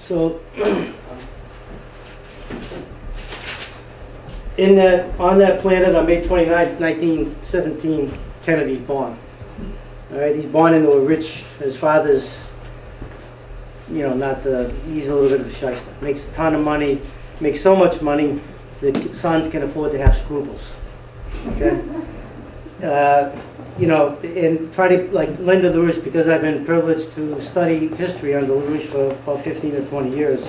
So on that planet on May 29, 1917, Kennedy's born. All right, he's born into a rich, his father's, he's a little bit of a shyster. Makes a ton of money, makes so much money, the sons can afford to have scruples. Okay? And try to, like Linda LaRouche, because I've been privileged to study history under LaRouche for about 15 or 20 years.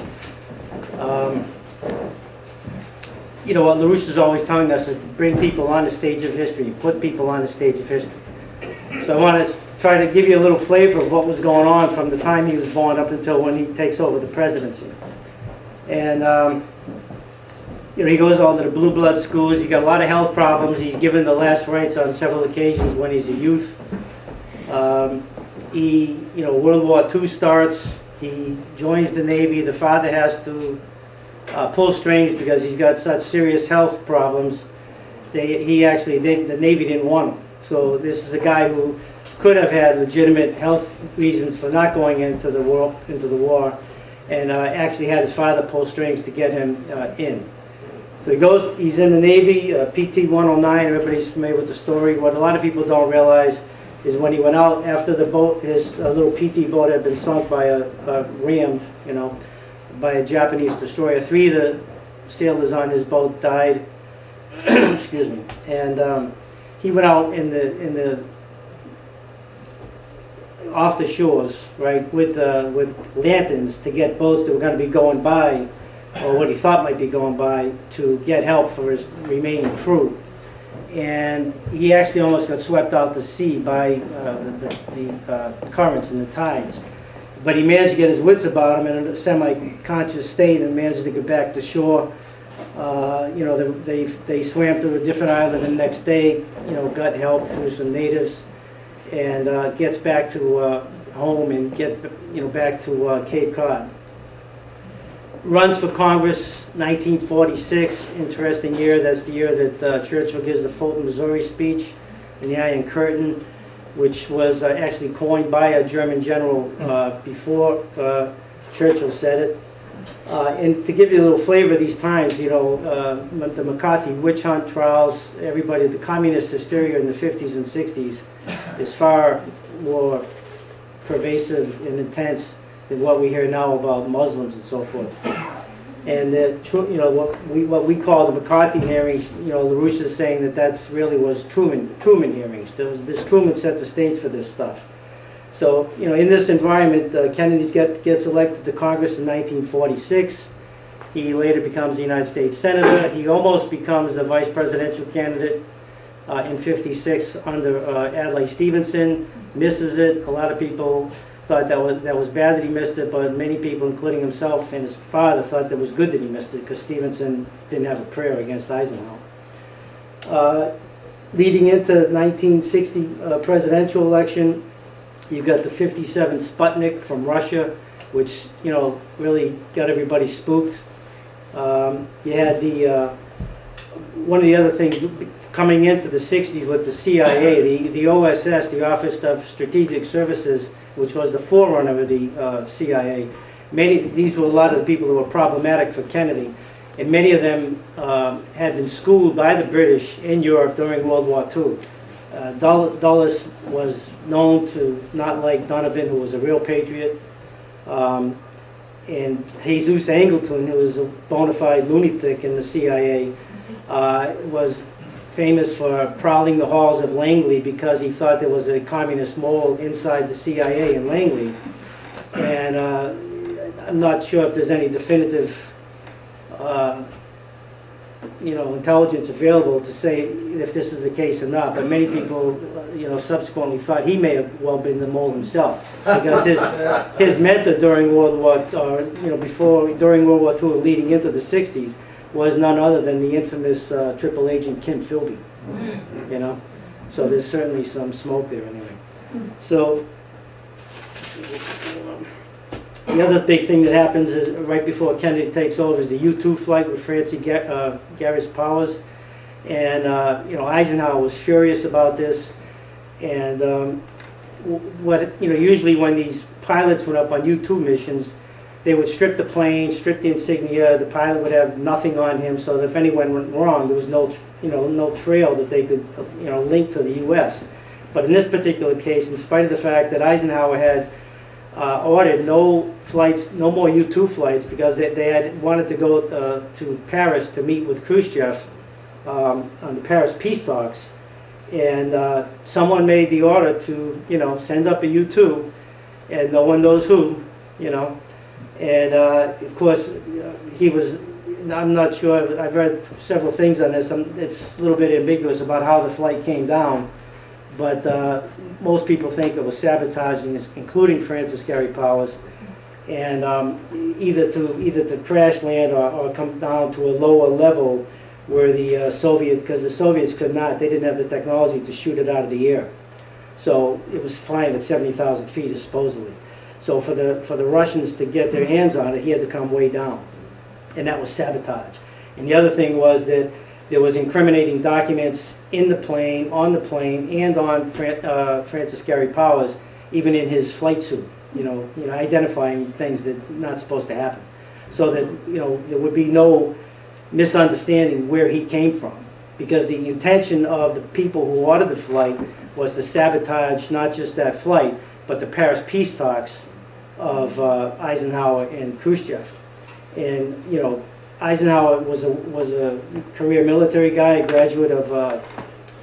What LaRouche is always telling us is to bring people on the stage of history, put people on the stage of history. So I want to try to give you a little flavor of what was going on from the time he was born up until when he takes over the presidency. And he goes all to the blue blood schools. He's got a lot of health problems. He's given the last rites on several occasions when he's a youth. World War II starts. He joins the Navy. The father has to pull strings because he's got such serious health problems. The Navy didn't want him. So this is a guy who could have had legitimate health reasons for not going into the war, and actually had his father pull strings to get him in. So he's in the Navy, PT 109, everybody's familiar with the story. What a lot of people don't realize is when he went out after the boat, his little PT boat had been sunk by rammed, by a Japanese destroyer. 3 of the sailors on his boat died. Excuse me. And he went out off the shores, right, with lanterns to get boats that were going to be going by, or what he thought might be going by, to get help for his remaining crew. And he actually almost got swept out to sea by the currents and the tides. But he managed to get his wits about him in a semi-conscious state and managed to get back to shore. They swam to a different island the next day, got help through some natives, and gets back to home and back to Cape Cod. Runs for Congress, 1946, interesting year. That's the year that Churchill gives the Fulton, Missouri speech in the Iron Curtain, which was actually coined by a German general before Churchill said it. And to give you a little flavor of these times, the McCarthy witch hunt trials, the communist hysteria in the 50s and 60s is far more pervasive and intense than what we hear now about Muslims and so forth. And what we call the McCarthy hearings, LaRouche is saying that really was Truman hearings. This Truman set the stage for this stuff. So, in this environment, Kennedy gets elected to Congress in 1946. He later becomes the United States Senator. He almost becomes a vice presidential candidate in 56 under Adlai Stevenson. Misses it. A lot of people thought that was bad that he missed it, but many people, including himself and his father, thought that it was good that he missed it because Stevenson didn't have a prayer against Eisenhower. Leading into the 1960 presidential election, you've got the 57 Sputnik from Russia, which really got everybody spooked. You had one of the other things coming into the 60s with the CIA, the OSS, the Office of Strategic Services, which was the forerunner of the CIA. These were a lot of the people who were problematic for Kennedy, and many of them had been schooled by the British in Europe during World War II. Dulles was known to not like Donovan, who was a real patriot, and Jesus Angleton, who was a bona fide lunatic in the CIA, was famous for prowling the halls of Langley because he thought there was a communist mole inside the CIA in Langley. And I'm not sure if there's any definitive intelligence available to say if this is the case or not, but many people, subsequently thought he may have well been the mole himself, because his mentor during World War, during World War II and leading into the 60s, was none other than the infamous triple agent Kim Philby. So there's certainly some smoke there anyway. So the other big thing that happens is right before Kennedy takes over is the U-2 flight with Francie Garris Powers, and Eisenhower was furious about this. And usually when these pilots went up on U-2 missions, they would strip the plane, strip the insignia. The pilot would have nothing on him, so that if anyone went wrong, there was no, no trail that they could, link to the U.S. But in this particular case, in spite of the fact that Eisenhower had ordered no flights, no more U-2 flights, because they had wanted to go to Paris to meet with Khrushchev on the Paris peace talks, and someone made the order to, send up a U-2, and no one knows who, and of course he was. I'm not sure. I've read several things on this. It's a little bit ambiguous about how the flight came down. But most people think it was sabotaging, including Francis Gary Powers, and either to crash land or come down to a lower level where the because the Soviets could not, they didn't have the technology to shoot it out of the air. So it was flying at 70,000 feet supposedly. So for the Russians to get their hands on it, he had to come way down, and that was sabotage. And the other thing was that there was incriminating documents in the plane, on the plane, and on Francis Gary Powers, even in his flight suit, identifying things that are not supposed to happen. So that, there would be no misunderstanding where he came from. Because the intention of the people who ordered the flight was to sabotage not just that flight, but the Paris peace talks of Eisenhower and Khrushchev. And, Eisenhower was a career military guy, a graduate of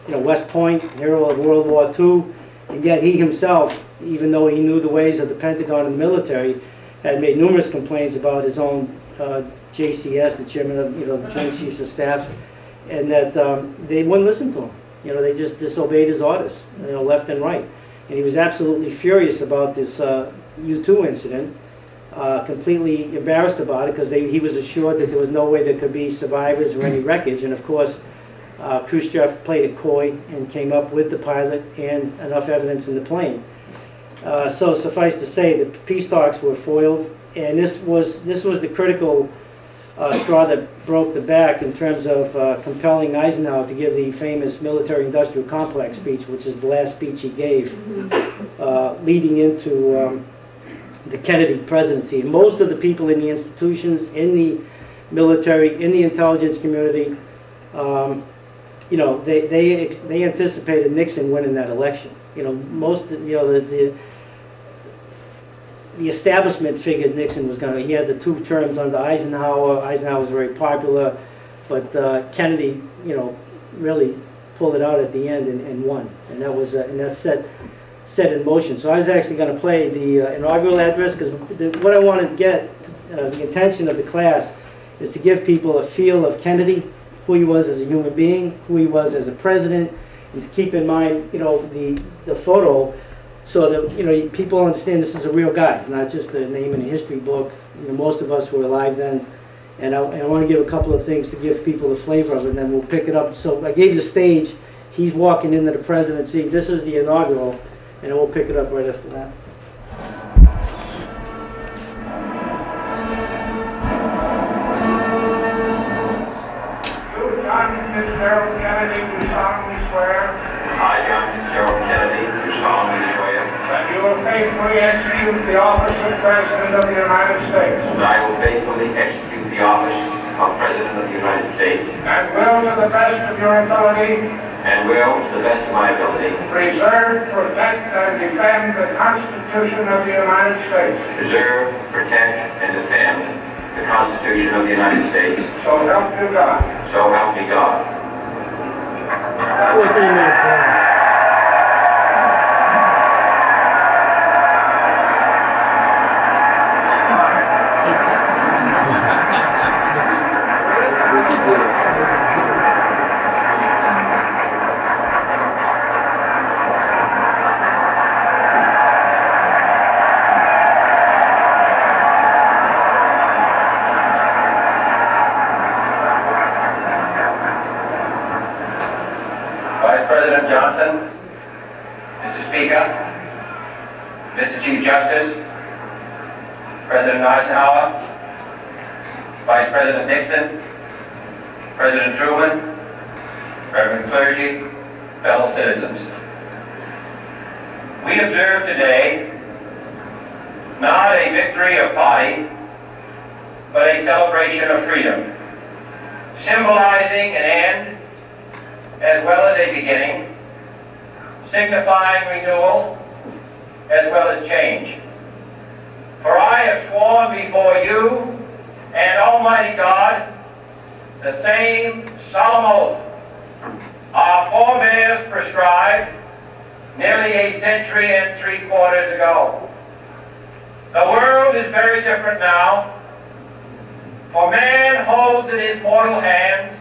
West Point, hero of World War II, and yet he himself, even though he knew the ways of the Pentagon and the military, had made numerous complaints about his own JCS, the chairman of Joint Chiefs of Staff, and that they wouldn't listen to him. They just disobeyed his orders, left and right. And he was absolutely furious about this U-2 incident. Completely embarrassed about it because he was assured that there was no way there could be survivors or any wreckage, and of course Khrushchev played it coy and came up with the pilot and enough evidence in the plane. So suffice to say, the peace talks were foiled, and this was the critical straw that broke the back in terms of compelling Eisenhower to give the famous military-industrial complex speech, which is the last speech he gave, leading into the Kennedy presidency. Most of the people in the institutions, in the military, in the intelligence community, they anticipated Nixon winning that election. The establishment figured Nixon was going to. He had the 2 terms under Eisenhower. Eisenhower was very popular, but Kennedy, really pulled it out at the end and won, and that was and that set in motion. So I was actually going to play the inaugural address, because what I want to get, the intention of the class, is to give people a feel of Kennedy, who he was as a human being, who he was as a president, and to keep in mind, the photo, so that people understand this is a real guy. It's not just a name in a history book. Most of us were alive then, and I want to give a couple of things to give people the flavor of it, and then we'll pick it up. So I gave the stage. He's walking into the presidency. This is the inaugural. And we'll pick it up right after that. You, John Fitzgerald Kennedy, do solemnly swear. I, John Fitzgerald Kennedy, do solemnly swear. That you will faithfully execute the office of President of the United States. That I will faithfully execute the office of President of the United States. And will, to the best of your ability, and will, to the best of my ability, preserve, protect, and defend the Constitution of the United States. preserve, protect, and defend the Constitution of the United States. So help you God. So help me God. 14 minutes long. President Johnson, Mr. Speaker, Mr. Chief Justice, President Eisenhower, Vice President Nixon, President Truman, Reverend clergy, fellow citizens. We observe today not a victory of party, but a celebration of freedom, symbolizing an end as well as a beginning, signifying renewal as well as change. For I have sworn before you and Almighty God the same solemn oath our forebears prescribed nearly a century and 3/4 ago. The world is very different now, for man holds in his mortal hands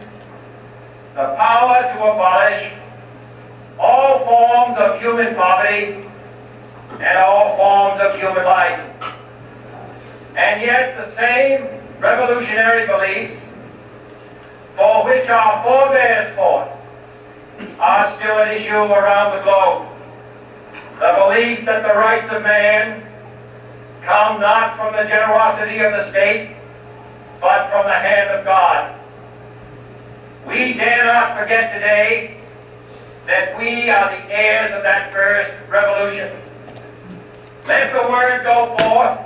the power to abolish all forms of human poverty and all forms of human life. And yet the same revolutionary beliefs for which our forebears fought are still at issue around the globe. The belief that the rights of man come not from the generosity of the state, but from the hand of God. We dare not forget today that we are the heirs of that first revolution. Let the word go forth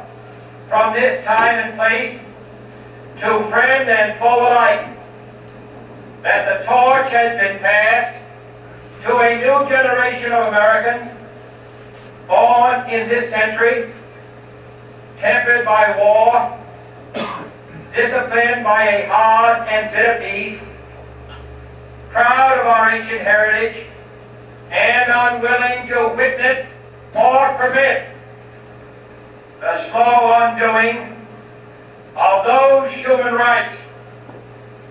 from this time and place to friend and foe alike that the torch has been passed to a new generation of Americans born in this century, tempered by war, disciplined by a hard and bitter peace, proud of our ancient heritage, and unwilling to witness or permit the slow undoing of those human rights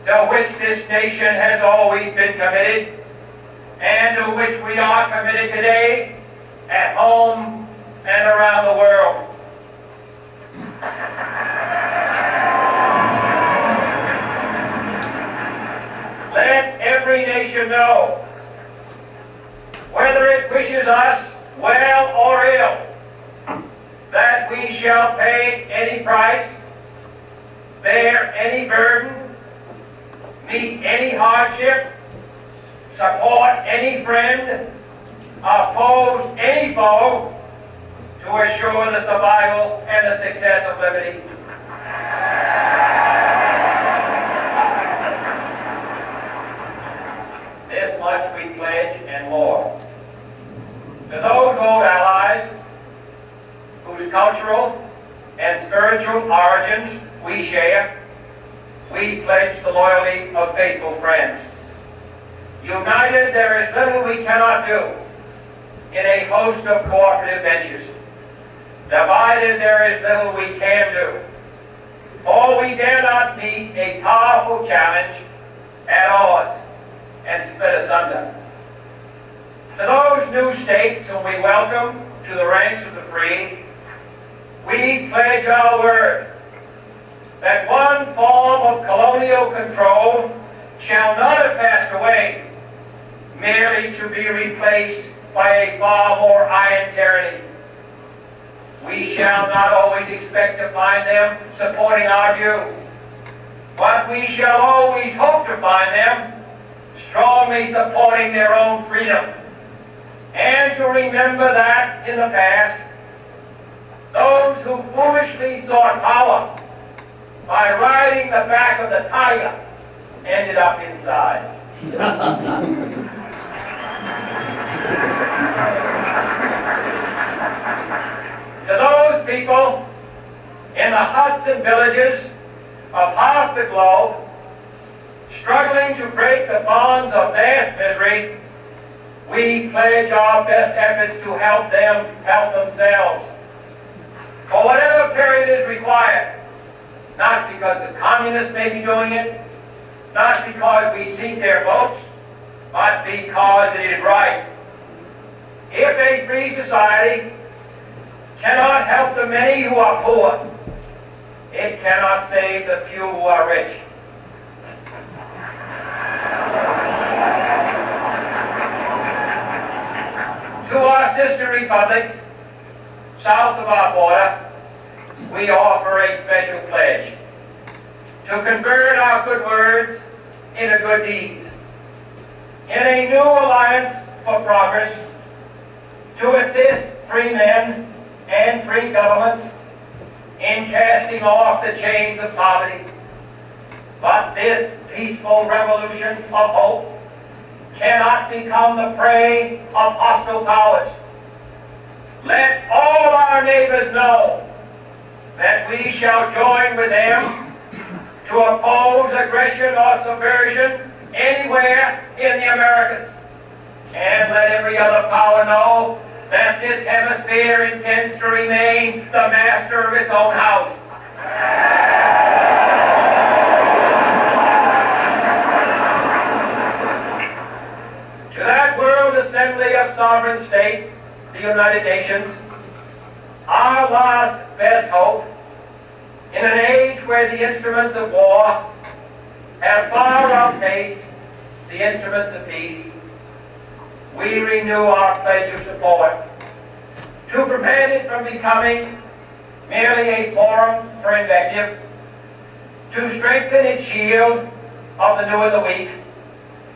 to which this nation has always been committed and to which we are committed today at home and around the world. Let every nation know, whether it wishes us well or ill, that we shall pay any price, bear any burden, meet any hardship, support any friend, oppose any foe, to assure the survival and the success of liberty. This much we pledge and more. To those old allies whose cultural and spiritual origins we share, we pledge the loyalty of faithful friends. United, there is little we cannot do in a host of cooperative ventures. Divided, there is little we can do, for we dare not meet a powerful challenge at odds and split asunder. To those new states whom we welcome to the ranks of the free, we pledge our word that one form of colonial control shall not have passed away, merely to be replaced by a far more iron tyranny. We shall not always expect to find them supporting our view, but we shall always hope to find them strongly supporting their own freedom, and to remember that in the past, those who foolishly sought power by riding the back of the tiger ended up inside. To those people in the huts and villages of half the globe struggling to break the bonds of mass misery, we pledge our best efforts to help them help themselves for whatever period is required, not because the communists may be doing it, not because we seek their votes, but because it is right. If a free society cannot help the many who are poor, it cannot save the few who are rich. To our sister republics south of our border, we offer a special pledge to convert our good words into good deeds, in a new alliance for progress, to assist free men and free governments in casting off the chains of poverty. But this peaceful revolution of hope cannot become the prey of hostile powers. Let all our neighbors know that we shall join with them to oppose aggression or subversion anywhere in the Americas. And let every other power know that this hemisphere intends to remain the master of its own house. To that World Assembly of Sovereign States, the United Nations, our last best hope, in an age where the instruments of war have far outpaced the instruments of peace, we renew our pledge of support to prevent it from becoming merely a forum for invective, to strengthen its shield of the new and the weak,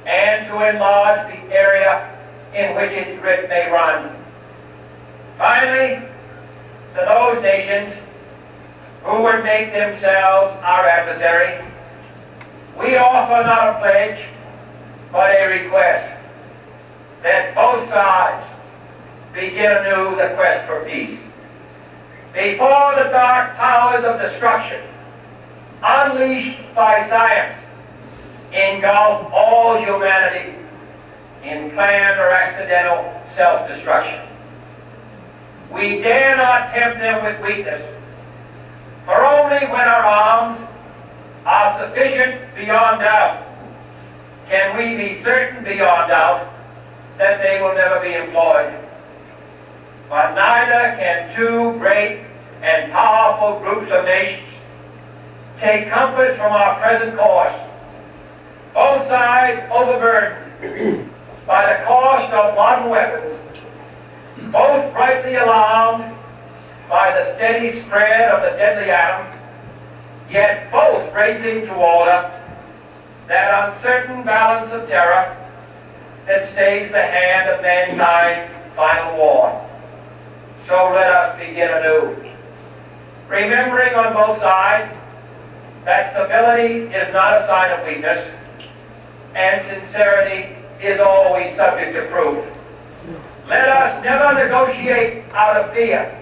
and to enlarge the area in which its grip may run. Finally, to those nations who would make themselves our adversary, we offer not a pledge, but a request that both sides begin anew the quest for peace. Before the dark powers of destruction, unleashed by science, engulf all humanity in planned or accidental self-destruction. We dare not tempt them with weakness, for only when our arms are sufficient beyond doubt can we be certain beyond doubt that they will never be employed. But neither can two great and powerful groups of nations take comfort from our present course, both sides overburdened by the cost of modern weapons, both rightly alarmed by the steady spread of the deadly atom, yet both racing to order that uncertain balance of terror that stays the hand of mankind's final war. So let us begin anew, remembering on both sides that civility is not a sign of weakness, and sincerity is always subject to proof. Let us never negotiate out of fear,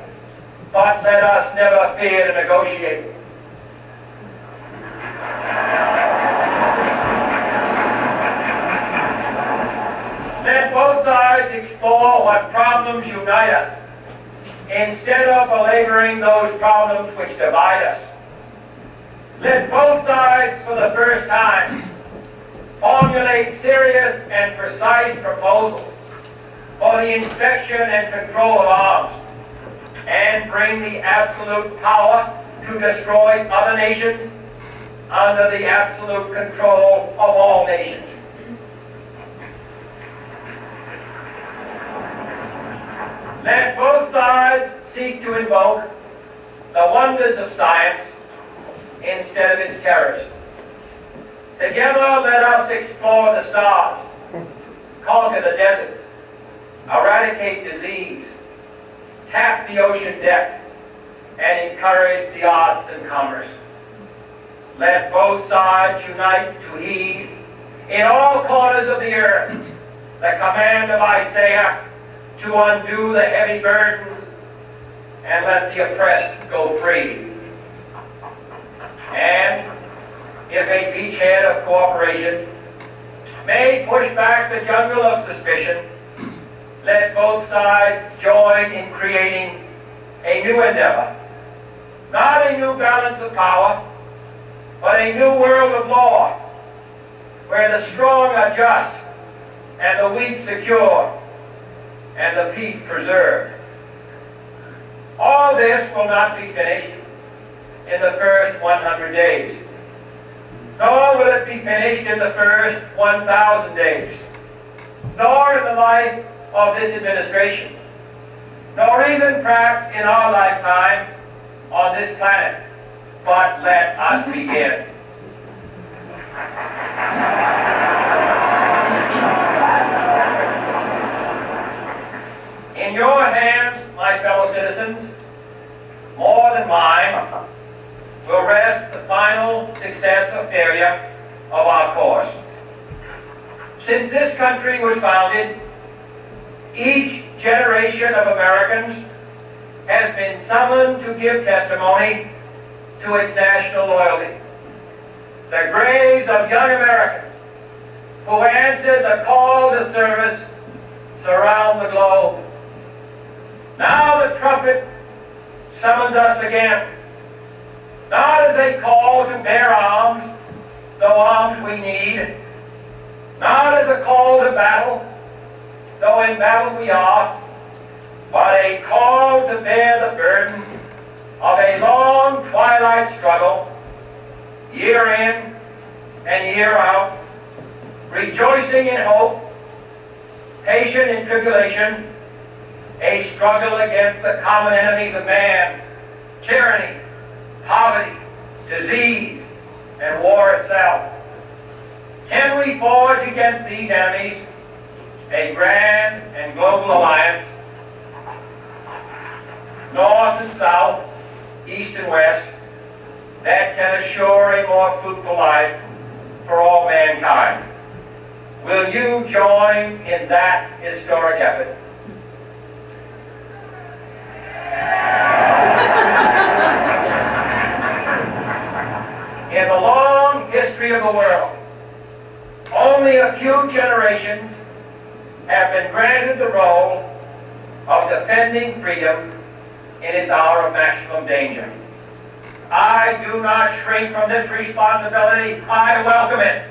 but let us never fear to negotiate. Let both sides explore what problems unite us, instead of belaboring those problems which divide us. Let both sides, for the first time, formulate serious and precise proposals for the inspection and control of arms, and bring the absolute power to destroy other nations under the absolute control of all nations. Let both sides seek to invoke the wonders of science instead of its terrors. Together, let us explore the stars, conquer the deserts, eradicate disease, tap the ocean depth, and encourage the arts and commerce. Let both sides unite to heed in all corners of the earth the command of Isaiah to undo the heavy burdens and let the oppressed go free. And if a beachhead of cooperation may push back the jungle of suspicion, let both sides join in creating a new endeavor, not a new balance of power, but a new world of law, where the strong are just and the weak secure, and the peace preserved. All this will not be finished in the first 100 days, nor will it be finished in the first 1,000 days, nor in the life of this administration, nor even perhaps in our lifetime on this planet. But let us begin. In your hands, my fellow citizens, more than mine, will rest the final success or failure of our course. Since this country was founded, each generation of Americans has been summoned to give testimony to its national loyalty. The graves of young Americans who answered the call to service surround the globe. Now the trumpet summons us again, not as a call to bear arms, though arms we need, not as a call to battle, though in battle we are, but a call to bear the burden of a long twilight struggle, year in and year out, rejoicing in hope, patient in tribulation, a struggle against the common enemies of man, tyranny, poverty, disease, and war itself. Can we forge against these enemies a grand and global alliance, north and south, east and west, that can assure a more fruitful life for all mankind? Will you join in that historic effort? In the long history of the world, only a few generations have been granted the role of defending freedom in its hour of maximum danger. I do not shrink from this responsibility. I welcome it.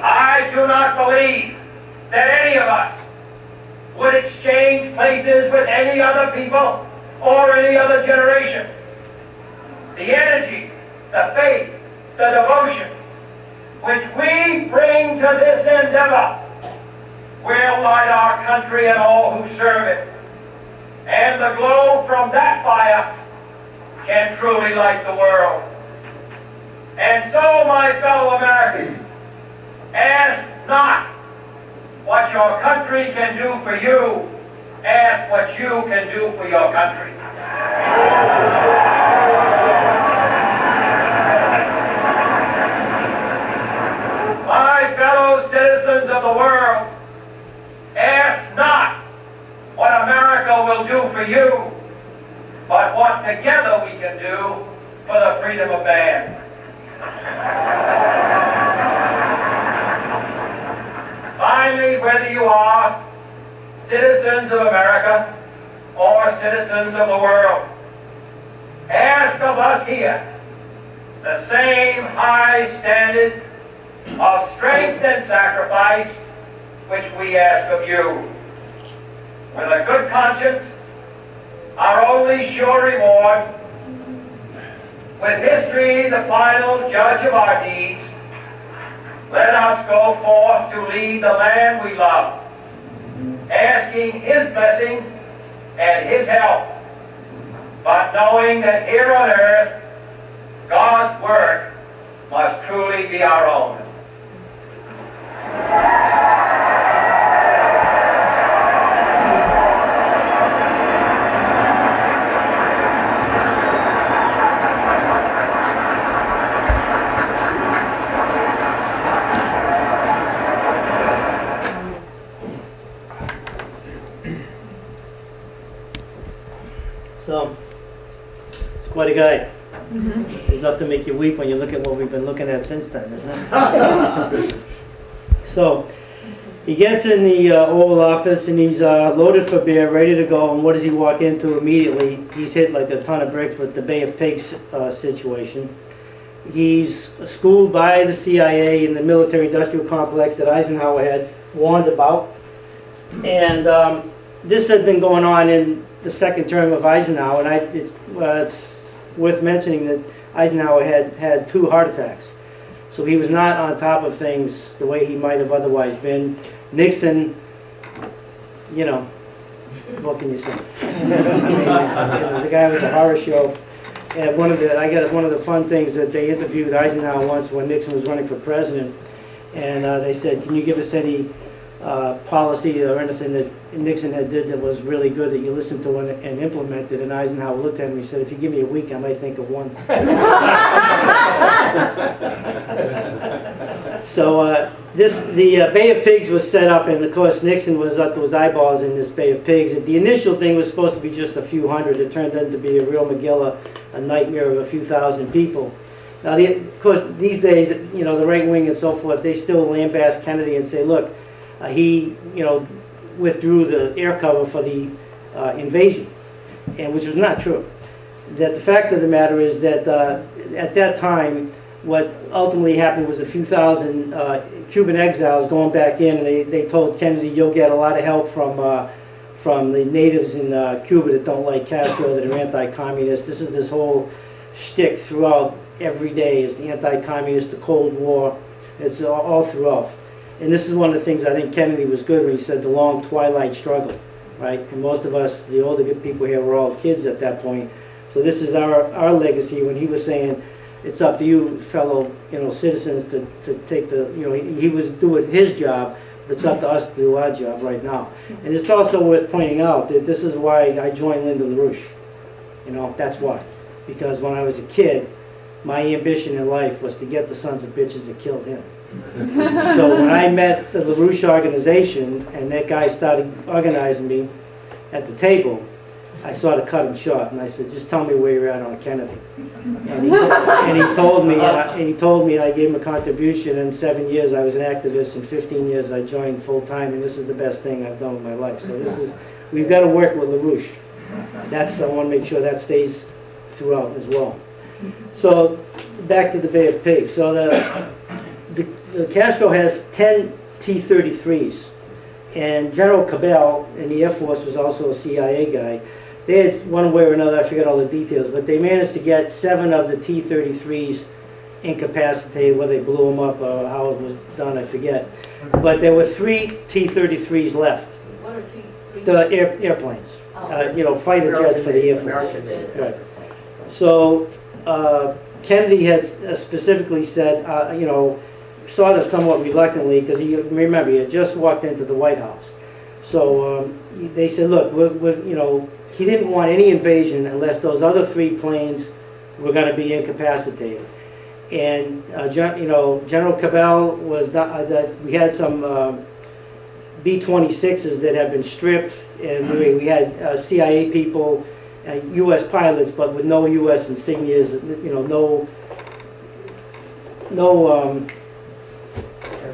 I do not believe that any of us would exchange places with any other people or any other generation. The energy, the faith, the devotion which we bring to this endeavor will light our country and all who serve it. And the glow from that fire can truly light the world. And so, my fellow Americans, ask not what your country can do for you, ask what you can do for your country. My fellow citizens of the world, ask not what America will do for you, but what together we can do for the freedom of man. Finally, whether you are citizens of America or citizens of the world, ask of us here the same high standards of strength and sacrifice which we ask of you. With a good conscience, our only sure reward, with history the final judge of our deeds, let us go forth to lead the land we love, asking His blessing and His help, but knowing that here on earth, God's work must truly be our own. So, it's quite a guy. Enough to make you weep when you look at what we've been looking at since then, isn't it? So, he gets in the Oval Office and he's loaded for bear, ready to go, and what does he walk into immediately? He's hit like a ton of bricks with the Bay of Pigs situation. He's schooled by the CIA in the military-industrial complex that Eisenhower had warned about. And this had been going on in the second term of Eisenhower, and it's worth mentioning that Eisenhower had 2 heart attacks. So he was not on top of things the way he might have otherwise been. Nixon, you know, what can you say? The guy was a horror show. And one of the fun things that they interviewed Eisenhower once when Nixon was running for president, and they said, "Can you give us any policy or anything that Nixon had did that was really good that you listened to and implemented, and Eisenhower looked at him and he said, if you give me a week, I might think of one. So the Bay of Pigs was set up, and of course Nixon was up to his eyeballs in this Bay of Pigs. The initial thing was supposed to be just a few hundred. It turned out to be a real McGilla, a nightmare of a few thousand people. Now, of course, these days, you know, the right wing and so forth, they still lambaste Kennedy and say, look, he, you know, withdrew the air cover for the invasion, and which was not true. That the fact of the matter is that at that time, what ultimately happened was a few thousand Cuban exiles going back in, and they told Kennedy, you'll get a lot of help from the natives in Cuba that don't like Castro, that are anti-communist. This whole shtick throughout every day is the anti-communist, the Cold War. It's all throughout. And this is one of the things I think Kennedy was good when he said the long twilight struggle, right? And most of us, the older good people here, were all kids at that point. So this is our legacy when he was saying, it's up to you, fellow, you know, citizens, to take the, you know, he was doing his job, but it's up to us to do our job right now. And it's also worth pointing out that this is why I joined Lyndon LaRouche. You know, that's why. Because when I was a kid, my ambition in life was to get the sons of bitches that killed him. So when I met the LaRouche organization and that guy started organizing me at the table, I sort of cut him short and I said, just tell me where you're at on Kennedy. And he told me, and I gave him a contribution. In 7 years I was an activist, in 15 years I joined full time, and this is the best thing I've done with my life. So this is, we've got to work with LaRouche. That's, I want to make sure that stays throughout as well. So back to the Bay of Pigs. So the Castro has 10 T-33s, and General Cabell in the Air Force was also a CIA guy. They had, one way or another, I forget all the details, but they managed to get 7 of the T-33s incapacitated, whether they blew them up or how it was done, I forget. But there were 3 T-33s left. What are T-33s? The airplanes, you know, fighter jets for the Air Force. Right. So Kennedy had specifically said, you know, sort of somewhat reluctantly, because he, remember, he had just walked into the White House. So they said, look, you know, he didn't want any invasion unless those other 3 planes were going to be incapacitated. And you know, General Cabell was we had some B-26s that had been stripped, and we had CIA people, U.S. pilots, but with no U.S. insignias, you know,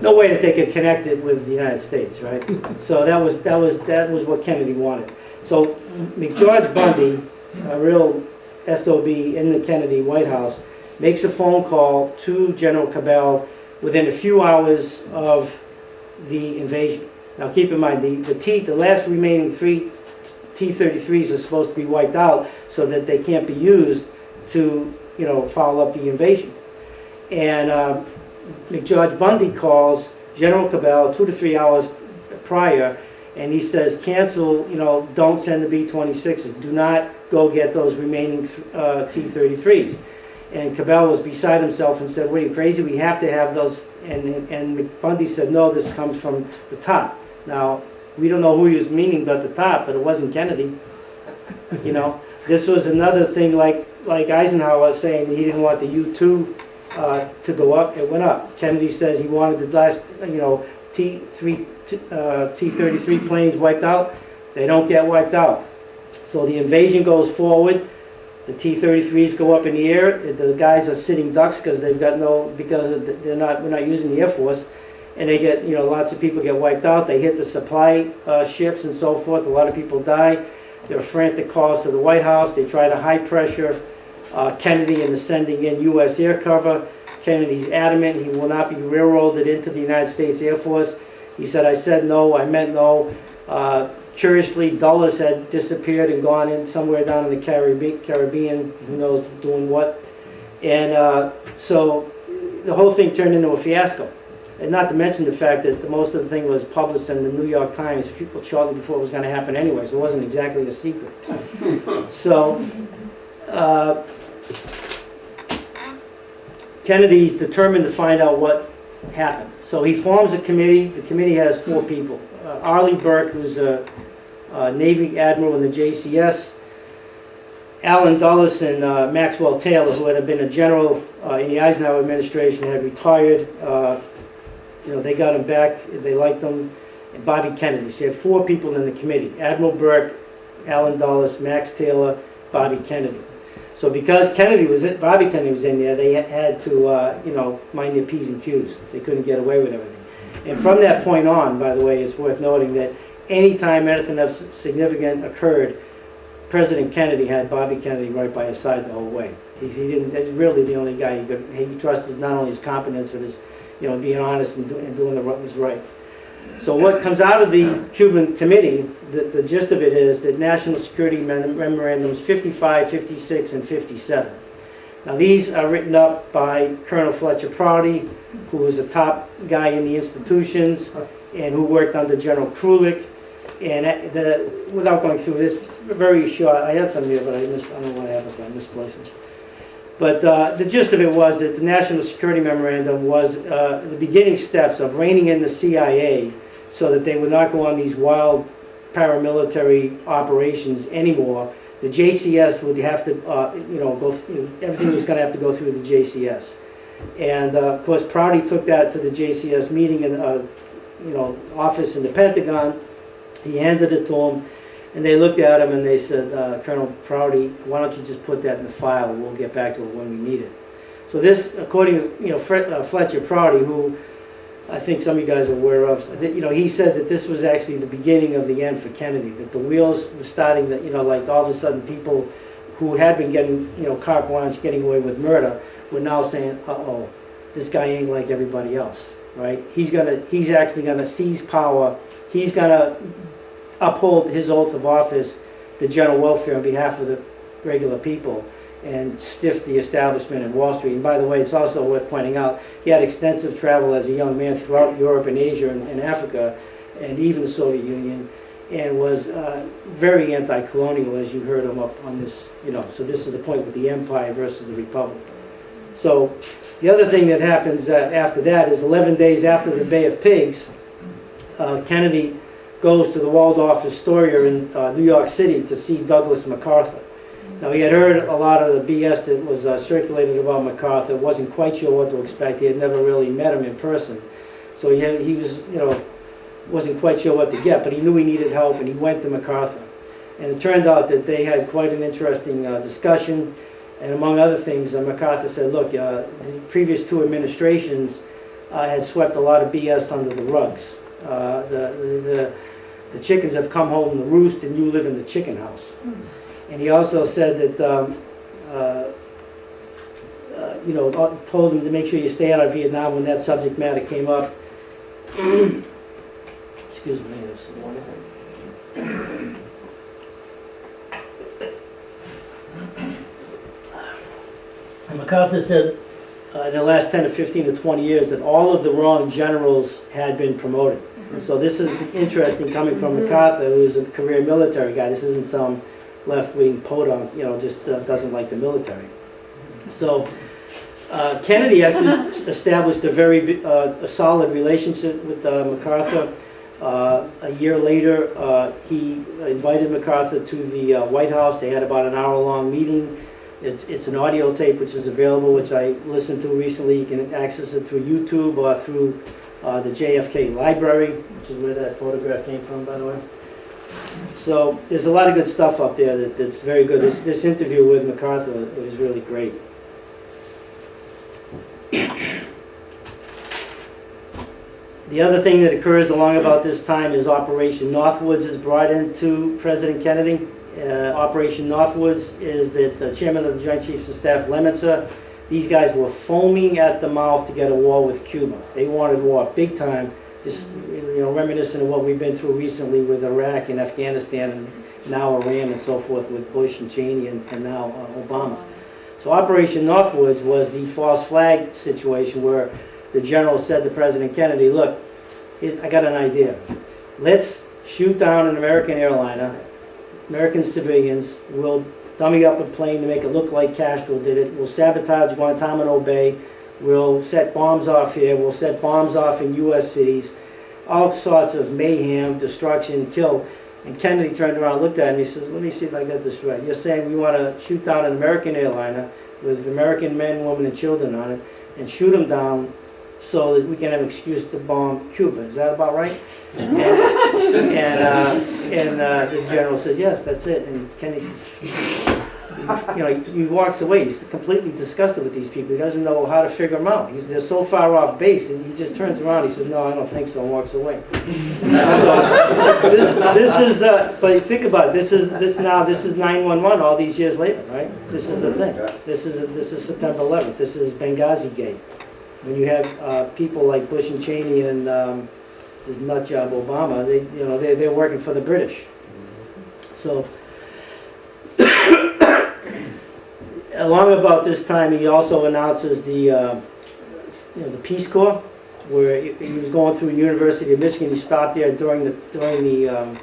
no way that they could connect it with the United States, right? So that was what Kennedy wanted. So McGeorge Bundy, a real SOB in the Kennedy White House, makes a phone call to General Cabell within a few hours of the invasion. Now keep in mind, the last remaining 3 T-33s are supposed to be wiped out so that they can't be used to, you know, follow up the invasion. And McGeorge Bundy calls General Cabell 2 to 3 hours prior, and he says, cancel, you know, don't send the B-26s. Do not go get those remaining T-33s. And Cabell was beside himself and said, what are you, crazy? We have to have those. And Bundy said, no, this comes from the top. Now, we don't know who he was meaning but the top, but it wasn't Kennedy. You know, this was another thing like Eisenhower saying he didn't want the U-2 to go up. It went up. Kennedy says he wanted the last, you know, T-33 planes wiped out. They don't get wiped out. So the invasion goes forward. The T-33s go up in the air. The guys are sitting ducks because they've got we're not using the Air Force, and they get, you know, lots of people get wiped out. They hit the supply ships and so forth. A lot of people die. There are frantic calls to the White House. They try to high pressure Kennedy into sending in U.S. air cover. Kennedy's adamant he will not be railroaded into the United States Air Force. He said, I said no, I meant no. Curiously, Dulles had disappeared and gone in somewhere down in the Caribbean, who knows doing what. And so the whole thing turned into a fiasco. And not to mention the fact that most of the thing was published in the New York Times shortly before it was going to happen anyway, so it wasn't exactly a secret. So Kennedy's determined to find out what happened. So he forms a committee. The committee has 4 people. Arleigh Burke, who's a Navy Admiral in the JCS, Allen Dulles and Maxwell Taylor, who had been a general in the Eisenhower administration, had retired. They got him back. They liked him. And Bobby Kennedy. So you had 4 people in the committee: Admiral Burke, Allen Dulles, Max Taylor, Bobby Kennedy. So because Bobby Kennedy was in there, they had to, mind their P's and Q's. They couldn't get away with everything. And from that point on, by the way, it's worth noting that any time anything of significant occurred, President Kennedy had Bobby Kennedy right by his side the whole way. He's really the only guy he trusted, not only his competence, but his, being honest and doing what was right. So what comes out of the Cuban committee, the gist of it is that National Security Memorandums 55, 56, and 57. Now these are written up by Colonel Fletcher Prouty, who was a top guy in the institutions and who worked under General Krulik. And without going through this, very short, I had some here, but I don't know what happened, I misplaced it. But the gist of it was that the National Security Memorandum was the beginning steps of reining in the CIA so that they would not go on these wild paramilitary operations anymore. The JCS would have to, everything was going to have to go through the JCS. And of course, Prouty took that to the JCS meeting in, office in the Pentagon. He handed it to him. And they looked at him and they said, Colonel Prouty, why don't you just put that in the file and we'll get back to it when we need it. So this, according to Fletcher Prouty, who I think some of you guys are aware of, he said that this was actually the beginning of the end for Kennedy, that the wheels were starting to, like all of a sudden people who had been getting, carte blanche, getting away with murder, were now saying, uh-oh, this guy ain't like everybody else, right? He's actually gonna seize power. He's gonna uphold his oath of office, the general welfare on behalf of the regular people, and stiff the establishment in Wall Street. And by the way, it's also worth pointing out, he had extensive travel as a young man throughout Europe and Asia and Africa, and even the Soviet Union, and was very anti-colonial, as you heard him up on this, so this is the point with the empire versus the republic. So the other thing that happens after that is 11 days after the Bay of Pigs, Kennedy goes to the Waldorf Astoria in New York City to see Douglas MacArthur. Now he had heard a lot of the BS that was circulated about MacArthur, wasn't quite sure what to expect. He had never really met him in person. So he was, wasn't quite sure what to get, but he knew he needed help and he went to MacArthur. And it turned out that they had quite an interesting discussion. And among other things, MacArthur said, look, the previous 2 administrations had swept a lot of BS under the rugs. The chickens have come home to roost and you live in the chicken house. And he also said that, told him to make sure you stay out of Vietnam when that subject matter came up. Excuse me, there's some water. And MacArthur said in the last 10 to 15 to 20 years that all of the wrong generals had been promoted. So this is interesting coming from MacArthur, who's a career military guy. This isn't some left-wing podunk, just doesn't like the military. So Kennedy actually established a very a solid relationship with MacArthur. A year later, he invited MacArthur to the White House. They had about an hour-long meeting. It's an audio tape which is available, which I listened to recently. You can access it through YouTube or through the JFK Library, which is where that photograph came from, by the way. So there's a lot of good stuff up there that's very good. This interview with MacArthur was really great. The other thing that occurs along about this time is Operation Northwoods is brought into President Kennedy. Operation Northwoods is that Chairman of the Joint Chiefs of Staff Lemitzer, these guys were foaming at the mouth to get a war with Cuba. They wanted war big time, just reminiscent of what we've been through recently with Iraq and Afghanistan and now Iran and so forth with Bush and Cheney and now Obama. So Operation Northwoods was the false flag situation where the general said to President Kennedy, look, I got an idea. Let's shoot down an American airliner, American civilians. We'll dummy up a plane to make it look like Castro did it. We'll sabotage Guantanamo Bay. We'll set bombs off here. We'll set bombs off in U.S. cities. All sorts of mayhem, destruction, kill. And Kennedy turned around and looked at him. He says, let me see if I got this right. You're saying we want to shoot down an American airliner with American men, women, and children on it and shoot them down so that we can have an excuse to bomb Cuba. Is that about right? And the general says, yes, that's it. And Kennedy says, you know, he walks away. He's completely disgusted with these people. He doesn't know how to figure them out. They're so far off base, and he just turns around. He says, no, I don't think so, and walks away. So this is, but think about it. This is 9/11 all these years later, right? This is the thing. This is September 11th. This is Benghazi Gate. When you have people like Bush and Cheney and this nut job Obama, they're working for the British. So. Along about this time, he also announces the Peace Corps, where he was going through the University of Michigan. He stopped there during the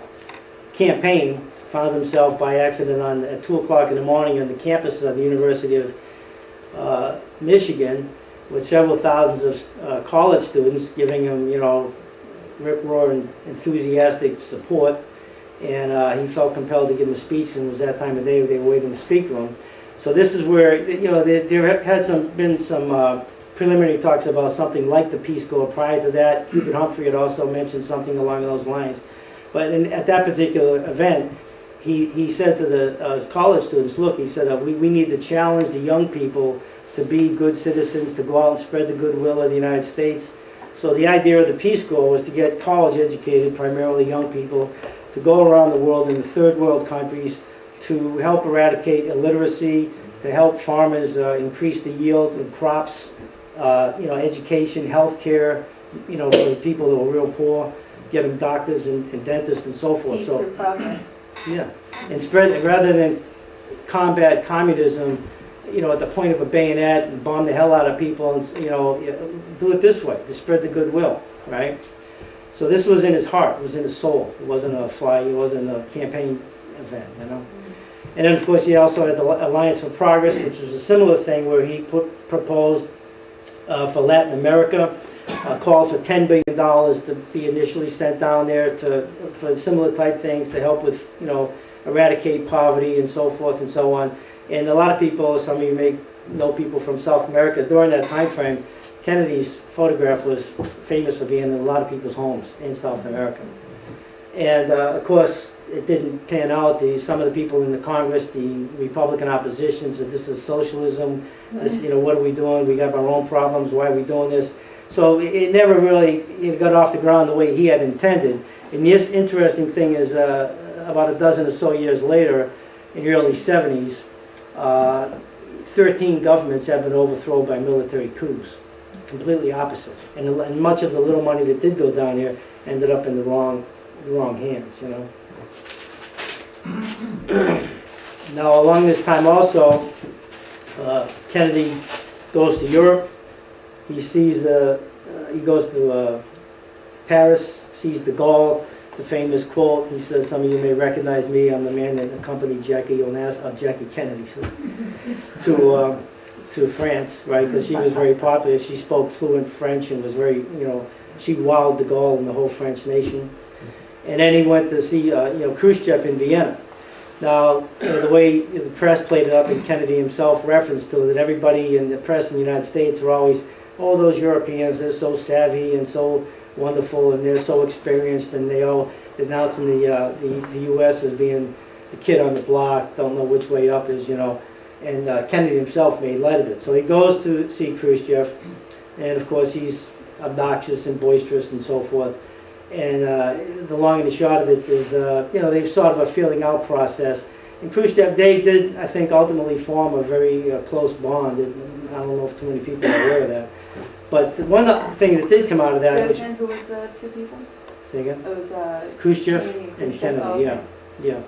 campaign, found himself by accident at 2 o'clock in the morning on the campus of the University of Michigan, with several thousands of college students giving him, rip-roaring, enthusiastic support. And he felt compelled to give him a speech, and it was that time of day they were waiting to speak to him. So this is where, there had been some preliminary talks about something like the Peace Corps. Prior to that, Hubert Humphrey had also mentioned something along those lines. But at that particular event, he said to the college students, look, he said, we need to challenge the young people to be good citizens, to go out and spread the goodwill of the United States. So the idea of the Peace Corps was to get college-educated, primarily young people, to go around the world in the third world countries to help eradicate illiteracy, to help farmers increase the yield of crops, education, health care, for the people who are real poor, get them doctors and dentists and so forth. Peace So, through progress. yeah, and spread, rather than combat communism, at the point of a bayonet and bomb the hell out of people, and do it this way to spread the goodwill, right? So this was in his heart, it was in his soul. It wasn't a fly, it wasn't a campaign event, And then, of course, he also had the Alliance for Progress, which was a similar thing where he proposed for Latin America, called for $10 billion to be initially sent down there for similar type things to help with, eradicate poverty and so forth and so on. And a lot of people, some of you may know people from South America, during that time frame, Kennedy's photograph was famous for being in a lot of people's homes in South America. And of course, it didn't pan out. Some of the people in the Congress, the Republican opposition, said this is socialism. This, what are we doing? We got our own problems. Why are we doing this? So it never really got off the ground the way he had intended. And the interesting thing is, about a dozen or so years later, in the early 70s, 13 governments have been overthrown by military coups. Completely opposite. And much of the little money that did go down here ended up in the wrong hands, Now, along this time also, Kennedy goes to Europe. He sees, he goes to Paris, sees de Gaulle, the famous quote. He says, some of you may recognize me. I'm the man that accompanied Jackie Kennedy to France, right? Because she was very popular. She spoke fluent French and was very, she wowed de Gaulle and the whole French nation. And then he went to see, Khrushchev in Vienna. Now, the way the press played it up, and Kennedy himself referenced to it, that everybody in the press in the United States are always, oh, those Europeans, they're so savvy and so wonderful, and they're so experienced, and they all announcing the U.S. as being the kid on the block, don't know which way up is, And Kennedy himself made light of it. So he goes to see Khrushchev, and of course he's obnoxious and boisterous and so forth. And the long and the short of it is, they've sort of a feeling out process. And Khrushchev, they did, I think, ultimately form a very close bond. I don't know if too many people are aware of that. But one thing that did come out of that... And who was the two people? Say again? It was Khrushchev and Kennedy, oh, okay. yeah.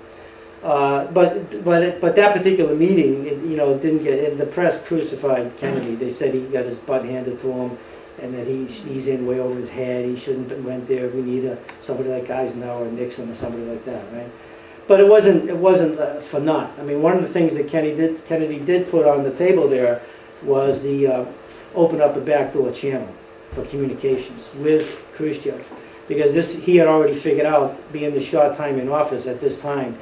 But that particular meeting, didn't get, and the press crucified Kennedy. They said he got his butt handed to him, and that he's in way over his head. He shouldn't have went there. We need somebody like Eisenhower or Nixon or somebody like that, right? But it wasn't for naught. I mean, one of the things that Kennedy did put on the table there was the open up a backdoor channel for communications with Khrushchev. Because this, he had already figured out, being the short time in office at this time,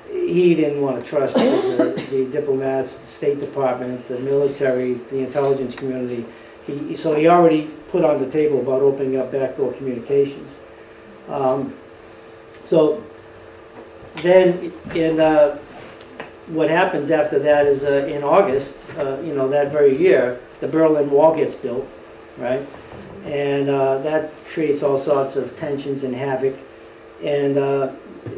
he didn't want to trust the diplomats, the State Department, the military, the intelligence community. So he already put on the table about opening up backdoor communications. So then, what happens after that is in August, that very year, the Berlin Wall gets built, right? And that creates all sorts of tensions and havoc. And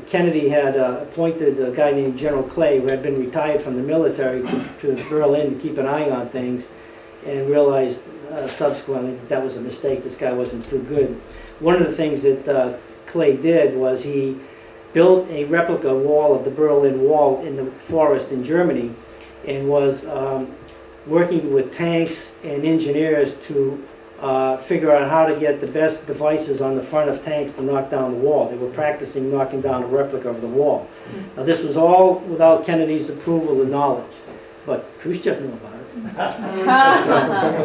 Kennedy had appointed a guy named General Clay, who had been retired from the military, to Berlin to keep an eye on things, and realized subsequently that was a mistake. This guy wasn't too good. One of the things that Clay did was he built a replica wall of the Berlin Wall in the forest in Germany, and was working with tanks and engineers to figure out how to get the best devices on the front of tanks to knock down the wall. They were practicing knocking down a replica of the wall. Now this was all without Kennedy's approval and knowledge, but Khrushchev knew about it.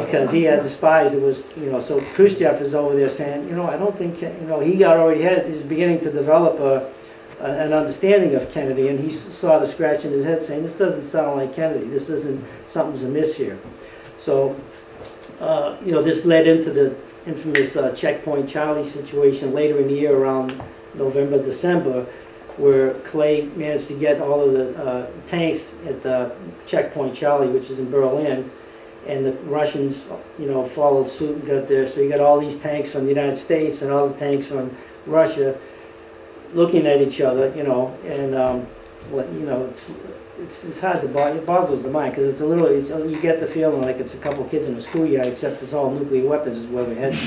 Because he had the spies. It was, so Khrushchev is over there saying, I don't think, he he's beginning to develop an understanding of Kennedy, and he sort of scratching his head saying, this doesn't sound like Kennedy. This isn't, something's amiss here. So, this led into the infamous Checkpoint Charlie situation later in the year, around November, December, where Clay managed to get all of the tanks at Checkpoint Charlie, which is in Berlin, and the Russians, followed suit and got there. So you got all these tanks from the United States and all the tanks from Russia looking at each other, and it's hard to it boggles the mind, because you get the feeling like it's a couple of kids in a schoolyard, except it's all nuclear weapons is where we're heading.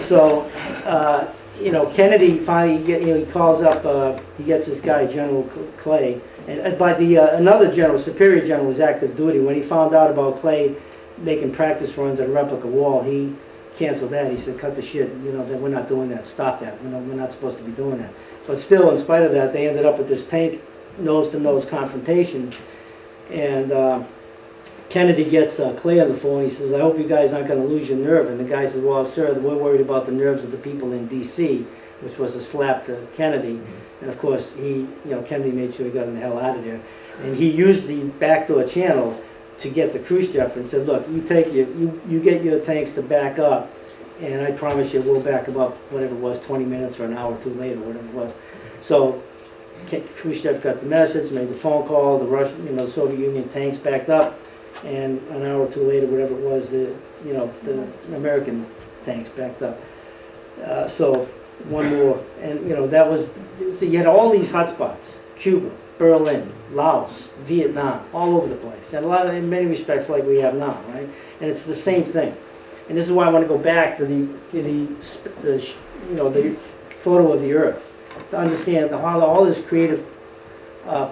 So, Kennedy finally, he calls up, he gets this guy, General Clay, and by another general, superior general, was active duty. When he found out about Clay making practice runs at a replica wall, he canceled that. He said, cut the shit, that we're not doing that, stop that, we're not supposed to be doing that. But still, in spite of that, they ended up with this tank nose-to-nose confrontation, and Kennedy gets Clay on the phone. He says, I hope you guys aren't going to lose your nerve. And the guy says, well, sir, we're worried about the nerves of the people in D.C., which was a slap to Kennedy. And of course, Kennedy made sure he got him the hell out of there. And he used the backdoor channel to get to Khrushchev and said, look, you get your tanks to back up, and I promise you we'll back them up, whatever it was, 20 minutes or an hour or two later, whatever it was. So Khrushchev got the message, made the phone call, the Russian, Soviet Union tanks backed up, and an hour or two later, whatever it was, the American tanks backed up. So one more, and that was, so you had all these hotspots: Cuba, Berlin, Laos, Vietnam, all over the place, and in many respects like we have now, right? And it's the same thing. And this is why I want to go back to the photo of the Earth, to understand how all this creative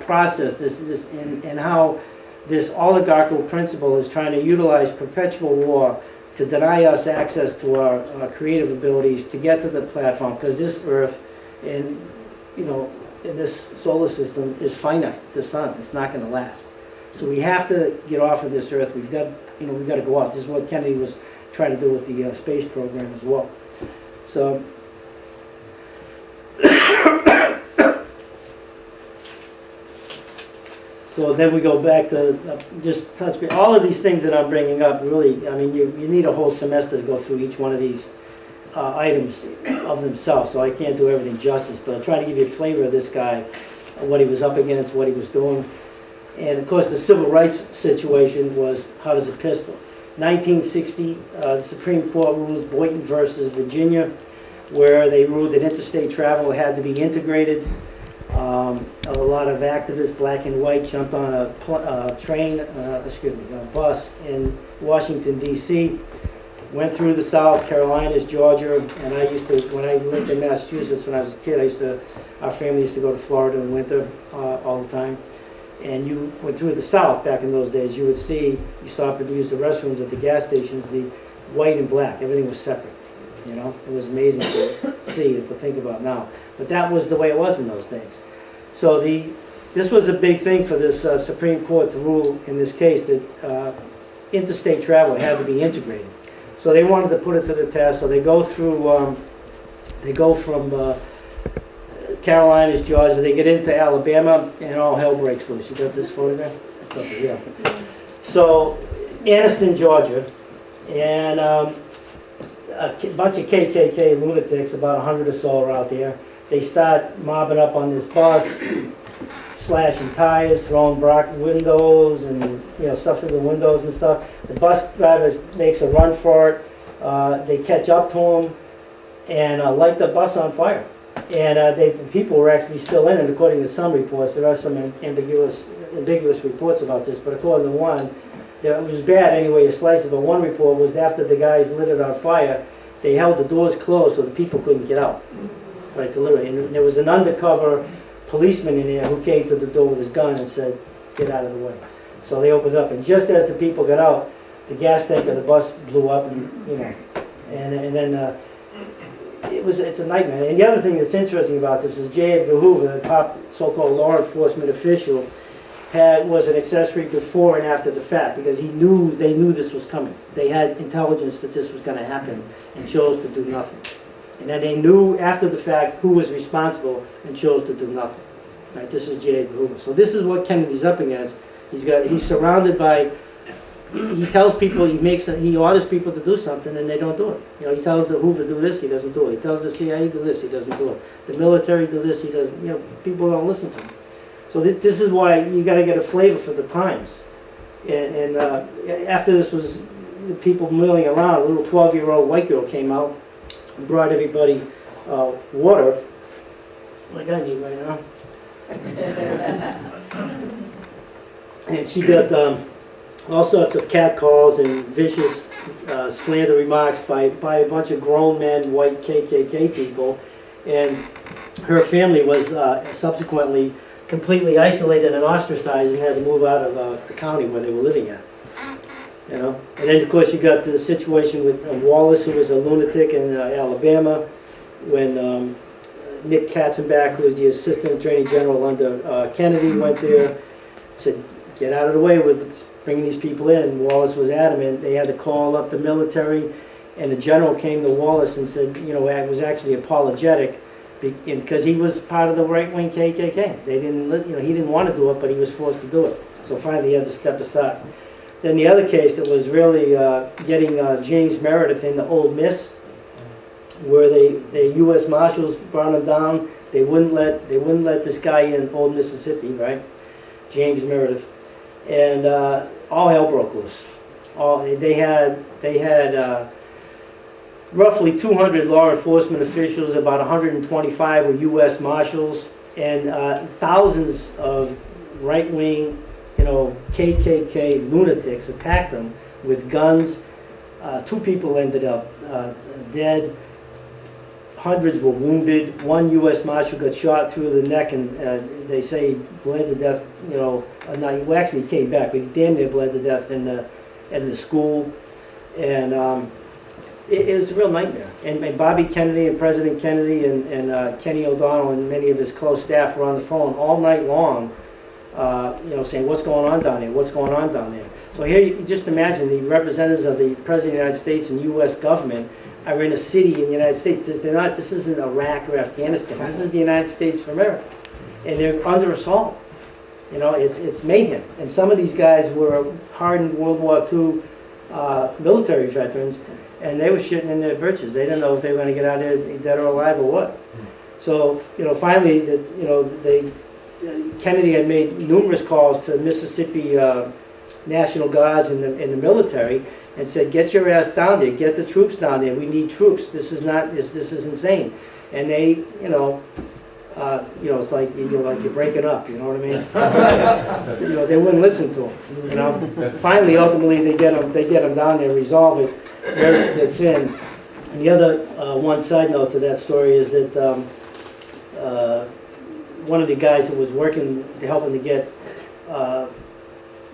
process, and how this oligarchical principle is trying to utilize perpetual war to deny us access to our creative abilities to get to the platform, because this Earth in this solar system is finite. The sun, it's not going to last. So we have to get off of this Earth. We've got to go off. This is what Kennedy was trying to do with the space program as well. So. So then we go back to just touch base. All of these things that I'm bringing up, really, I mean, you need a whole semester to go through each one of these items of themselves, so I can't do everything justice, but I'll try to give you a flavor of this guy, what he was up against, what he was doing. And of course, the civil rights situation was hot as a pistol. 1960, the Supreme Court rules Boynton versus Virginia, where they ruled that interstate travel had to be integrated. A lot of activists, black and white, jumped on a bus in Washington, D.C., went through the South, Carolinas, Georgia, and when I lived in Massachusetts when I was a kid, our family used to go to Florida in winter all the time. And you went through the South back in those days, you would see, you stopped to use the restrooms at the gas stations, the white and black, everything was separate. It was amazing to see and to think about now. But that was the way it was in those days. So this was a big thing for this Supreme Court to rule in this case that interstate travel had to be integrated. So they wanted to put it to the test, so they go through, they go from Carolinas, Georgia, they get into Alabama, and all hell breaks loose. You got this photograph? Yeah. So, Anniston, Georgia, and a bunch of KKK lunatics, about 100 or so are out there. They start mobbing up on this bus, slashing tires, throwing windows, and stuff through the windows and stuff. The bus driver makes a run for it. They catch up to him and light the bus on fire. And the people were actually still in it, according to some reports. There are some ambiguous reports about this, but according to one, it was bad anyway, a slice of it. One report was after the guys lit it on fire, they held the doors closed so the people couldn't get out. Right, literally. And there was an undercover policeman in there who came to the door with his gun and said, "Get out of the way." So they opened up, and just as the people got out, the gas tank of the bus blew up, and and then it's a nightmare. And the other thing that's interesting about this is J. Edgar Hoover, the top so-called law enforcement official, was an accessory before and after the fact, because they knew this was coming. They had intelligence that this was going to happen and chose to do nothing. And then they knew after the fact who was responsible and chose to do nothing. Right? This is J. Edgar Hoover. So this is what Kennedy's up against. He's surrounded by. He tells people, he orders people to do something, and they don't do it. He tells the Hoover do this, he doesn't do it. He tells the CIA do this, he doesn't do it. The military do this, he doesn't. People don't listen to him. So this is why you got to get a flavor for the times. And after this was the people milling around, a little 12-year-old white girl came out and brought everybody water, like I need right now. And she got all sorts of catcalls and vicious slander remarks by a bunch of grown men, white KKK people, and her family was subsequently completely isolated and ostracized and had to move out of the county where they were living at. And then of course you got the situation with Wallace, who was a lunatic in Alabama, when Nick Katzenbach, who was the Assistant Attorney General under Kennedy, went there, said, "Get out of the way with bringing these people in," and Wallace was adamant. They had to call up the military, and the general came to Wallace and said, it was actually apologetic, because he was part of the right-wing KKK. They didn't, he didn't want to do it, but he was forced to do it. So finally he had to step aside. Then the other case that was really getting James Meredith into Ole Miss, where the U.S. Marshals brought him down. They wouldn't let this guy in Old Mississippi, right? James Meredith. And all hell broke loose. They had roughly 200 law enforcement officials, about 125 were U.S. Marshals, and thousands of right-wing, KKK lunatics attacked them with guns. 2 people ended up dead. Hundreds were wounded. One U.S. Marshal got shot through the neck, and they say he bled to death. He actually came back, but he damn near bled to death in the school, and it was a real nightmare. And Bobby Kennedy and President Kennedy and Kenny O'Donnell and many of his close staff were on the phone all night long, saying, "What's going on down there? What's going on down there?" So here, you just imagine the representatives of the President of the United States and U.S. government are in a city in the United States. This isn't Iraq or Afghanistan. This is the United States of America. And they're under assault. It's mayhem. And some of these guys were hardened World War II military veterans, and they were shitting in their britches. They didn't know if they were going to get out of there dead or alive or what. So, finally, Kennedy had made numerous calls to Mississippi National Guards and the military, and said, "Get your ass down there, get the troops down there. We need troops. This is insane." And they, it's like you're breaking up. You know what I mean? They wouldn't listen to him. Finally, ultimately, they get them down there, resolve it. Meredith gets in. And the other one side note to that story is that one of the guys that was working to helping to get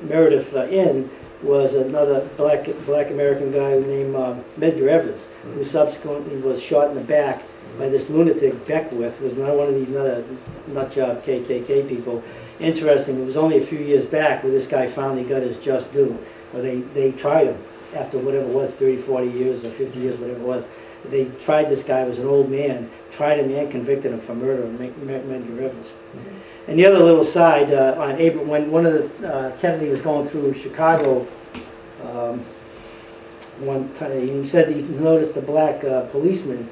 Meredith in was another black American guy named Medgar Evers, who subsequently was shot in the back by this lunatic Beckwith, who was not one of these nutjob KKK people. Interesting, it was only a few years back where this guy finally got his just due. or they tried him after whatever it was, 30, 40 years or 50 years, whatever it was. They tried this guy, was an old man, tried him and convicted him for murder and many rivers. And the other little side, on April, when one of the, Kennedy was going through Chicago, one time, he said he noticed a black policeman.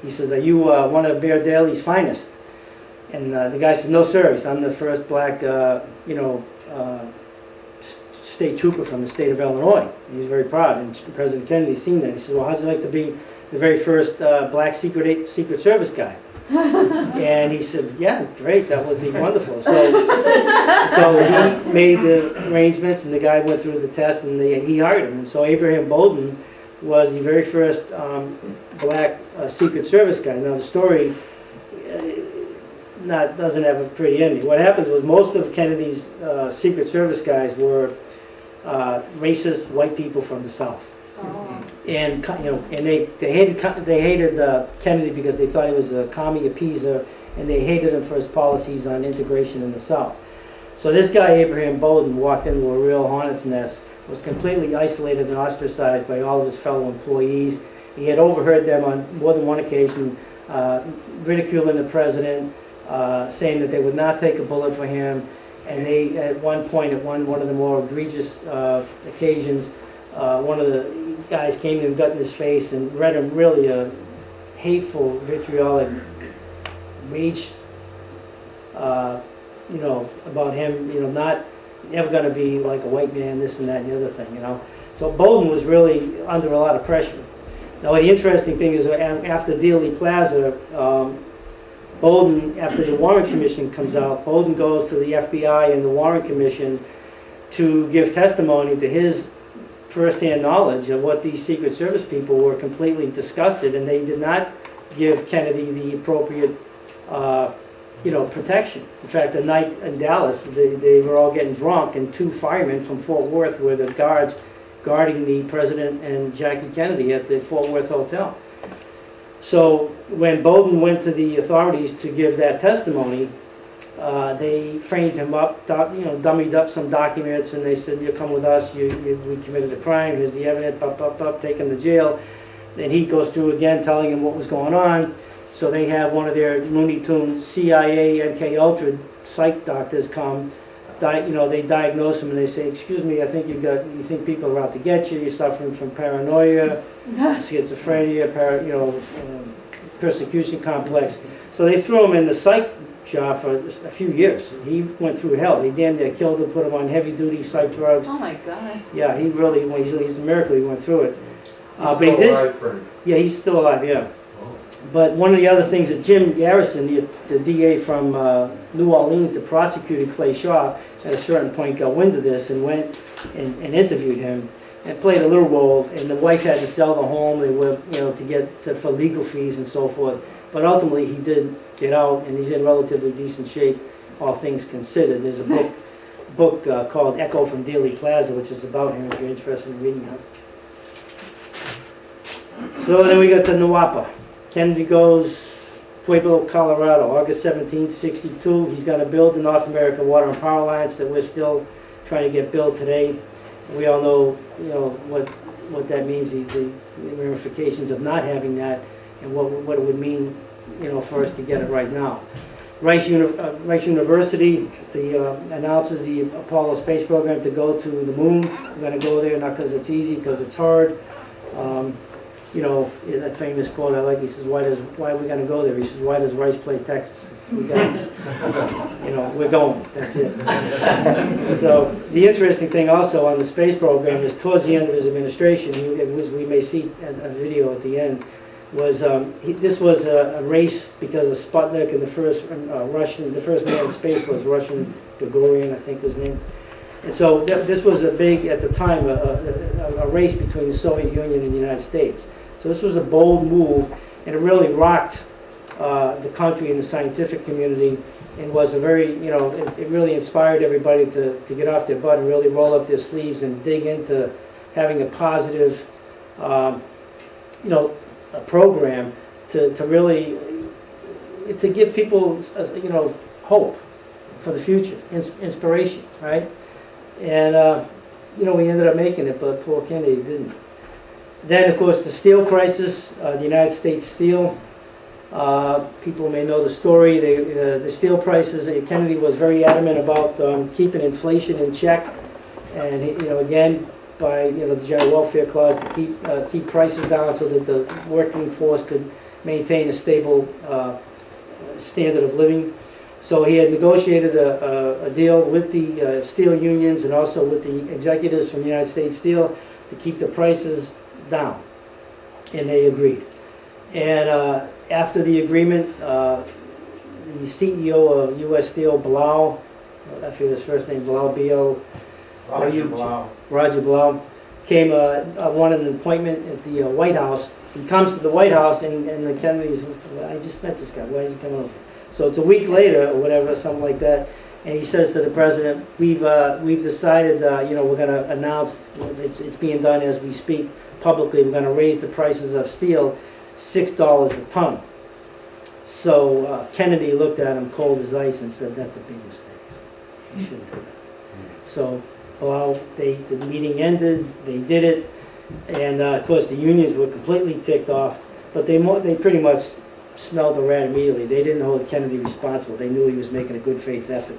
He says, "Are you one of Bear Daly's finest?" And the guy says, "No, sir." He says, "I'm the first black, state trooper from the state of Illinois." He was very proud, and President Kennedy seen that. He says, "Well, how'd you like to be the very first black Secret Service guy?" And he said, "Yeah, great, that would be wonderful." So he made the arrangements, and the guy went through the test, and he hired him. And so Abraham Bolden was the very first black Secret Service guy. Now the story doesn't have a pretty ending. What happens was most of Kennedy's Secret Service guys were racist white people from the South. Oh. And and they hated Kennedy because they thought he was a commie appeaser, and they hated him for his policies on integration in the South. So this guy Abraham Bolden walked into a real hornet's nest, was completely isolated and ostracized by all of his fellow employees. He had overheard them on more than one occasion ridiculing the president, saying that they would not take a bullet for him. And they, at one point, at one of the more egregious occasions, one of the guys came and got in his face and read him really a hateful, vitriolic rage, about him, not never going to be like a white man, this and that and the other thing, So Bolden was really under a lot of pressure. Now the interesting thing is after Dealey Plaza, Bolden, after the Warren Commission comes out, Bolden goes to the FBI and the Warren Commission to give testimony to his first-hand knowledge of what these Secret Service people were completely disgusted, and they did not give Kennedy the appropriate protection. In fact, the night in Dallas, they were all getting drunk, and two firemen from Fort Worth were the guards guarding the president and Jackie Kennedy at the Fort Worth Hotel. So when Bolden went to the authorities to give that testimony, they framed him up, dummied up some documents, and they said, "You come with us, we committed a crime, here's the evidence, take him to jail." Then he goes through again telling him what was going on. So they have one of their Looney Tunes CIA MK Ultra psych doctors come, they diagnose him and they say, "Excuse me, I think you think people are out to get you, you're suffering from paranoia, schizophrenia, persecution complex." So they threw him in the psych job for a few years. He went through hell. They damn near killed him, put him on heavy-duty psych drugs. Oh my God. Yeah, he really, he's a miracle he went through it. He's still alive, Frank. Yeah, he's still alive, yeah. But one of the other things that Jim Garrison, the DA from New Orleans, the prosecutor Clay Shaw, at a certain point got wind of this and went and interviewed him and played a little role. And the wife had to sell the home. They were, for legal fees and so forth. But ultimately, he did get out, and he's in relatively decent shape, all things considered. There's a book called Echo from Dealey Plaza, which is about him if you're interested in reading it. So then we got the Nawapa. Kennedy goes Pueblo, Colorado, August 17, 62. He's going to build the North American Water and Power Lines that we're still trying to get built today. We all know, what that means, the ramifications of not having that, and what it would mean, for us to get it right now. Rice University announces the Apollo space program to go to the moon. We're going to go there not because it's easy, because it's hard. That famous quote I like, he says, why are we going to go there? He says, "Why does Rice play Texas?" We got, we're going, that's it. So the interesting thing also on the space program is towards the end of his administration, we may see a video at the end, was this was a race because of Sputnik, and the first man in space was Russian Gagarin, I think was his name. And so this was a big, at the time, a race between the Soviet Union and the United States. So this was a bold move, and it really rocked the country and the scientific community, and was a very, it really inspired everybody to get off their butt and really roll up their sleeves and dig into having a positive, a program to really, to give people, hope for the future, inspiration, right? And you know, he ended up making it, but poor Kennedy didn't. Then, of course, the steel crisis, the United States Steel. People may know the story. The steel prices, Kennedy was very adamant about keeping inflation in check. And, you know, again, by, you know, the general welfare clause to keep prices down so that the working force could maintain a stable standard of living. So he had negotiated a deal with the steel unions and also with the executives from United States Steel to keep the prices down, and they agreed. And after the agreement, the CEO of U.S. Steel, Blau, I forget his first name, Blau, B.O. Roger Blau, came, wanted an appointment at the White House. He comes to the White House, and the Kennedys, I just met this guy, why is he coming over? So it's a week later, or whatever, something like that, and he says to the president, we've decided, you know, we're going to announce, it's being done as we speak publicly, we're going to raise the prices of steel $6 a ton. So Kennedy looked at him cold as ice and said, that's a big mistake. You shouldn't do that. So, well, the meeting ended, they did it, and of course the unions were completely ticked off, but they pretty much smelled the rat immediately. They didn't hold Kennedy responsible. They knew he was making a good faith effort.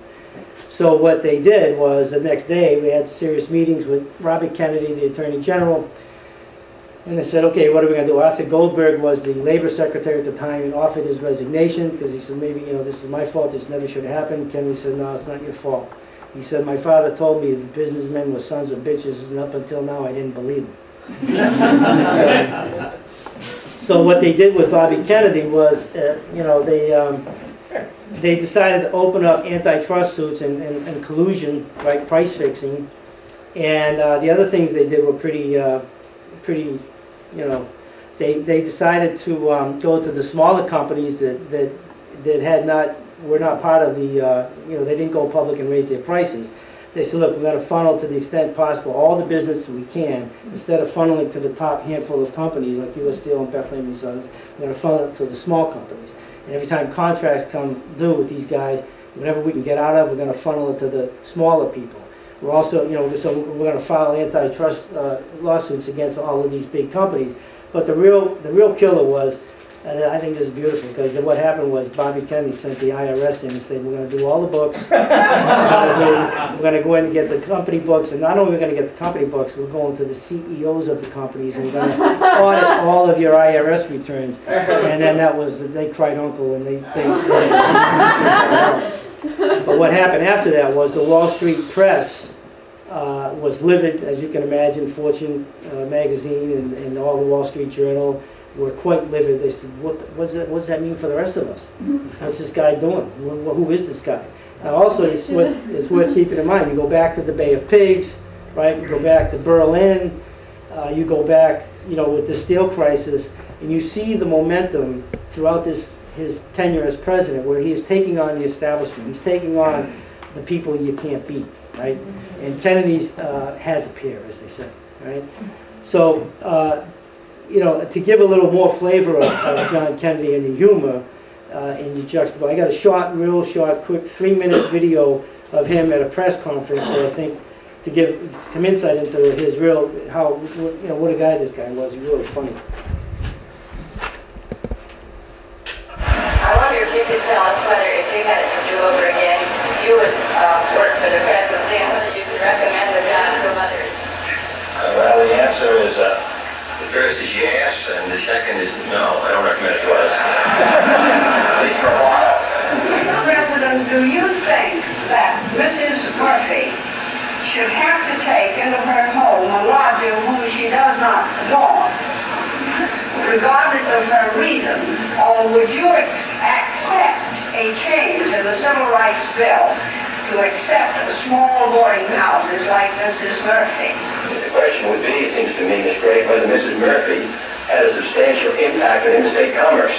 So what they did was the next day we had serious meetings with Robert Kennedy, the Attorney General, and they said, okay, what are we going to do? Arthur Goldberg was the labor secretary at the time and offered his resignation because he said, maybe, you know, this is my fault, this never should have happened. Kennedy said, no, it's not your fault. He said, my father told me that businessmen were sons of bitches, and up until now I didn't believe him. So what they did with Bobby Kennedy was, you know, they decided to open up antitrust suits and collusion, right, price fixing, and the other things they did were pretty, you know, they decided to go to the smaller companies that were not part of the, you know, they didn't go public and raise their prices. They said, look, we're going to funnel to the extent possible all the business that we can. Instead of funneling to the top handful of companies like U.S. Steel and Bethlehem and Sons, we're going to funnel it to the small companies. And every time contracts come due with these guys, whatever we can get out of, we're going to funnel it to the smaller people. We're also, you know, so we're going to file antitrust lawsuits against all of these big companies. But the real killer was, and I think this is beautiful, because what happened was Bobby Kennedy sent the IRS in and said, we're going to do all the books. We're going to go in and get the company books, and not only are we going to get the company books, we're going to the CEOs of the companies, and we're going to audit all of your IRS returns. And then that was, they cried uncle, and they But what happened after that was the Wall Street press was livid, as you can imagine. Fortune magazine and all the Wall Street Journal were quite livid. They said, what does that mean for the rest of us? What's this guy doing? Who is this guy? Now also, it's worth keeping in mind, you go back to the Bay of Pigs, right? You go back to Berlin, you go back, you know, with the steel crisis, and you see the momentum throughout his tenure as president, where he is taking on the establishment. He's taking on the people you can't beat, right? And Kennedy's has a peer, as they say, right? So, you know, to give a little more flavor of John Kennedy and the humor in the juxtaposition, I got a real short, quick 3-minute video of him at a press conference where I think to give some insight into his real, how, you know, what a guy this guy was. He was really funny. I wonder if you could tell us whether, if you had it to do over again, you would work for the presidency, and whether you could recommend the job from others. Well, the answer is, the first is yes, and the second is no. I don't recommend it to us. At least for a while. Mr. President, do you think that Mrs. Murphy should have to take into her home a lodger whom she does not want, regardless of her reason, or would you accept a change in the Civil Rights Bill to accept small boarding houses like Mrs. Murphy? The question would be, it seems to me, Ms. Gray, whether Mrs. Murphy had a substantial impact on interstate commerce.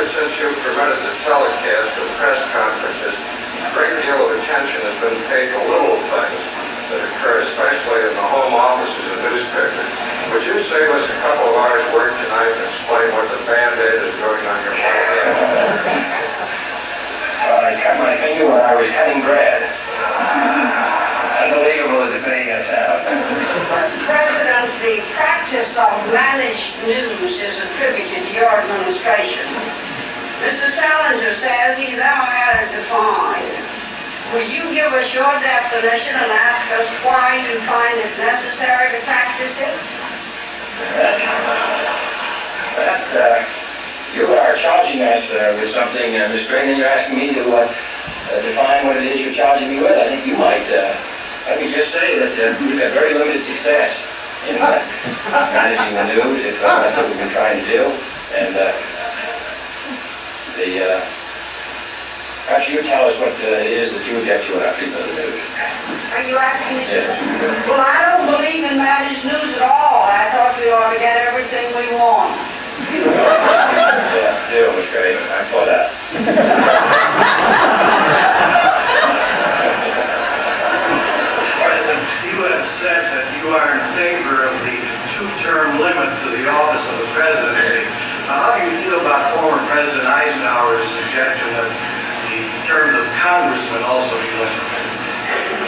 Since you permitted the telecast of press conferences, a great deal of attention has been paid to little things that occur, especially in the home offices of newspapers. Would you save us a couple of hours' work tonight and explain what the Band-Aid is doing on your forehead? Well, I cut my finger when I was cutting bread. Unbelievable as it may sound. President, the practice of managed news is attributed to your administration. Mr. Salinger says he's now had it defined. Will you give us your definition and ask us why you find it necessary to practice it? You are charging us with something, Ms. Green, and you're asking me to define what it is you're charging me with. I think you might, let me just say that we've had very limited success in managing the news, if that's what we've been trying to do. And perhaps you tell us what it is that you object to in our treatment of the news. Are you asking me? Yes. Well, I don't believe in managed news at all. I thought we ought to get everything we want. Yeah, do, Ms. Gray. I'm for that. President, you have said that you are in favor of the two-term limit to the office of the presidency. How do you feel about former President Eisenhower's suggestion that the terms of congressmen also be limited?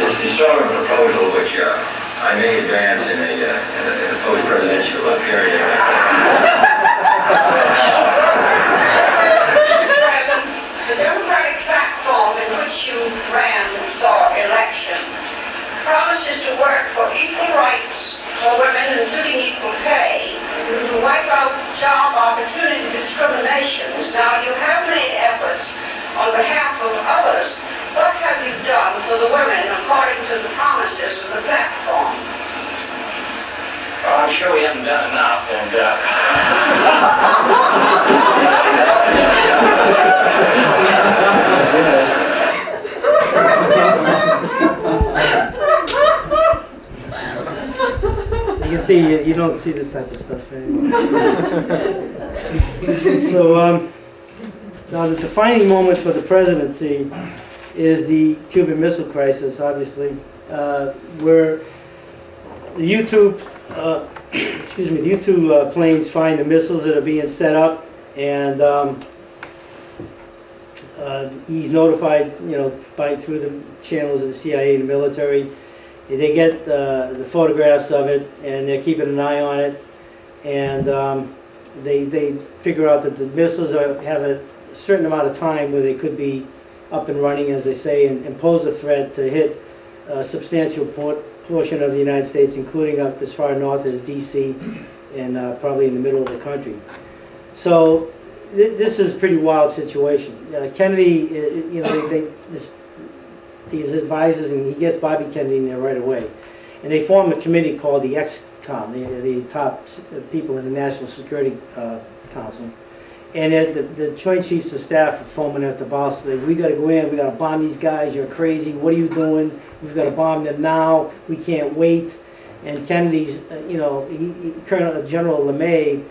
It's the sort of proposal which I may advance in a post-presidential period. Mr. President, the Democratic platform in which you ran for election promises to work for equal rights for women, including equal pay, to wipe out job opportunity discriminations. Now, you have made efforts on behalf of others. What have you done for the women according to the promises of the platform? Well, I'm sure we haven't done enough, and You can see, you don't see this type of stuff anymore. So, now the defining moment for the presidency is the Cuban Missile Crisis, obviously, where the U-2, the U-2 planes find the missiles that are being set up, and he's notified, through the channels of the CIA and the military. They get the photographs of it, and they're keeping an eye on it, and they figure out that the missiles have a certain amount of time where they could be up and running, as they say, and pose a threat to hit a substantial portion of the United States, including up as far north as D.C. and probably in the middle of the country. So this is a pretty wild situation. Kennedy, his advisors, and he gets Bobby Kennedy in there right away. And they form a committee called the ExComm, the top people in the National Security Council. And the Joint Chiefs of Staff are foaming at the boss. They, we got to go in, we got to bomb these guys, you're crazy, what are you doing? We've got to bomb them now, we can't wait. And Kennedy's, Colonel General LeMay,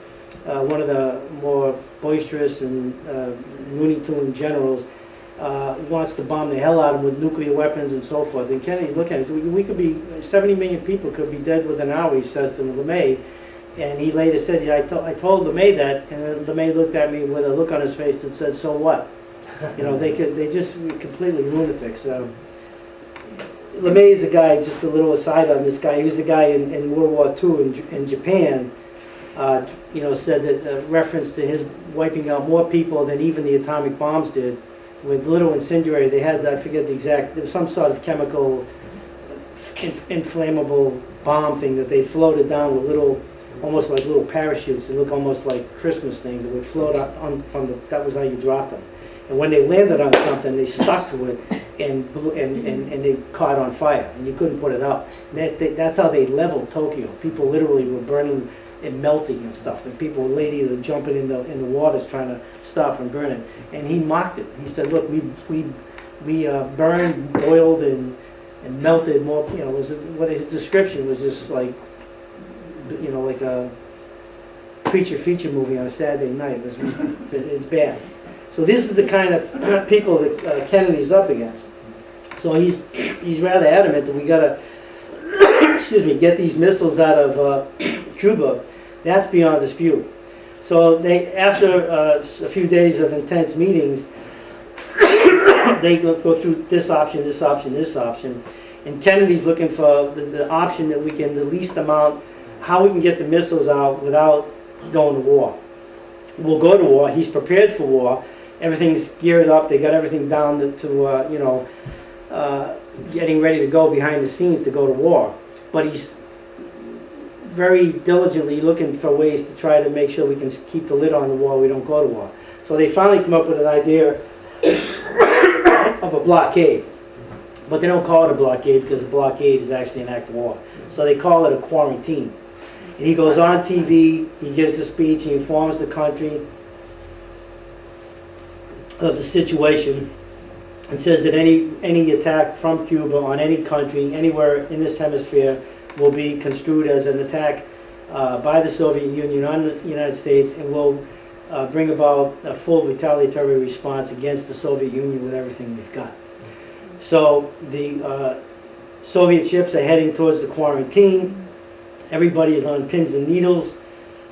one of the more boisterous and Looney Tune generals, wants to bomb the hell out of them with nuclear weapons and so forth. And Kennedy's looking at it, we could be, 70 million people could be dead within an hour, he says to LeMay. And he later said, yeah, I told LeMay that, and LeMay looked at me with a look on his face that said, so what? They just completely lunatics. LeMay is a guy, just a little aside on this guy, he was a guy in World War II in Japan, said that, reference to his wiping out more people than even the atomic bombs did, with little incendiary. They had, I forget the exact, there was some sort of chemical, inflammable bomb thing that they floated down with little, almost like little parachutes. They look almost like Christmas things that would float out from the, that was how you dropped them. And when they landed on something, they stuck to it and they caught on fire, and you couldn't put it out. That's how they leveled Tokyo. People literally were burning and melting and stuff. And people were literally jumping in the waters trying to stop from burning. And he mocked it. He said, "Look, we burned, boiled, and melted more." What his description was just like, like a feature movie on a Saturday night. It's bad. So this is the kind of people that Kennedy's up against. So he's rather adamant that we got to excuse me, get these missiles out of Cuba, that's beyond dispute. So they, after a few days of intense meetings, they go through this option, this option, this option, and Kennedy's looking for the option that we can, the least amount, how we can get the missiles out without going to war. We'll go to war. He's prepared for war. Everything's geared up. They got everything down to you know, getting ready to go behind the scenes to go to war. But he's very diligently looking for ways to try to make sure we can keep the lid on the war, we don't go to war. So they finally come up with an idea of a blockade. But they don't call it a blockade because a blockade is actually an act of war. So they call it a quarantine. And he goes on TV, he gives a speech, he informs the country of the situation and says that any attack from Cuba on any country, anywhere in this hemisphere, will be construed as an attack by the Soviet Union on the United States and will bring about a full retaliatory response against the Soviet Union with everything we've got. So the Soviet ships are heading towards the quarantine. Everybody is on pins and needles.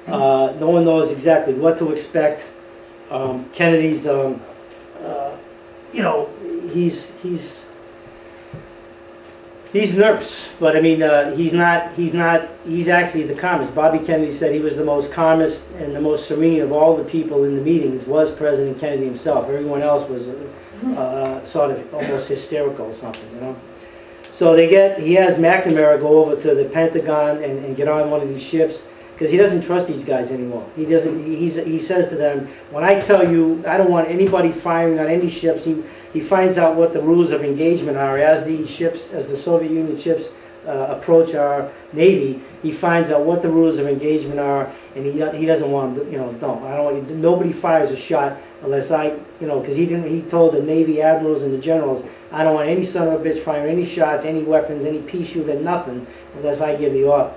No one knows exactly what to expect. Kennedy's, you know, he's nervous, but I mean, he's actually the calmest. Bobby Kennedy said he was the most calmest and the most serene of all the people in the meetings was President Kennedy himself. Everyone else was sort of almost hysterical or something, you know. So he has McNamara go over to the Pentagon and get on one of these ships because he doesn't trust these guys anymore. He doesn't. He says to them, when I tell you I don't want anybody firing on any ships, he finds out what the rules of engagement are as the Soviet Union ships approach our Navy. He finds out what the rules of engagement are, and he doesn't want them to, you know, I don't want, nobody fires a shot unless I, you know, because he told the Navy admirals and the generals, I don't want any son of a bitch firing any shots, any weapons, any pea shooter, nothing, unless I give the order.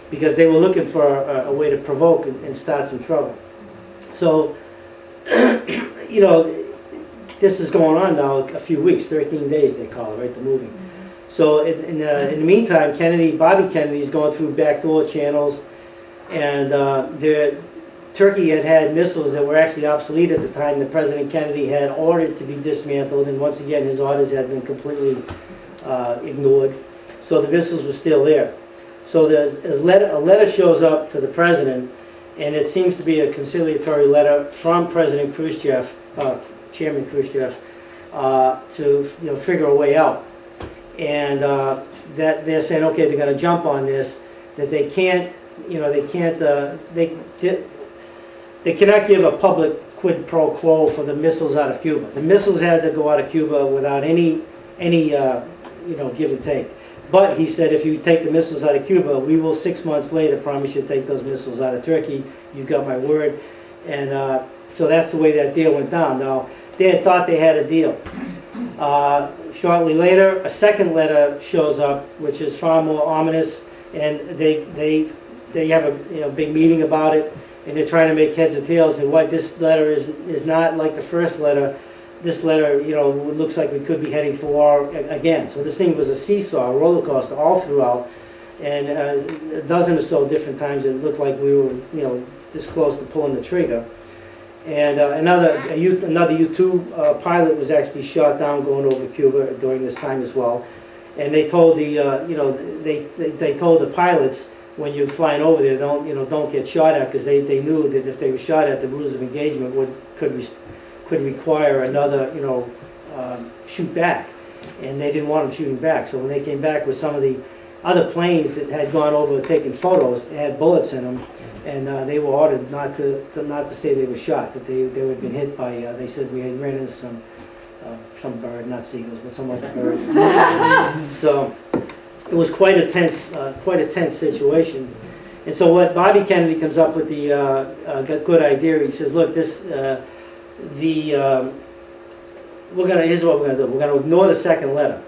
Because they were looking for a way to provoke and start some trouble. So, you know, this is going on now a few weeks, 13 days they call it, right, the movie. So in the meantime, Bobby Kennedy is going through backdoor channels, and Turkey had missiles that were actually obsolete at the time that President Kennedy had ordered to be dismantled, and once again his orders had been completely ignored. So the missiles were still there. So a letter shows up to the president, and it seems to be a conciliatory letter from President Khrushchev, Chairman Khrushchev, to, you know, figure a way out. And that they're saying, okay, they're going to jump on this, that they can't, you know, they cannot give a public quid pro quo for the missiles out of Cuba. The missiles had to go out of Cuba without any you know, give and take. But he said, if you take the missiles out of Cuba, we will 6 months later promise you to take those missiles out of Turkey. You got my word. And so that's the way that deal went down. Now, they had thought they had a deal. Shortly later, a second letter shows up, which is far more ominous, and they have a, you know, big meeting about it, and they're trying to make heads or tails. And what this letter is not like the first letter. This letter, you know, looks like we could be heading for war again. So this thing was a seesaw, a roller coaster all throughout, and a dozen or so different times it looked like we were, you know, this close to pulling the trigger. And another U-2 pilot was actually shot down going over Cuba during this time as well. And they told the, you know, they told the pilots, when you're flying over there, don't get shot at, because they knew that if they were shot at, the rules of engagement could require another, you know, shoot back, and they didn't want them shooting back. So when they came back with some of the other planes that had gone over and taken photos, they had bullets in them, and they were ordered not to say they were shot, that they had been hit by. They said we had ran into some bird, not seagulls, but some other bird. So it was quite a tense situation. And so what Bobby Kennedy comes up with the good idea. He says, look, this. Here's what we're going to do. We're going to ignore the second letter.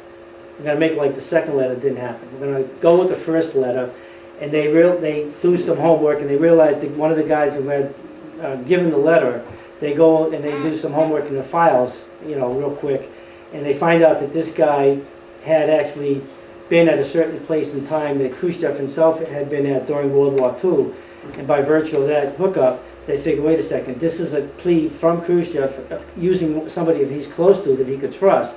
We're going to make like the second letter didn't happen. We're going to go with the first letter, and they do some homework, and they realize that one of the guys who had given the letter, they go and they do some homework in the files, you know, real quick, and they find out that this guy had actually been at a certain place in time that Khrushchev himself had been at during World War II. And by virtue of that hookup, they figured, wait a second, this is a plea from Khrushchev using somebody that he's close to, that he could trust,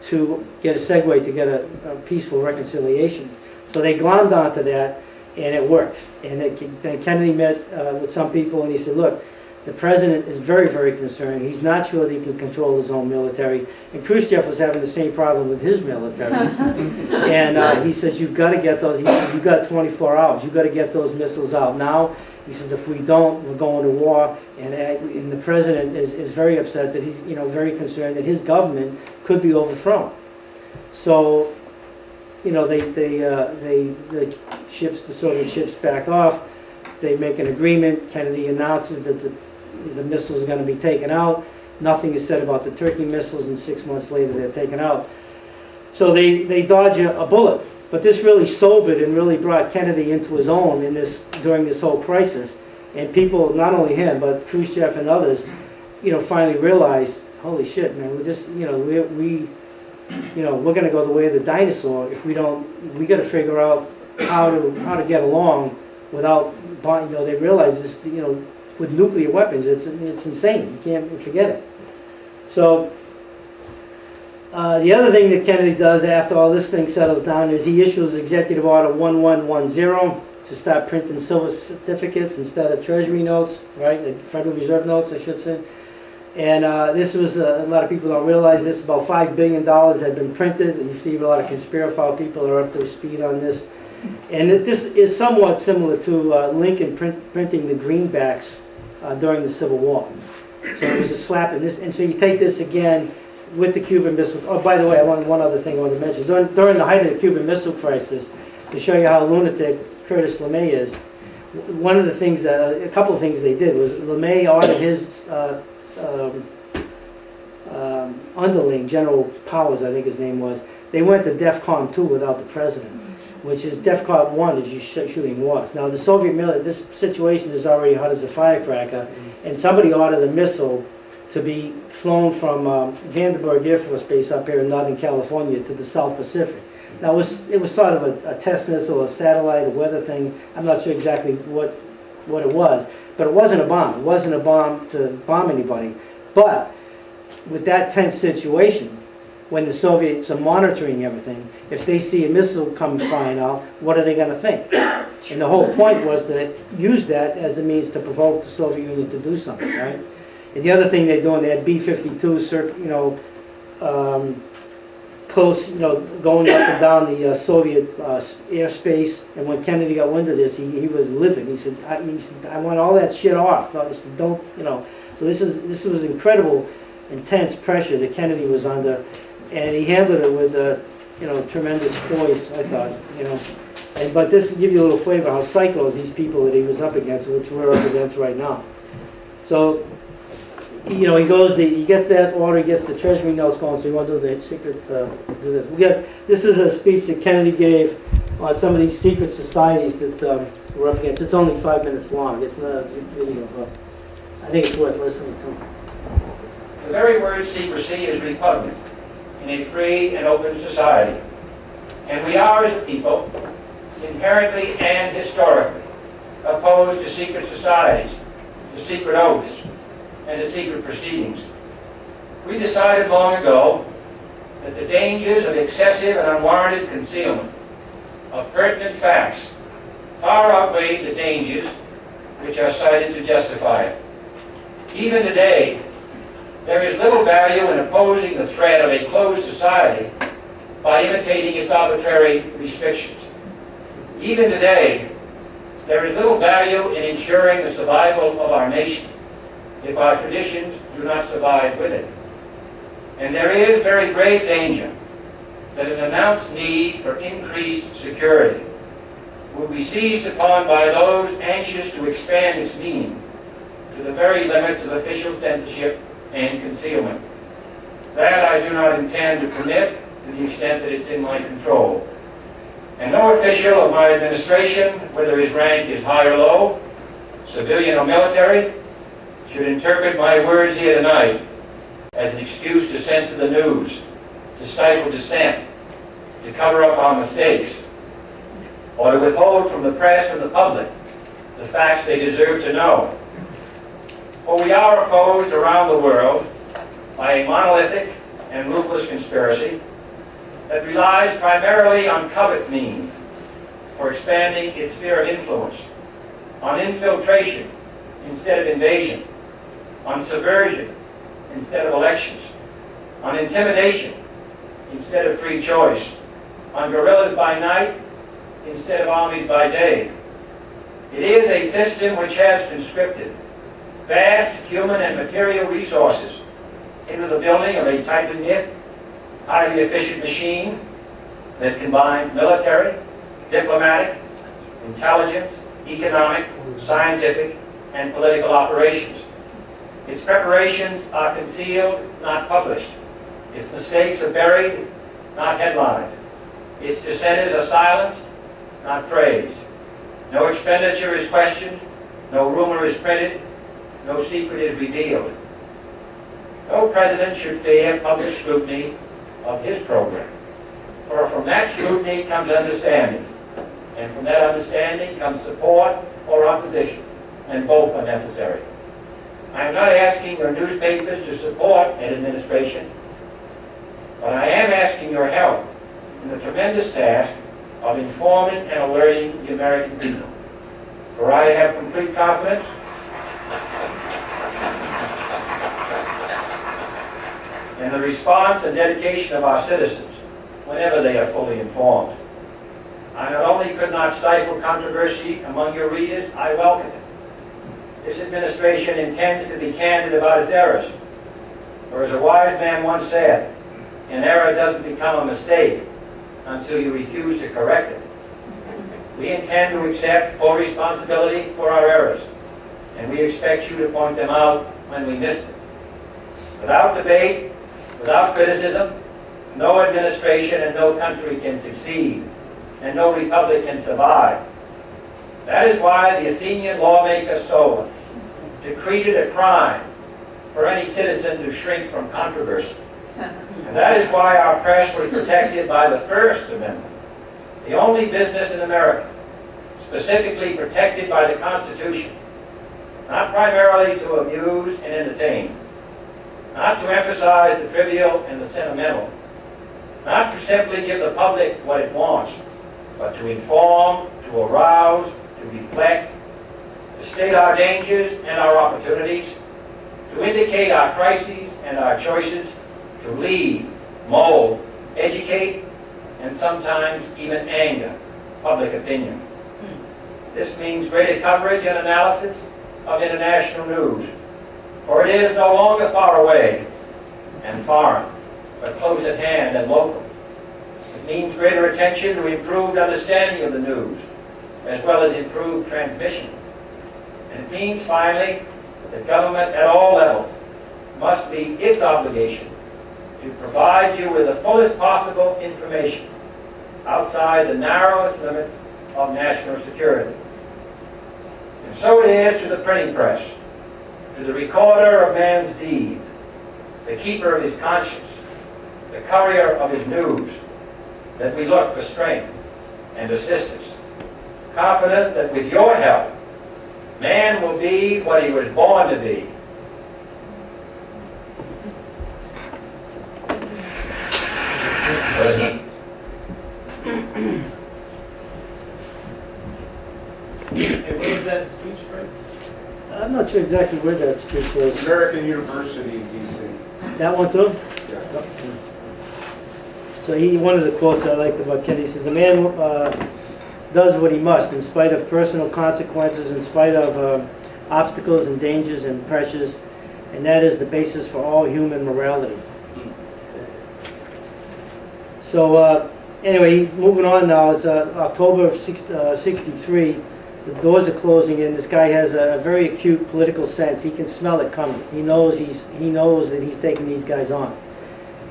to get a segue to get a peaceful reconciliation. So they glommed onto that, and it worked. And then Kennedy met with some people, and he said, look, the president is very, very concerned. He's not sure that he can control his own military. And Khrushchev was having the same problem with his military. And he says, you've got to get those, he says, you've got 24 hours. You've got to get those missiles out now. He says, if we don't, we're going to war. And the president is very upset that he's, very concerned that his government could be overthrown. So, the Soviet ships back off. They make an agreement. Kennedy announces that the missiles are going to be taken out. Nothing is said about the Turkey missiles, and 6 months later they're taken out. So they dodge a bullet. But this really sobered and really brought Kennedy into his own during this whole crisis. And people, not only him, but Khrushchev and others, finally realized, holy shit, man, we're going to go the way of the dinosaur if we don't. We got to figure out how to get along without. They realize this. With nuclear weapons, it's insane. You can't forget it. So the other thing that Kennedy does after all this thing settles down is he issues Executive Order 1110 to start printing silver certificates instead of Treasury notes, right? The Federal Reserve notes, I should say. And this was, a lot of people don't realize this, about $5 billion had been printed. You see a lot of conspiratorial people are up to speed on this. And this is somewhat similar to Lincoln printing the greenbacks during the Civil War. So it was a slap in this. And so you take this again with the Cuban Missile. Oh, by the way, one other thing I want to mention. During the height of the Cuban Missile Crisis, to show you how lunatic Curtis LeMay is, one of the things a couple of things they did was LeMay ordered his underling, General Powers, I think his name was. They went to DEFCON 2 without the president, which is DEFCON 1 is you shooting wars. Now the Soviet military, this situation is already hot as a firecracker, and somebody ordered a missile to be flown from Vandenberg Air Force Base up here in Northern California to the South Pacific. Now it was sort of a test missile, a satellite, a weather thing. I'm not sure exactly what it was, but it wasn't a bomb. It wasn't a bomb to bomb anybody. But with that tense situation, when the Soviets are monitoring everything, if they see a missile come flying out, what are they going to think? And the whole point was to use that as a means to provoke the Soviet Union to do something, right? And the other thing they're doing, they had B-52s, close, going up and down the Soviet airspace. And when Kennedy got wind of this, he was livid. He said, I want all that shit off. He said, don't, So this was incredible, intense pressure that Kennedy was under. And he handled it with, tremendous poise, I thought, But this to give you a little flavor how psychos these people that he was up against, which we're up against right now. So, he gets that order, he gets the Treasury notes going. So you want to do the secret, do this. This is a speech that Kennedy gave on some of these secret societies that we're up against. It's only 5 minutes long. It's not a video, but I think it's worth listening to. The very word secrecy is repugnant in a free and open society. And we are, as a people, inherently and historically opposed to secret societies, to secret oaths, and to secret proceedings. We decided long ago that the dangers of excessive and unwarranted concealment of pertinent facts far outweigh the dangers which are cited to justify it. Even today, there is little value in opposing the threat of a closed society by imitating its arbitrary restrictions. Even today, there is little value in ensuring the survival of our nation if our traditions do not survive with it. And there is very grave danger that an announced need for increased security will be seized upon by those anxious to expand its meaning to the very limits of official censorship and concealment. That I do not intend to permit to the extent that it's in my control. And no official of my administration, whether his rank is high or low, civilian or military, should interpret my words here tonight as an excuse to censor the news, to stifle dissent, to cover up our mistakes, or to withhold from the press and the public the facts they deserve to know. For we are opposed around the world by a monolithic and ruthless conspiracy that relies primarily on covert means for expanding its sphere of influence, on infiltration instead of invasion, on subversion instead of elections, on intimidation instead of free choice, on guerrillas by night instead of armies by day. It is a system which has conscripted vast human and material resources into the building of a tightly knit, highly efficient machine that combines military, diplomatic, intelligence, economic, scientific, and political operations. Its preparations are concealed, not published. Its mistakes are buried, not headlined. Its dissenters are silenced, not praised. No expenditure is questioned, no rumor is printed, no secret is revealed. No president should fear public scrutiny of his program, for from that scrutiny comes understanding, and from that understanding comes support or opposition, and both are necessary. I am not asking your newspapers to support an administration, but I am asking your help in the tremendous task of informing and alerting the American people. For I have complete confidence in the response and dedication of our citizens whenever they are fully informed. I not only could not stifle controversy among your readers, I welcome it. This administration intends to be candid about its errors. For as a wise man once said, an error doesn't become a mistake until you refuse to correct it. We intend to accept full responsibility for our errors, and we expect you to point them out when we miss them. Without debate, without criticism, no administration and no country can succeed, and no republic can survive. That is why the Athenian lawmaker Solon decreed it a crime for any citizen to shrink from controversy. And that is why our press was protected by the First Amendment, the only business in America specifically protected by the Constitution, not primarily to amuse and entertain, not to emphasize the trivial and the sentimental, not to simply give the public what it wants, but to inform, to arouse, to reflect, to state our dangers and our opportunities, to indicate our crises and our choices, to lead, mold, educate, and sometimes even anger public opinion. This means greater coverage and analysis of international news, for it is no longer far away and foreign, but close at hand and local. It means greater attention to improved understanding of the news, as well as improved transmission. And it means, finally, that government at all levels must meet its obligation to provide you with the fullest possible information outside the narrowest limits of national security. And so it is to the printing press, to the recorder of man's deeds, the keeper of his conscience, the courier of his news, that we look for strength and assistance, confident that with your help, man will be what he was born to be. President. And where was that speech, Frank? I'm not sure exactly where that speech was. American University, D.C. That one too? Yeah. So one of the quotes I liked about Kennedy says, "A man does what he must in spite of personal consequences, in spite of obstacles and dangers and pressures, and that is the basis for all human morality." So anyway, moving on now. It's October of 63. The doors are closing in. This guy has a very acute political sense. He can smell it coming. He knows that he's taking these guys on.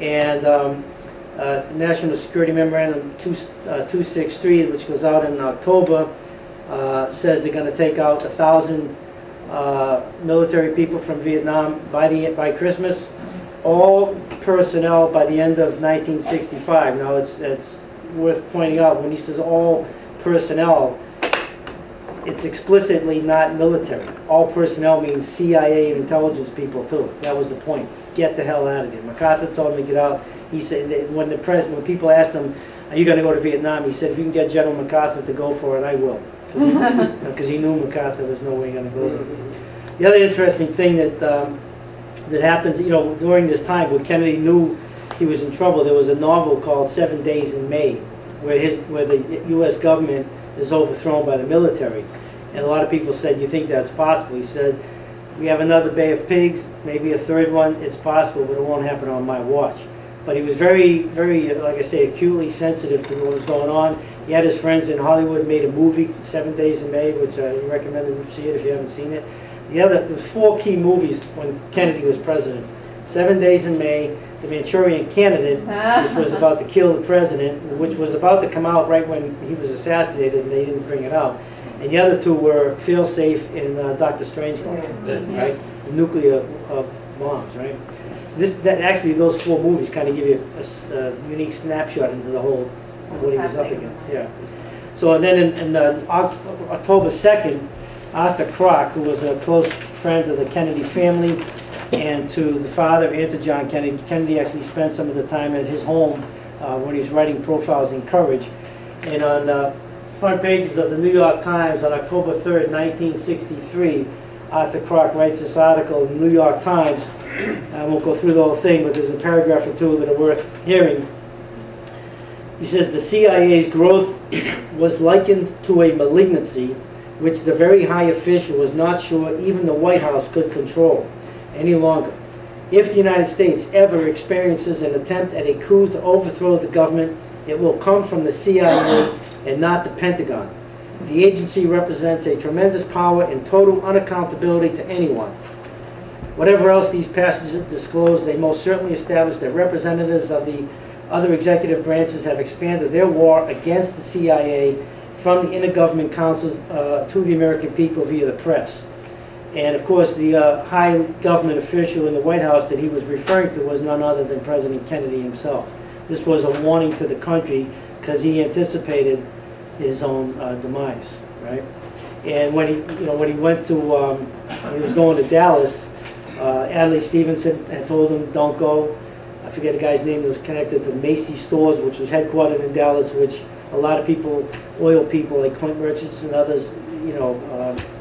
And National Security Memorandum 263, which goes out in October, says they're going to take out 1,000 military people from Vietnam by Christmas. All personnel by the end of 1965. Now it's worth pointing out, when he says all personnel, it's explicitly not military. All personnel means CIA and intelligence people too. That was the point. Get the hell out of here. MacArthur told him to get out. He said that when people asked him, "Are you going to go to Vietnam?" He said, "If you can get General MacArthur to go for it, I will," because he knew MacArthur was no way going to go there. The other interesting thing that happens, during this time, when Kennedy knew he was in trouble, there was a novel called 7 Days in May, where the U.S. government is overthrown by the military. And a lot of people said, "You think that's possible?" He said, "We have another Bay of Pigs, maybe a third one. It's possible, but it won't happen on my watch." But he was very, very, like I say, acutely sensitive to what was going on. He had his friends in Hollywood made a movie, 7 Days in May, which I recommend you see it if you haven't seen it. There's 4 key movies when Kennedy was president. 7 Days in May, The Manchurian Candidate, which was about to kill the president, which was about to come out right when he was assassinated, and they didn't bring it out. And the other 2 were Failsafe and Dr. Strangelove, right? The nuclear bombs, right? Actually, those 4 movies kind of give you a unique snapshot into the whole, what he was up against. Yeah. So and then in October 2nd, Arthur Kroc, who was a close friend of the Kennedy family, and to the father and to John Kennedy. Kennedy actually spent some of the time at his home when he was writing Profiles in Courage. And on the front pages of the New York Times on October 3rd, 1963, Arthur Kroc writes this article in the New York Times. I won't go through the whole thing, but there's a paragraph or 2 that are worth hearing. He says, "The CIA's growth was likened to a malignancy which the very high official was not sure even the White House could control any longer. If the United States ever experiences an attempt at a coup to overthrow the government, it will come from the CIA and not the Pentagon. The agency represents a tremendous power and total unaccountability to anyone. Whatever else these passages disclose, they most certainly establish that representatives of the other executive branches have expanded their war against the CIA from the intergovernment councils to the American people via the press." And of course, the high government official in the White House that he was referring to was none other than President Kennedy himself. This was a warning to the country because he anticipated his own demise, right? And when he went to, when he was going to Dallas, Adlai Stevenson had told him, "Don't go." I forget the guy's name that was connected to Macy's stores, which was headquartered in Dallas, which a lot of people, oil people like Clint Richards and others,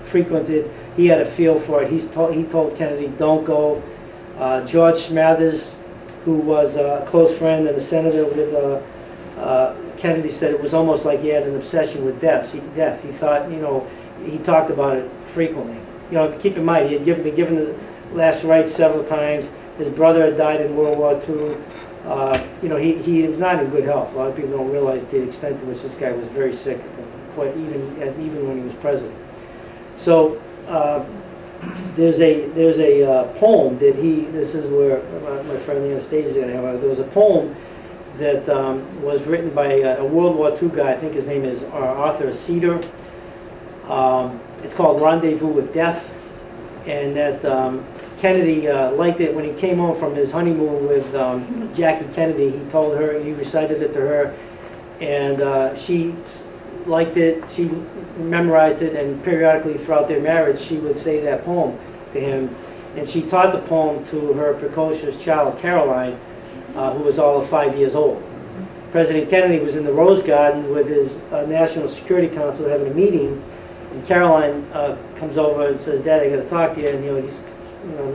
frequented. He had a feel for it. He told Kennedy, "Don't go." George Smathers, who was a close friend and a senator with Kennedy, said it was almost like he had an obsession with death. He thought, he talked about it frequently. Keep in mind, he had been given the last rites several times. His brother had died in World War II. He was not in good health. A lot of people don't realize the extent to which this guy was very sick, quite even when he was president. So there's a poem that this is where my friend Anastasia is going to have. There was a poem that was written by a World War II guy. I think his name is Arthur Cedar. It's called "Rendezvous with Death," and that Kennedy liked it when he came home from his honeymoon with Jackie Kennedy. He told her, he recited it to her, and she liked it. She memorized it, and periodically throughout their marriage, she would say that poem to him. And she taught the poem to her precocious child, Caroline, who was all of 5 years old. President Kennedy was in the Rose Garden with his National Security Council having a meeting, and Caroline comes over and says, "Dad, I got to talk to you." And he's,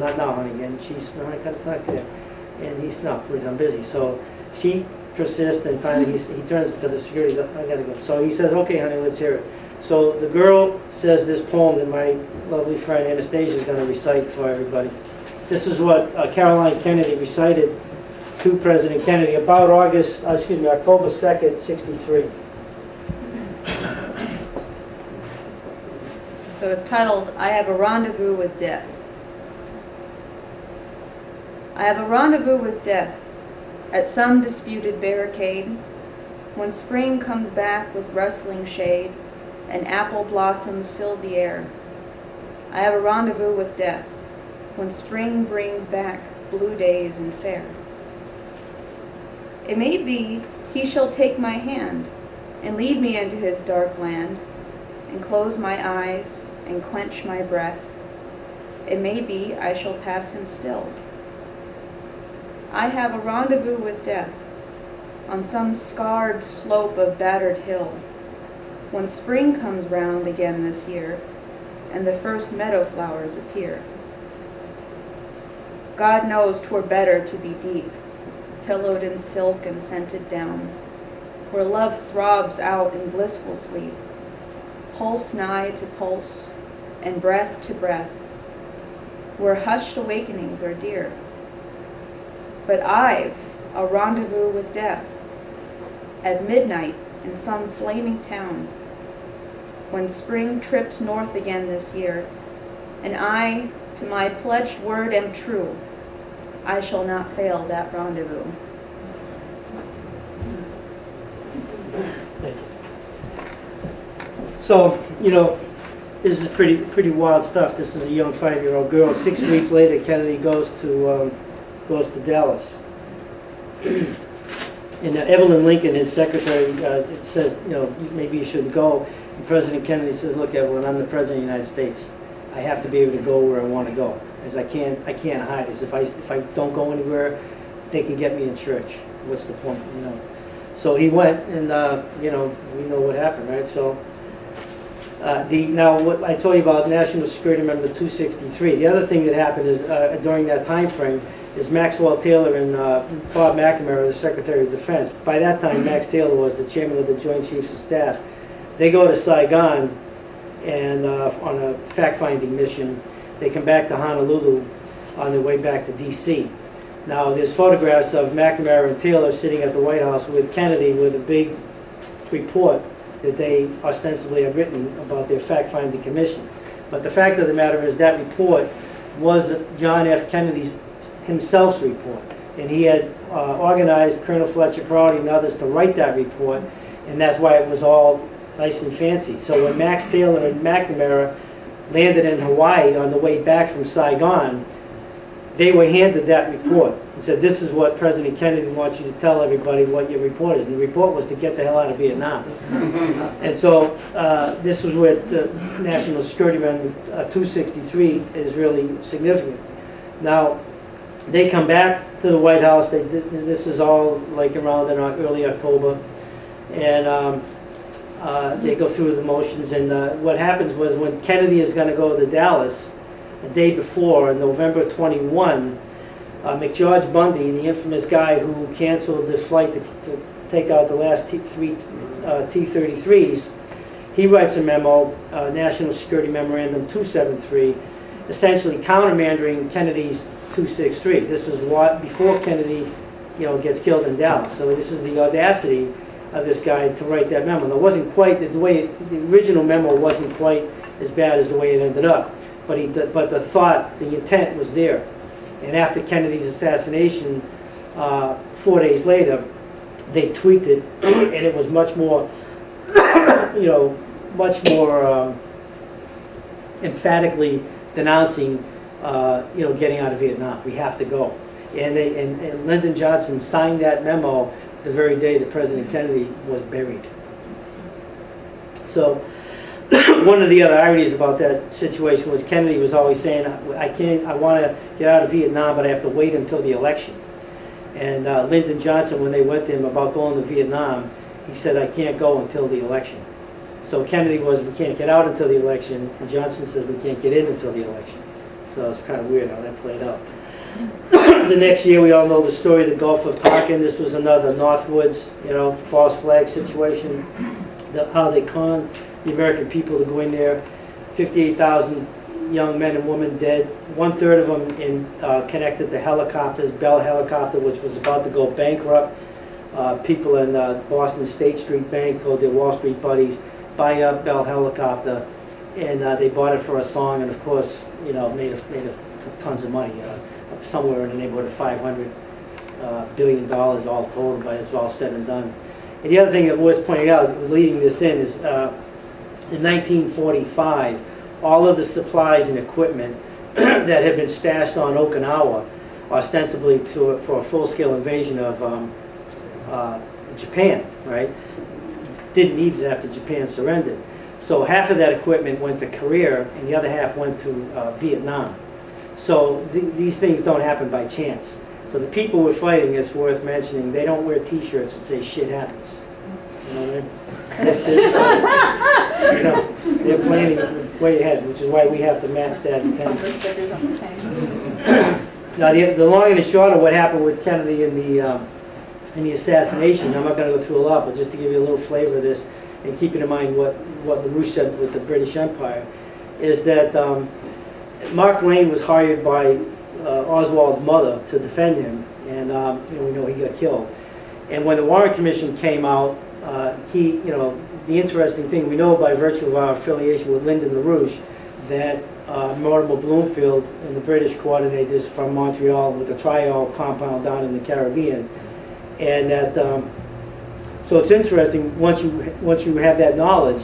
"Not now, honey." And she's, "No, I got to talk to you." And he's, "No, please, I'm busy." So she persists, and finally he turns to the security, "I got to go." So he says, "Okay, honey, let's hear it." So the girl says this poem that my lovely friend Anastasia is going to recite for everybody. This is what Caroline Kennedy recited to President Kennedy about October 2nd, 63. So it's titled, "I Have a Rendezvous with Death." I have a rendezvous with death at some disputed barricade, when spring comes back with rustling shade and apple blossoms fill the air. I have a rendezvous with death when spring brings back blue days and fair. It may be He shall take my hand and lead me into his dark land, and close my eyes and quench my breath. It may be I shall pass him still. I have a rendezvous with death on some scarred slope of battered hill, when spring comes round again this year, and the first meadow flowers appear. God knows 'twere better to be deep, pillowed in silk and scented down, where love throbs out in blissful sleep, pulse nigh to pulse, and breath to breath, where hushed awakenings are dear. But I've a rendezvous with death, at midnight in some flaming town, when spring trips north again this year, and I to my pledged word am true, I shall not fail that rendezvous. Thank you. So, you know, this is pretty wild stuff. This is a young 5-year-old girl. 6 weeks later, Kennedy goes to Dallas. And Evelyn Lincoln, his secretary, says, you know, maybe you shouldn't go. And President Kennedy says, look, Evelyn, I'm the President of the United States. I have to be able to go where I want to go. As I can't hide. As if I don't go anywhere, they can get me in church. What's the point, you know? So he went, and you know, we know what happened, right? So now what I told you about National Security Amendment 263. The other thing that happened is during that time frame is Maxwell Taylor and Bob McNamara, the Secretary of Defense. By that time, Max Taylor was the chairman of the Joint Chiefs of Staff. They go to Saigon and on a fact-finding mission. They come back to Honolulu on their way back to D.C. Now, there's photographs of McNamara and Taylor sitting at the White House with Kennedy with a big report that they ostensibly have written about their fact-finding commission. But the fact of the matter is that report was John F. Kennedy's himself's report. And he had organized Colonel Fletcher Prouty and others to write that report, and that's why it was all nice and fancy. So when Max Taylor and McNamara landed in Hawaii on the way back from Saigon, they were handed that report and said, this is what President Kennedy wants you to tell everybody what your report is. And the report was to get the hell out of Vietnam. And so this was where the National Security Amendment 263 is really significant. Now, they come back to the White House. This is all like around in early October. And they go through the motions. And what happens was when Kennedy is going to go to Dallas, the day before, on November 21, McGeorge Bundy, the infamous guy who canceled the flight to take out the last T-33s, he writes a memo, National Security Memorandum 273, essentially countermandering Kennedy's 263. This is what before Kennedy, you know, gets killed in Dallas. So this is the audacity of this guy to write that memo. It wasn't quite the way the original memo wasn't quite as bad as the way it ended up. But the thought, the intent was there. And after Kennedy's assassination, 4 days later, they tweaked it, and it was much more, you know, much more emphatically denouncing, you know, getting out of Vietnam. We have to go. And Lyndon Johnson signed that memo the very day that President Kennedy was buried. So. One of the other ironies about that situation was Kennedy was always saying, I want to get out of Vietnam, but I have to wait until the election. And Lyndon Johnson, when they went to him about going to Vietnam, he said, I can't go until the election. So Kennedy was, we can't get out until the election, and Johnson says we can't get in until the election. So it's kind of weird how that played out. The next year, we all know the story of the Gulf of Tonkin. This was another Northwoods, you know, false flag situation. How they conned the American people to go in there. 58,000 young men and women dead. 1/3 of them connected to helicopters. Bell Helicopter, which was about to go bankrupt. People in Boston State Street Bank told their Wall Street buddies, buy up Bell Helicopter, and they bought it for a song, and of course, you know, made tons of money, somewhere in the neighborhood of $500 billion all told, but it's all said and done. And the other thing that was pointed out, leading this in, is in 1945, all of the supplies and equipment that had been stashed on Okinawa, ostensibly for a full-scale invasion of Japan, right? Didn't need it after Japan surrendered. So half of that equipment went to Korea, and the other half went to Vietnam. So these things don't happen by chance. So the people we're fighting, it's worth mentioning, they don't wear T-shirts that say "shit happens." You know what I mean? You know, they're planning way ahead, which is why we have to match that intensity. Now, the long and the short of what happened with Kennedy in the assassination, I'm not going to go through a lot, but just to give you a little flavor of this, and keeping in mind what LaRouche said with the British Empire, is that Mark Lane was hired by Oswald's mother to defend him, and we know he got killed. And when the Warren Commission came out, the interesting thing, we know by virtue of our affiliation with Lyndon LaRouche that Mortimer Bloomfield and the British coordinators from Montreal with the Trial compound down in the Caribbean, and that so it's interesting once you have that knowledge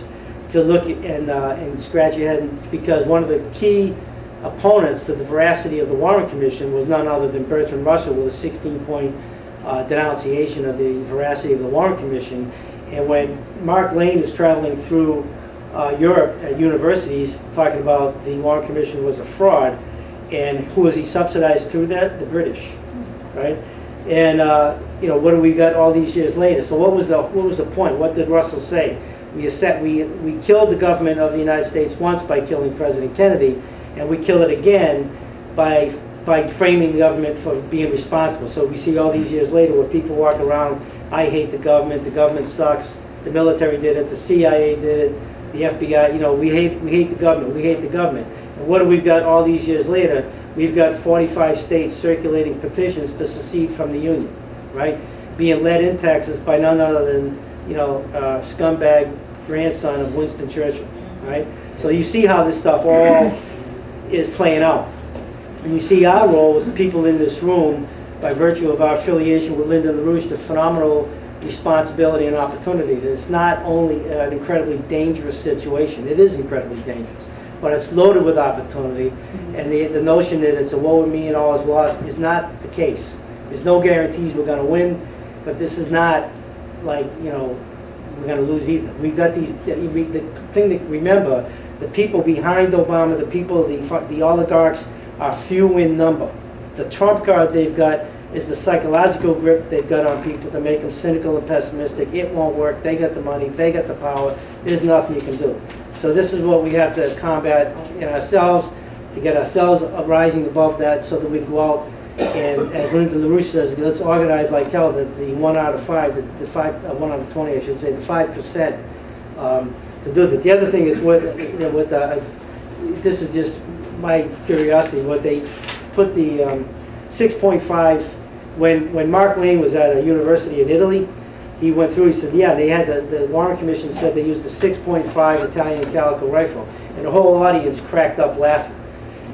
to look and scratch your head, because one of the key opponents to the veracity of the Warren Commission was none other than Bertrand Russell with a 16-point denunciation of the veracity of the Warren Commission. And when Mark Lane is traveling through Europe at universities talking about the Warren Commission was a fraud, and who was he subsidized through that? The British, right? And what do we got all these years later? So what was the point? What did Russell say? We killed the government of the United States once by killing President Kennedy, and we kill it again by framing the government for being responsible. So we see all these years later where people walk around, I hate the government sucks, the military did it, the CIA did it, the FBI, we hate the government. And what do we've got all these years later? We've got 45 states circulating petitions to secede from the Union, right? Being led in Texas by none other than, scumbag grandson of Winston Churchill, right? So you see how this stuff all is playing out. And you see our role with the people in this room, by virtue of our affiliation with Lyndon LaRouche, the phenomenal responsibility and opportunity. It's not only an incredibly dangerous situation, it is incredibly dangerous, but it's loaded with opportunity, and the notion that it's a woe with me and all is lost is not the case. There's no guarantees we're going to win, but this is not like, we're going to lose either. We've got the thing to remember, the people behind Obama, the people, the oligarchs, are few in number. The trump card they've got is the psychological grip they've got on people to make them cynical and pessimistic. It won't work. They got the money. They got the power. There's nothing you can do. So this is what we have to combat in ourselves, to get ourselves rising above that, so that we go out and, as Lyndon LaRouche says, let's organize like hell. The 1 out of 5, the 1 out of 20, I should say, the 5% to do that. The other thing is this is just my curiosity. What they put the 6.5 when Mark Lane was at a university in Italy, he went through. He said, yeah, they had the Warren Commission said they used a 6.5 Italian calico rifle, and the whole audience cracked up laughing.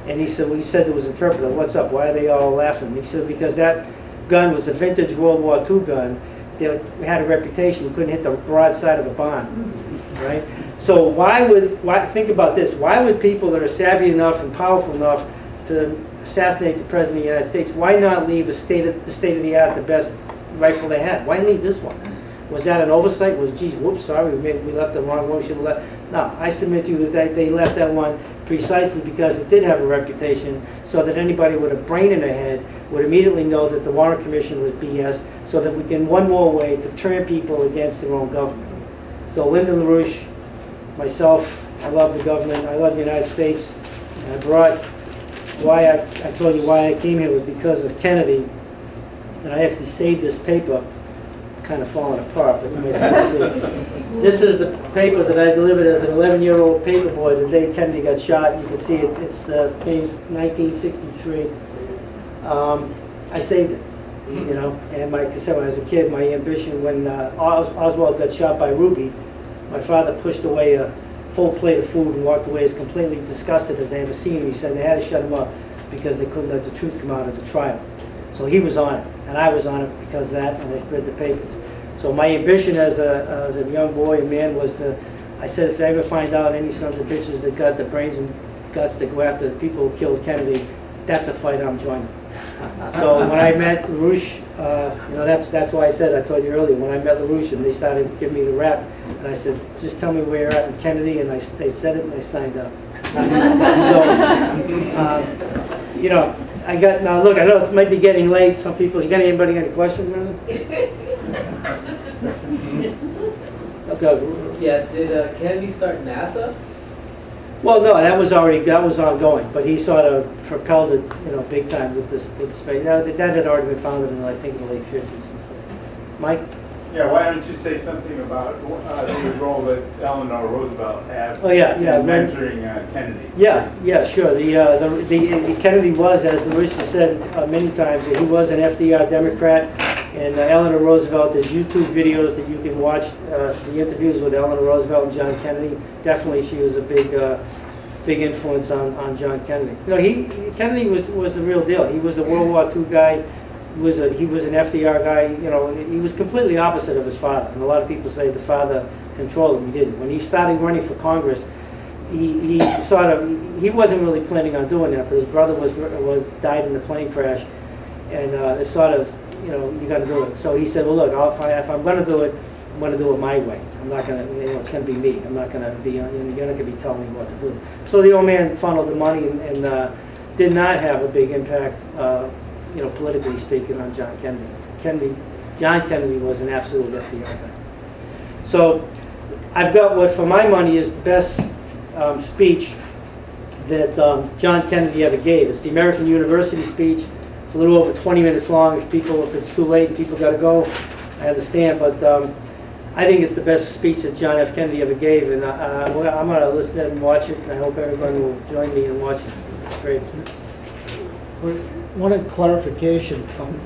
And he said, well, he said to his interpreter, "What's up? Why are they all laughing?" He said, because that gun was a vintage World War II gun. They had a reputation. You couldn't hit the broadside of a bomb, right? So think about this. Why would people that are savvy enough and powerful enough to assassinate the President of the United States, why not leave the state-of-the-art, the best rifle they had? Why leave this one? Was that an oversight? Was, geez, whoops, sorry, we left the wrong one, we should have left. No, I submit to you that they left that one precisely because it did have a reputation, so that anybody with a brain in their head would immediately know that the Warren Commission was BS, so that we can one more way to turn people against their own government. So Lyndon LaRouche, myself, I love the government, I love the United States, and I brought, I told you why I came here was because of Kennedy, and I actually saved this paper, kind of falling apart, but you may see it. This is the paper that I delivered as an 11-year-old paper boy the day Kennedy got shot. You can see it, it's page 1963. I saved it, and like I said, when I was a kid, my ambition, when Oswald got shot by Ruby, my father pushed away a full plate of food and walked away as completely disgusted as they ever seen him. He said they had to shut him up because they couldn't let the truth come out of the trial. So he was on it, and I was on it because of that, and they spread the papers. So my ambition as a young boy and man was to, I said, if I ever find out any sons of bitches that got the brains and guts to go after the people who killed Kennedy, that's a fight I'm joining. So when I met LaRouche, that's why I said, I told you earlier, when I met LaRouche and they started giving me the rap, and I said, just tell me where you're at in Kennedy, and they said it and I signed up. So, now look, I know it might be getting late. Some people, anybody got any questions, Brandon? Okay. Yeah, did Kennedy start NASA? Well, no, that was ongoing, but he sort of propelled it, big time with the space. That had already been founded in, I think, in the late 50s and stuff. Mike? Yeah, why don't you say something about the role that Eleanor Roosevelt had in mentoring Kennedy? Yeah, sure. The Kennedy was, as Larissa said many times, he was an FDR Democrat, and Eleanor Roosevelt, there's YouTube videos that you can watch, the interviews with Eleanor Roosevelt and John Kennedy. Definitely she was a big influence on John Kennedy. Kennedy was the real deal. He was a World War II guy. He was an FDR guy. He was completely opposite of his father. And a lot of people say the father controlled him. He didn't. When he started running for Congress, he wasn't really planning on doing that, but his brother died in a plane crash, and it sort of, you got to do it. So he said, well, look, if I'm going to do it, I'm going to do it my way. I'm not going to, it's going to be me. I'm not going to be, you're not going to be telling me what to do. So the old man funneled the money and did not have a big impact, politically speaking, on John Kennedy. John Kennedy was an absolute FDR guy. So I've got what, for my money, is the best speech that John Kennedy ever gave. It's the American University speech. It's a little over 20 minutes long. If it's too late and people got to go, I understand. But I think it's the best speech that John F. Kennedy ever gave, and I'm going to listen to it and watch it, and I hope everyone will join me and watch it. It's great. One clarification on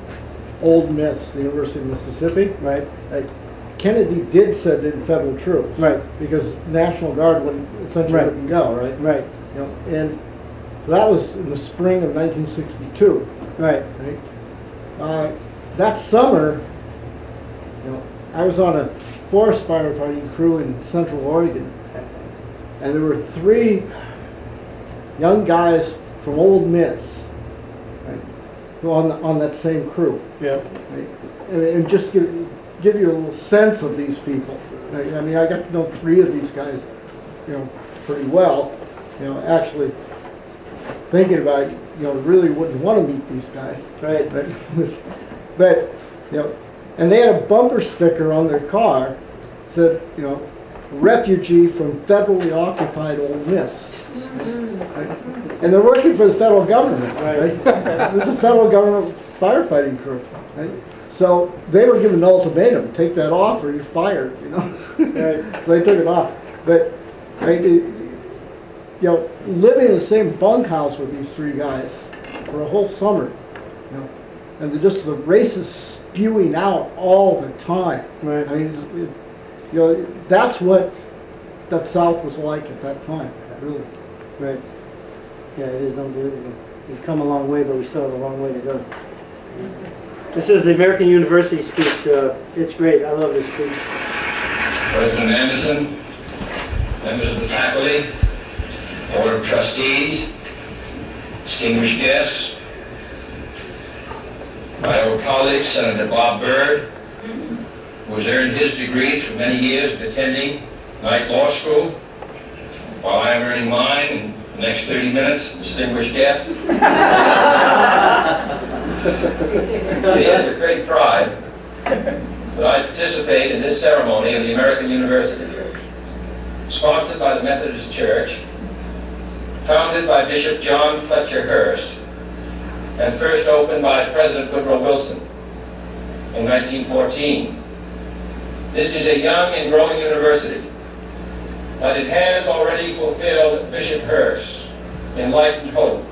Old Miss, the University of Mississippi. Right. Kennedy did send in federal troops. Right. Because National Guard wouldn't go, right? Right. And so that was in the spring of 1962. Right. That summer, I was on a forest firefighting crew in Central Oregon, and there were 3 young guys from Old Miss, on that same crew. Yeah. Right? And just give you a little sense of these people. I got to know 3 of these guys, pretty well. Actually thinking about it, really wouldn't want to meet these guys. Right. But and they had a bumper sticker on their car that said, refugee from federally occupied Old Miss. Right? And they're working for the federal government, right? It's a federal government firefighting crew, right? So they were given an ultimatum: take that off or you're fired. Right. So they took it off. But living in the same bunkhouse with these 3 guys for a whole summer, and just the racists spewing out all the time. Right. That's what that South was like at that time, really. Right. Yeah, it is unbelievable. We've come a long way, but we still have a long way to go. This is the American University speech. It's great. I love this speech. President Anderson, members of the faculty, Board of Trustees, distinguished guests, my old colleague, Senator Bob Byrd, who has earned his degree through many years of attending Knight Law School, while I am earning mine in the next 30 minutes, distinguished guests. It is with great pride that I participate in this ceremony of the American University, sponsored by the Methodist Church, founded by Bishop John Fletcher Hurst, and first opened by President Woodrow Wilson in 1914. This is a young and growing university, but it has already fulfilled Bishop Hurst's enlightened hope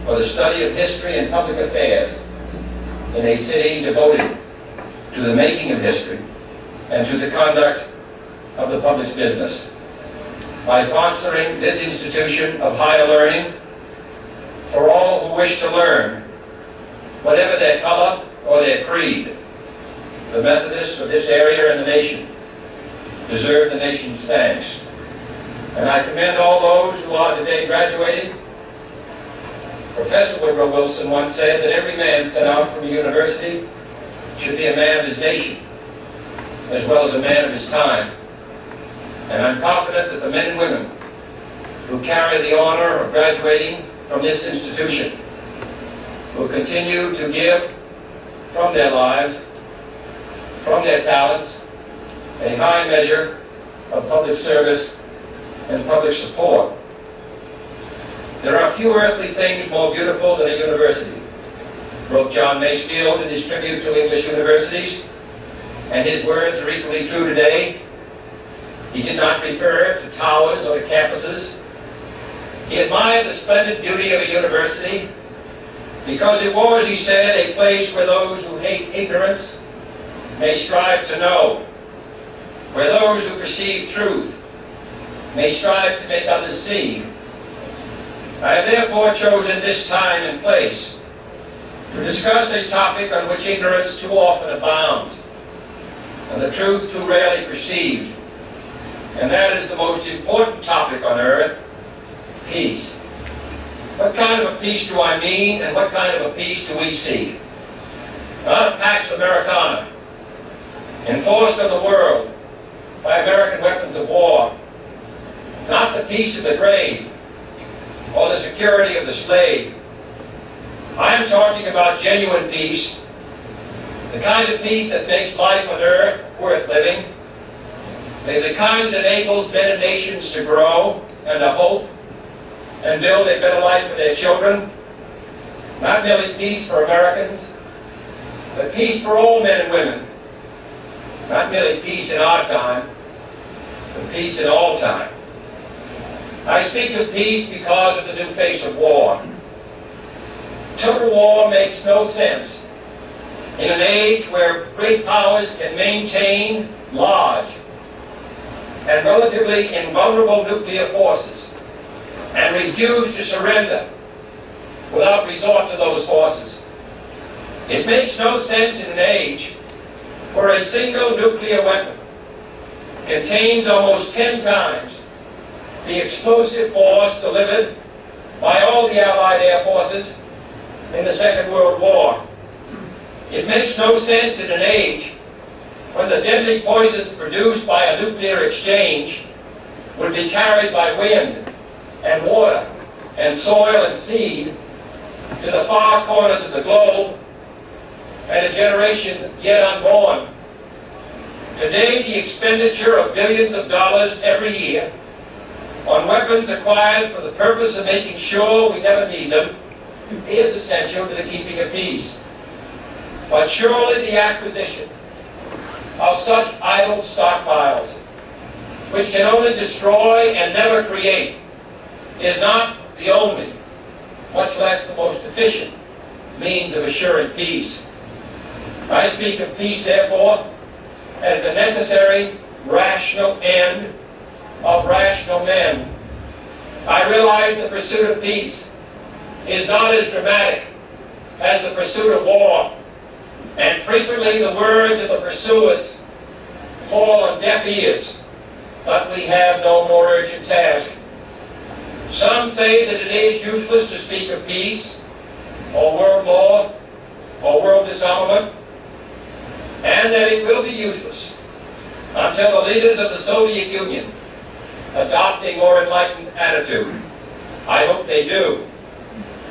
for the study of history and public affairs in a city devoted to the making of history and to the conduct of the public's business. By sponsoring this institution of higher learning for all who wish to learn, whatever their color or their creed, the Methodists of this area and the nation deserve the nation's thanks. And I commend all those who are today graduating Professor Woodrow Wilson once said that every man sent out from a university should be a man of his nation, as well as a man of his time. And I'm confident that the men and women who carry the honor of graduating from this institution will continue to give from their lives, from their talents, a high measure of public service and public support. There are few earthly things more beautiful than a university, wrote John Masefield in his tribute to English universities, and his words are equally true today. He did not refer to towers or to campuses. He admired the splendid beauty of a university because it was, he said, a place where those who hate ignorance may strive to know, where those who perceive truth may strive to make others see. I have therefore chosen this time and place to discuss a topic on which ignorance too often abounds and the truth too rarely perceived, and that is the most important topic on earth, peace. What kind of a peace do I mean, and what kind of a peace do we seek? Not a Pax Americana, enforced on the world by American weapons of war, not the peace of the grave or the security of the slave. I am talking about genuine peace, the kind of peace that makes life on earth worth living, the kind that enables men and nations to grow and to hope and build a better life for their children. Not merely peace for Americans, but peace for all men and women. Not merely peace in our time, but peace in all time. I speak of peace because of the new face of war. Total war makes no sense in an age where great powers can maintain large and relatively invulnerable nuclear forces and refuse to surrender without resort to those forces. It makes no sense in an age where a single nuclear weapon contains almost 10 times the explosive force delivered by all the Allied air forces in the Second World War. It makes no sense in an age when the deadly poisons produced by a nuclear exchange would be carried by wind and water and soil and seed to the far corners of the globe and to generations yet unborn. Today, the expenditure of billions of dollars every year on weapons acquired for the purpose of making sure we never need them is essential to the keeping of peace. But surely the acquisition of such idle stockpiles, which can only destroy and never create, is not the only, much less the most efficient, means of assuring peace. I speak of peace, therefore, as the necessary, rational end of rational men. I realize the pursuit of peace is not as dramatic as the pursuit of war, and frequently the words of the pursuers fall on deaf ears, but we have no more urgent task. Some say that it is useless to speak of peace, or world law, or world disarmament, and that it will be useless until the leaders of the Soviet Union adopt a more enlightened attitude. I hope they do.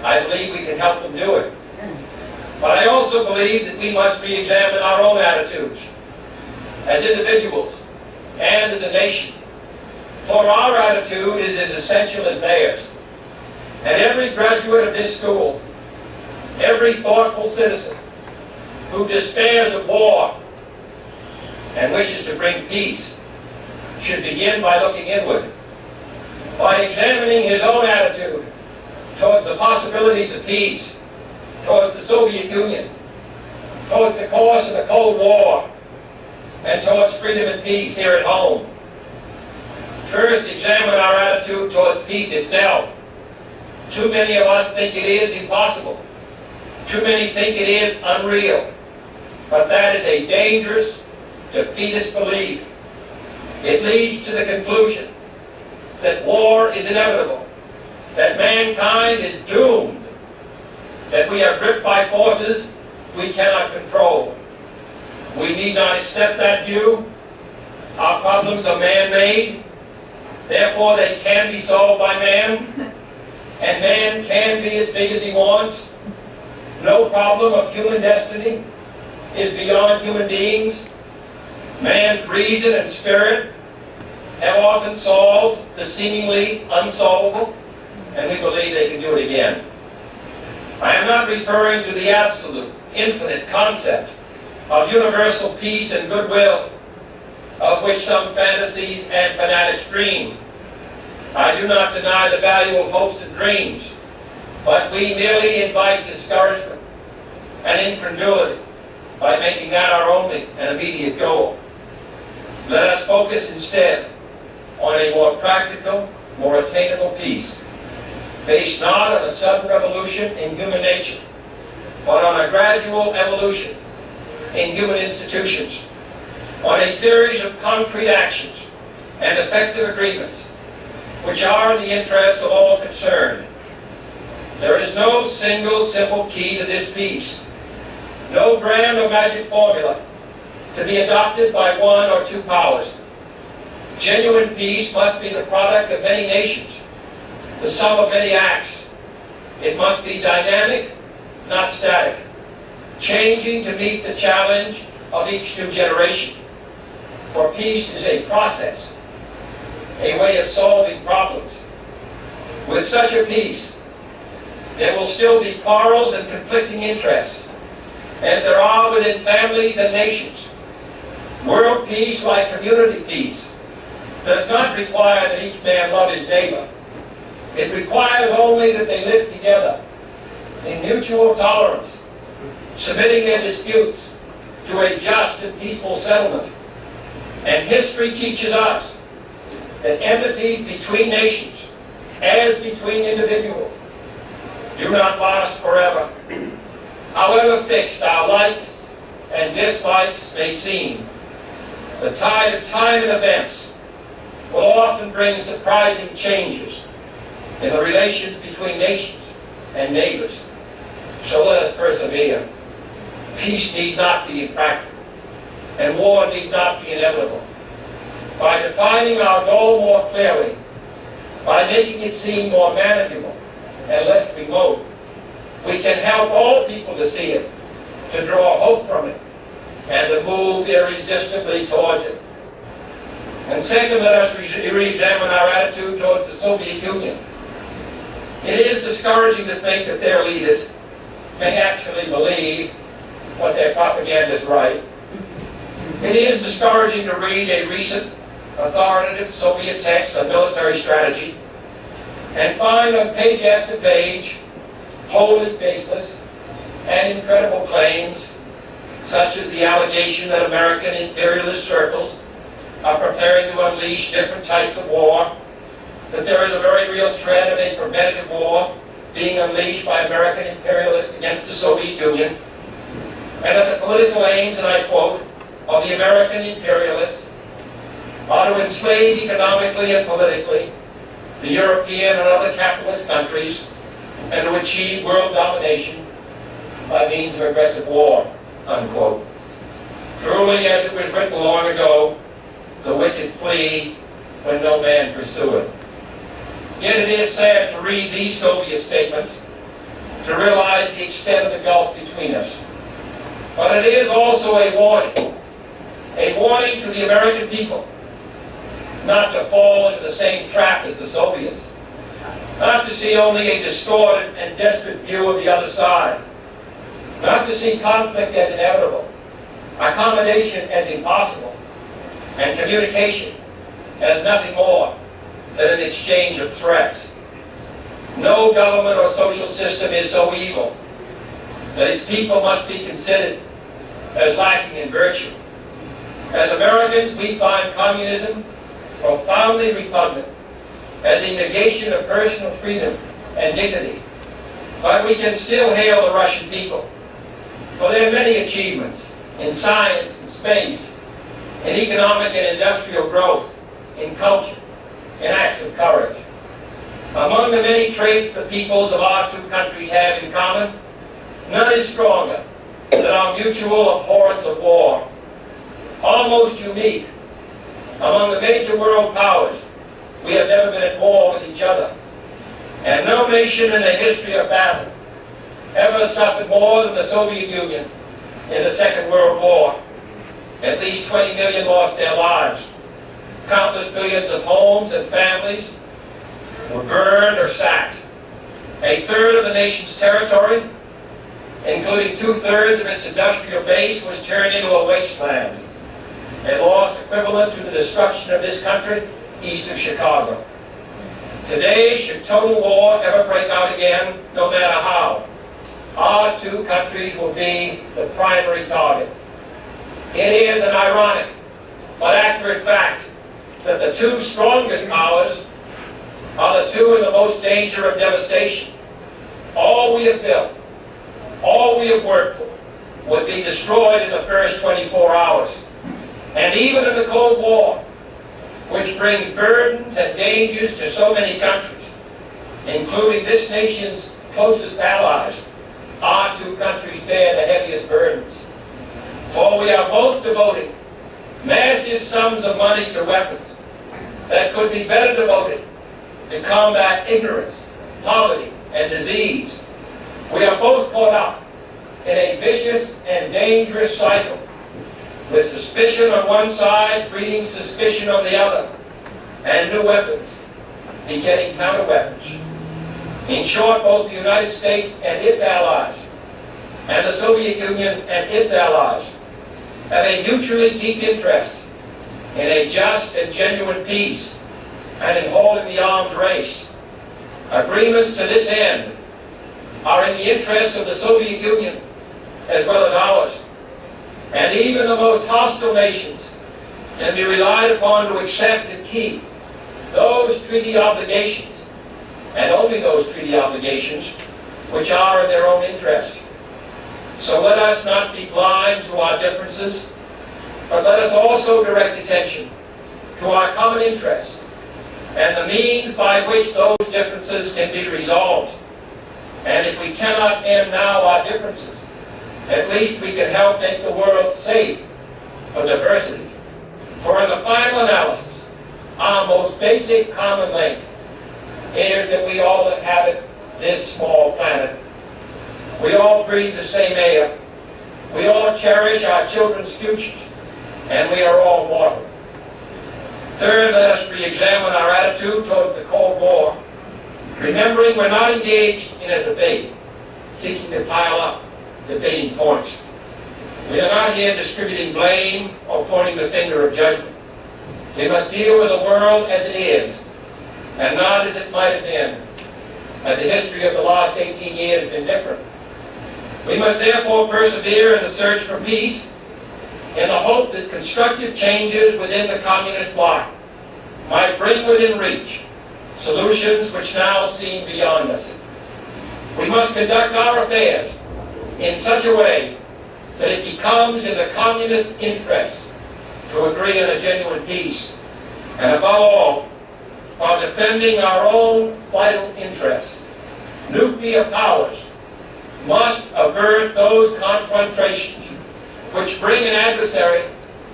I believe we can help them do it. But I also believe that we must re-examine our own attitudes as individuals and as a nation. For our attitude is as essential as theirs. And every graduate of this school, every thoughtful citizen who despairs of war and wishes to bring peace should begin by looking inward, by examining his own attitude towards the possibilities of peace, towards the Soviet Union, towards the course of the Cold War, and towards freedom and peace here at home. First, examine our attitude towards peace itself. Too many of us think it is impossible. Too many think it is unreal. But that is a dangerous, defeatist belief. It leads to the conclusion that war is inevitable, that mankind is doomed that we are gripped by forces we cannot control. We need not accept that view. Our problems are man-made, therefore they can be solved by man, and man can be as big as he wants. No problem of human destiny is beyond human beings. Man's reason and spirit have often solved the seemingly unsolvable, and we believe they can do it again. I am not referring to the absolute, infinite concept of universal peace and goodwill, of which some fantasies and fanatics dream. I do not deny the value of hopes and dreams, but we merely invite discouragement and incredulity by making that our only and immediate goal. Let us focus instead on a more practical, more attainable peace, based not on a sudden revolution in human nature, but on a gradual evolution in human institutions, on a series of concrete actions and effective agreements which are in the interest of all concerned. There is no single simple key to this peace, no grand or magic formula to be adopted by one or two powers. Genuine peace must be the product of many nations, the sum of many acts. It must be dynamic, not static, changing to meet the challenge of each new generation. For peace is a process, a way of solving problems. With such a peace, there will still be quarrels and conflicting interests, as there are within families and nations. World peace, like community peace, does not require that each man love his neighbor. It requires only that they live together in mutual tolerance, submitting their disputes to a just and peaceful settlement. And history teaches us that enmities between nations, as between individuals, do not last forever. However fixed our likes and dislikes may seem, the tide of time and events will often bring surprising changes in the relations between nations and neighbors. So let us persevere. Peace need not be impractical, and war need not be inevitable. By defining our goal more clearly, by making it seem more manageable and less remote, we can help all people to see it, to draw hope from it, and to move irresistibly towards it. And second, let us re-examine our attitude towards the Soviet Union. It is discouraging to think that their leaders may actually believe what their propagandists write. It is discouraging to read a recent authoritative Soviet text on military strategy and find on page after page wholly baseless and incredible claims, such as the allegation that American imperialist circles are preparing to unleash different types of war, that there is a very real threat of a preventative war being unleashed by American imperialists against the Soviet Union, and that the political aims, and I quote, of the American imperialists are to enslave economically and politically the European and other capitalist countries and to achieve world domination by means of aggressive war, unquote. Truly, as it was written long ago, the wicked flee when no man pursueth. Yet it is sad to read these Soviet statements, to realize the extent of the gulf between us. But it is also a warning to the American people not to fall into the same trap as the Soviets, not to see only a distorted and desperate view of the other side, not to see conflict as inevitable, accommodation as impossible, and communication as nothing more than an exchange of threats. No government or social system is so evil that its people must be considered as lacking in virtue. As Americans, we find communism profoundly repugnant as a negation of personal freedom and dignity. But we can still hail the Russian people for their many achievements in science and space, in economic and industrial growth, in culture, in acts of courage. Among the many traits the peoples of our two countries have in common None is stronger than our mutual abhorrence of war. Almost unique among the major world powers, we have never been at war with each other. And no nation in the history of battle ever suffered more than the Soviet Union in the Second World War. At least 20 million lost their lives. Countless millions of homes and families were burned or sacked. A third of the nation's territory, including 2/3 of its industrial base, was turned into a wasteland. A loss equivalent to the destruction of this country east of Chicago. Today, should total war ever break out again, no matter how, our two countries will be the primary target. It is an ironic but accurate fact that the two strongest powers are the two in the most danger of devastation. All we have built, all we have worked for, would be destroyed in the first 24 hours. And even in the Cold War, which brings burdens and dangers to so many countries, including this nation's closest allies, our two countries bear the heaviest burdens. For we are both devoting massive sums of money to weapons that could be better devoted to combat ignorance, poverty, and disease. We are both caught up in a vicious and dangerous cycle, with suspicion on one side breeding suspicion on the other, and new weapons begetting counterweapons. In short, both the United States and its allies, and the Soviet Union and its allies, have a mutually deep interest in a just and genuine peace and in holding the arms race. Agreements to this end are in the interests of the Soviet Union as well as ours. And even the most hostile nations can be relied upon to accept and keep those treaty obligations, and only those treaty obligations, which are in their own interest. So let us not be blind to our differences, but let us also direct attention to our common interests and the means by which those differences can be resolved. And if we cannot end now our differences, at least we can help make the world safe for diversity. For in the final analysis, our most basic common link is that we all inhabit this small planet. We all breathe the same air. We all cherish our children's futures. And we are all mortal. Third, let us re-examine our attitude towards the Cold War, remembering we're not engaged in a debate, seeking to pile up debating points. We are not here distributing blame or pointing the finger of judgment. We must deal with the world as it is, and not as it might have been, had the history of the last 18 years been different. We must therefore persevere in the search for peace, in the hope that constructive changes within the communist bloc might bring within reach solutions which now seem beyond us. We must conduct our affairs in such a way that it becomes in the communist interest to agree on a genuine peace, and above all, while defending our own vital interests. Nuclear powers must avert those confrontations which bring an adversary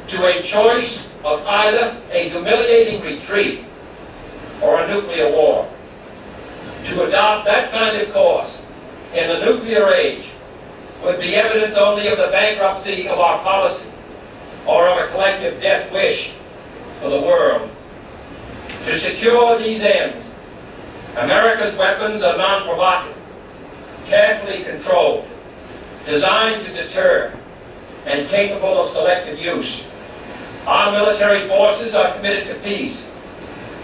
to a choice of either a humiliating retreat or a nuclear war. To adopt that kind of course in the nuclear age would be evidence only of the bankruptcy of our policy or of a collective death wish for the world. To secure these ends, America's weapons are non-provocative, carefully controlled, designed to deter, and capable of selective use. Our military forces are committed to peace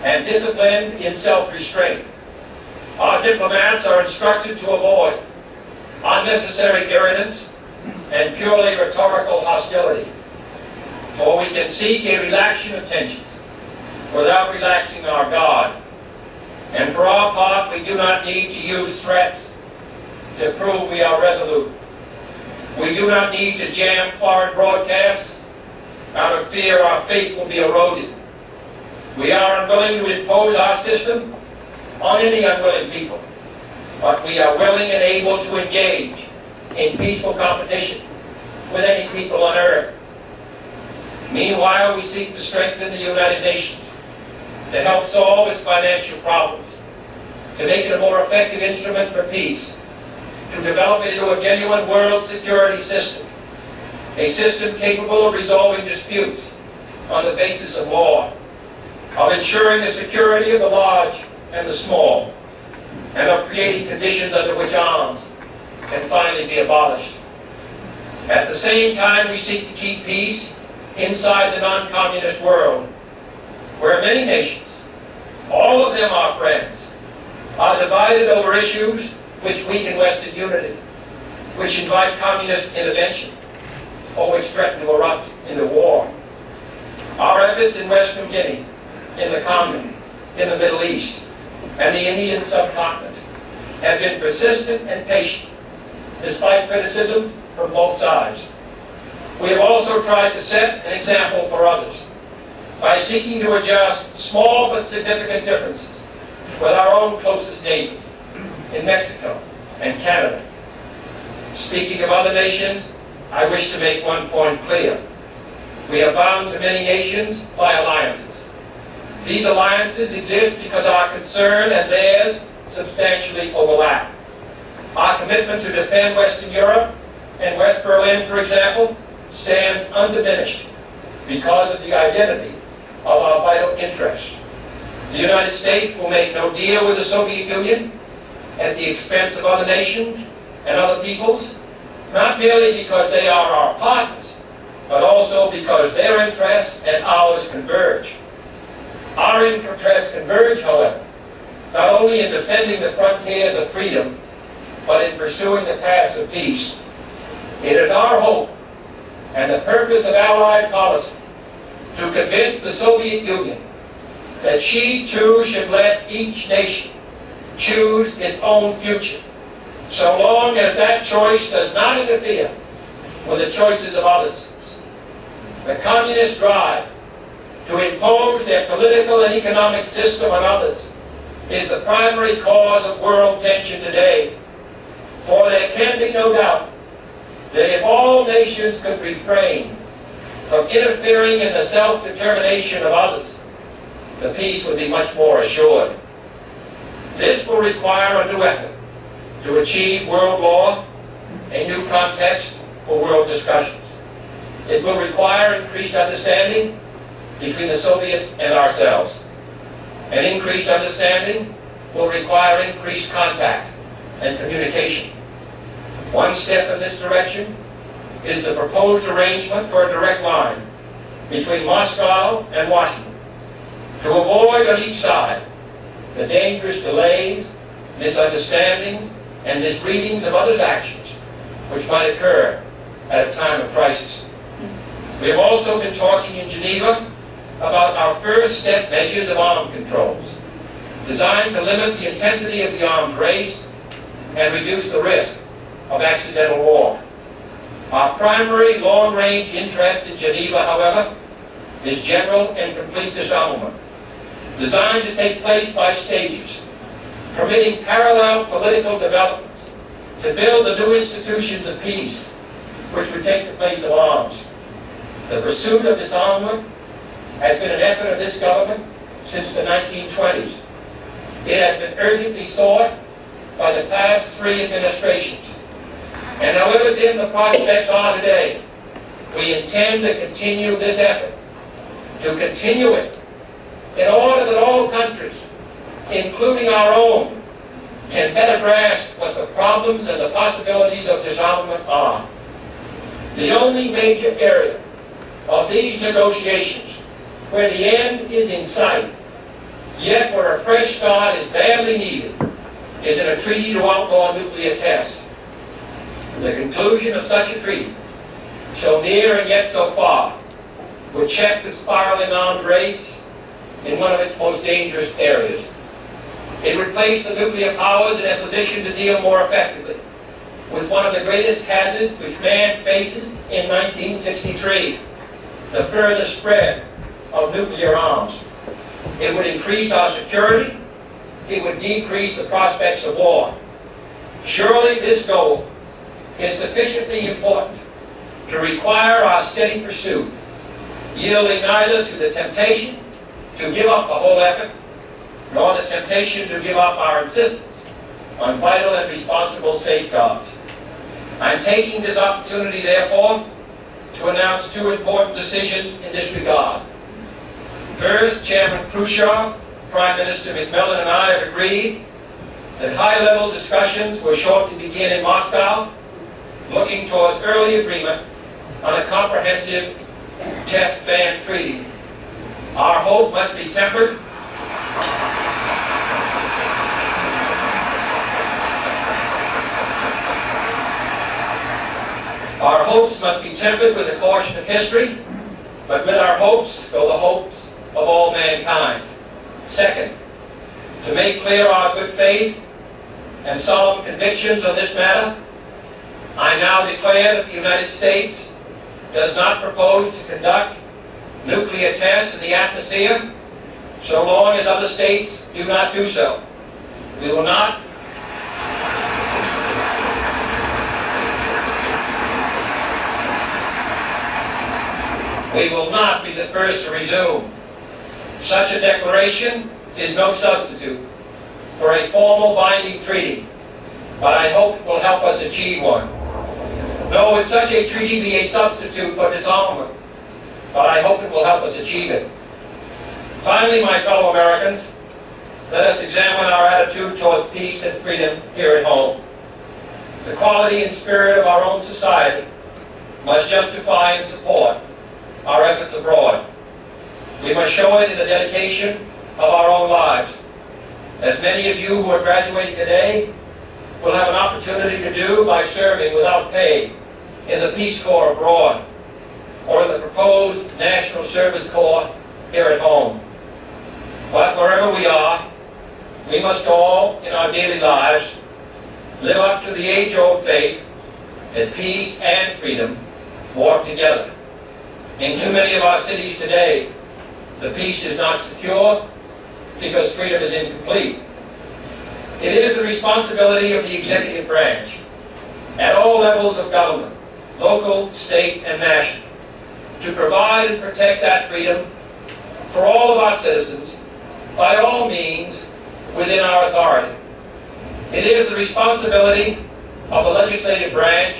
and disciplined in self-restraint. Our diplomats are instructed to avoid unnecessary irritants and purely rhetorical hostility. For we can seek a relaxation of tensions without relaxing our guard. And for our part, we do not need to use threats to prove we are resolute. We do not need to jam foreign broadcasts out of fear our faith will be eroded. We are unwilling to impose our system on any unwilling people, but we are willing and able to engage in peaceful competition with any people on earth. Meanwhile, we seek to strengthen the United Nations to help solve its financial problems, to make it a more effective instrument for peace, to develop it into a genuine world security system, a system capable of resolving disputes on the basis of law, of ensuring the security of the large and the small, and of creating conditions under which arms can finally be abolished. At the same time, we seek to keep peace inside the non-communist world, where many nations, all of them our friends, are divided over issues which weaken Western unity, which invite communist intervention, or which threaten to erupt into war. Our efforts in Western Guinea, in the Congo, in the Middle East, and the Indian subcontinent have been persistent and patient, despite criticism from both sides. We have also tried to set an example for others by seeking to adjust small but significant differences with our own closest neighbors in Mexico and Canada. Speaking of other nations, I wish to make one point clear. We are bound to many nations by alliances. These alliances exist because our concern and theirs substantially overlap. Our commitment to defend Western Europe and West Berlin, for example, stands undiminished because of the identity of our vital interests. The United States will make no deal with the Soviet Union at the expense of other nations and other peoples, not merely because they are our partners, but also because their interests and ours converge. Our interests converge, however, not only in defending the frontiers of freedom, but in pursuing the paths of peace. It is our hope and the purpose of Allied policy to convince the Soviet Union that she too should let each nation choose its own future, so long as that choice does not interfere with the choices of others. The communist drive to impose their political and economic system on others is the primary cause of world tension today, for there can be no doubt that if all nations could refrain from interfering in the self-determination of others, the peace would be much more assured. This will require a new effort to achieve world law, a new context for world discussions. It will require increased understanding between the Soviets and ourselves. An increased understanding will require increased contact and communication. One step in this direction is the proposed arrangement for a direct line between Moscow and Washington to avoid on each side the dangerous delays, misunderstandings, and misreadings of others' actions which might occur at a time of crisis. We have also been talking in Geneva about our first step measures of arms controls, designed to limit the intensity of the arms race and reduce the risk of accidental war. Our primary long-range interest in Geneva, however, is general and complete disarmament, designed to take place by stages, permitting parallel political developments to build the new institutions of peace which would take the place of arms. The pursuit of disarmament has been an effort of this government since the 1920s. It has been urgently sought by the past 3 administrations. And however dim the prospects are today, we intend to continue this effort, to continue it in order that all countries, including our own, can better grasp what the problems and the possibilities of disarmament are. The only major area of these negotiations where the end is in sight, yet where a fresh start is badly needed, is in a treaty to outlaw nuclear tests. The conclusion of such a treaty, so near and yet so far, would check the spiraling arms race in one of its most dangerous areas. It would place the nuclear powers in a position to deal more effectively with one of the greatest hazards which man faces in 1963, the further spread of nuclear arms. It would increase our security. It would decrease the prospects of war. Surely this goal is sufficiently important to require our steady pursuit, yielding neither to the temptation to give up the whole effort, nor the temptation to give up our insistence on vital and responsible safeguards. I'm taking this opportunity, therefore, to announce two important decisions in this regard. First, Chairman Khrushchev, Prime Minister McMillan, and I have agreed that high-level discussions will shortly begin in Moscow, looking towards early agreement on a comprehensive test ban treaty. Our hope must be tempered Our hopes must be tempered with the caution of history, but with our hopes go the hopes of all mankind. Second, to make clear our good faith and solemn convictions on this matter, I now declare that the United States does not propose to conduct nuclear tests in the atmosphere so long as other states do not do so. We will not be the first to resume. Such a declaration is no substitute for a formal binding treaty, but I hope it will help us achieve one. Nor would such a treaty be a substitute for disarmament, but I hope it will help us achieve it. Finally, my fellow Americans, let us examine our attitude towards peace and freedom here at home. The quality and spirit of our own society must justify and support our efforts abroad. We must show it in the dedication of our own lives. As many of you who are graduating today will have an opportunity to do by serving without pay in the Peace Corps abroad or in the proposed National Service Corps here at home. But wherever we are, we must all, in our daily lives, live up to the age-old faith that peace and freedom walk together. In too many of our cities today, the peace is not secure because freedom is incomplete. It is the responsibility of the executive branch at all levels of government, local, state, and national, to provide and protect that freedom for all of our citizens by all means within our authority. It is the responsibility of the legislative branch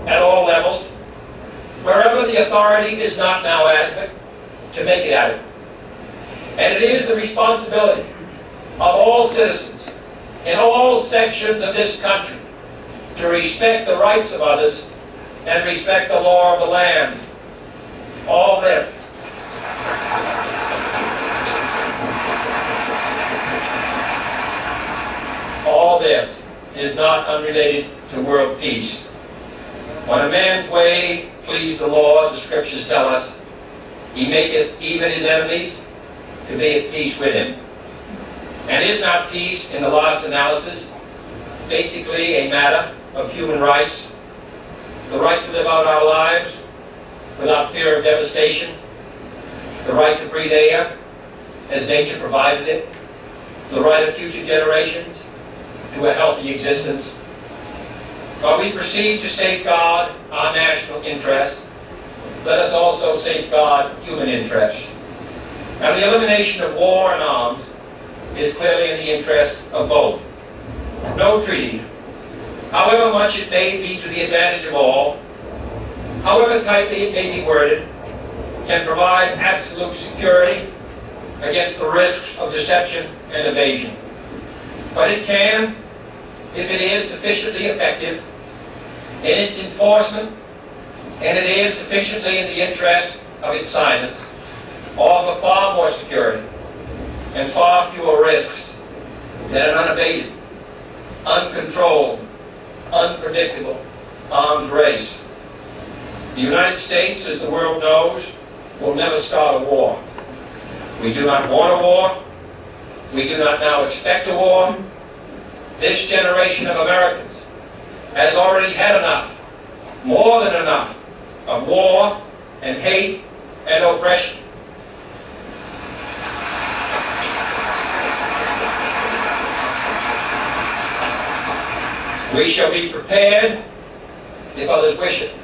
at all levels, wherever the authority is not now adequate, to make it adequate. And it is the responsibility of all citizens in all sections of this country to respect the rights of others and respect the law of the land. All this is not unrelated to world peace. When a man's way please the Lord, the scriptures tell us, he maketh even his enemies to be at peace with him. And is not peace, in the last analysis, basically a matter of human rights? The right to live out our lives without fear of devastation, the right to breathe air as nature provided it, the right of future generations to a healthy existence. While we proceed to safeguard our national interests, let us also safeguard human interests. And the elimination of war and arms is clearly in the interest of both. No treaty, however much it may be to the advantage of all, however tightly it may be worded, can provide absolute security against the risks of deception and evasion. But it can, if it is sufficiently effective in its enforcement, and it is sufficiently in the interest of its signers, offer far more security and far fewer risks than an unabated, uncontrolled, unpredictable arms race. The United States, as the world knows, will never start a war. We do not want a war. We do not now expect a war. This generation of Americans has already had enough, more than enough, of war and hate and oppression. We shall be prepared if others wish it.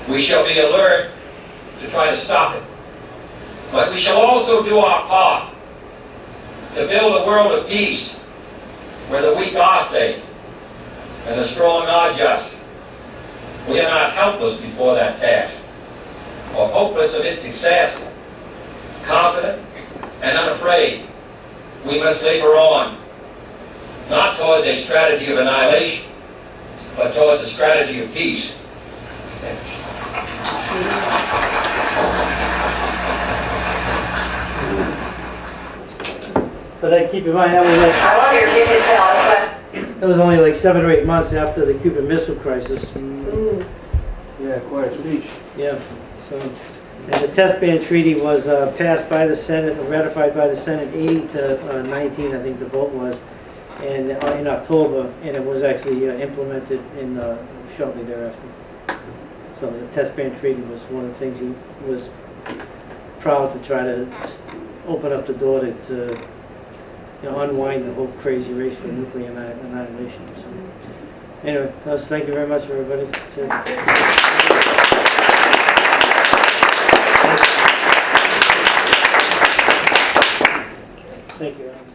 We shall be alert to try to stop it. But we shall also do our part to build a world of peace where the weak are safe and the strong are just. We are not helpless before that task, or hopeless of its success. Confident and unafraid, we must labor on, not towards a strategy of annihilation, but towards a strategy of peace. So that, keep in mind, that was like, I wonder if you could tell us that was only like 7 or 8 months after the Cuban Missile Crisis. Yeah, quite a speech. Yeah, so, and the test ban treaty was passed by the Senate, ratified by the Senate, 80 to 19, I think the vote was, and in October, and it was actually implemented in shortly thereafter. So the test ban treaty was one of the things he was proud to try to open up the door to unwind the whole crazy race for nuclear annihilation. So, anyway, thank you very much, everybody. Thank you, Alex.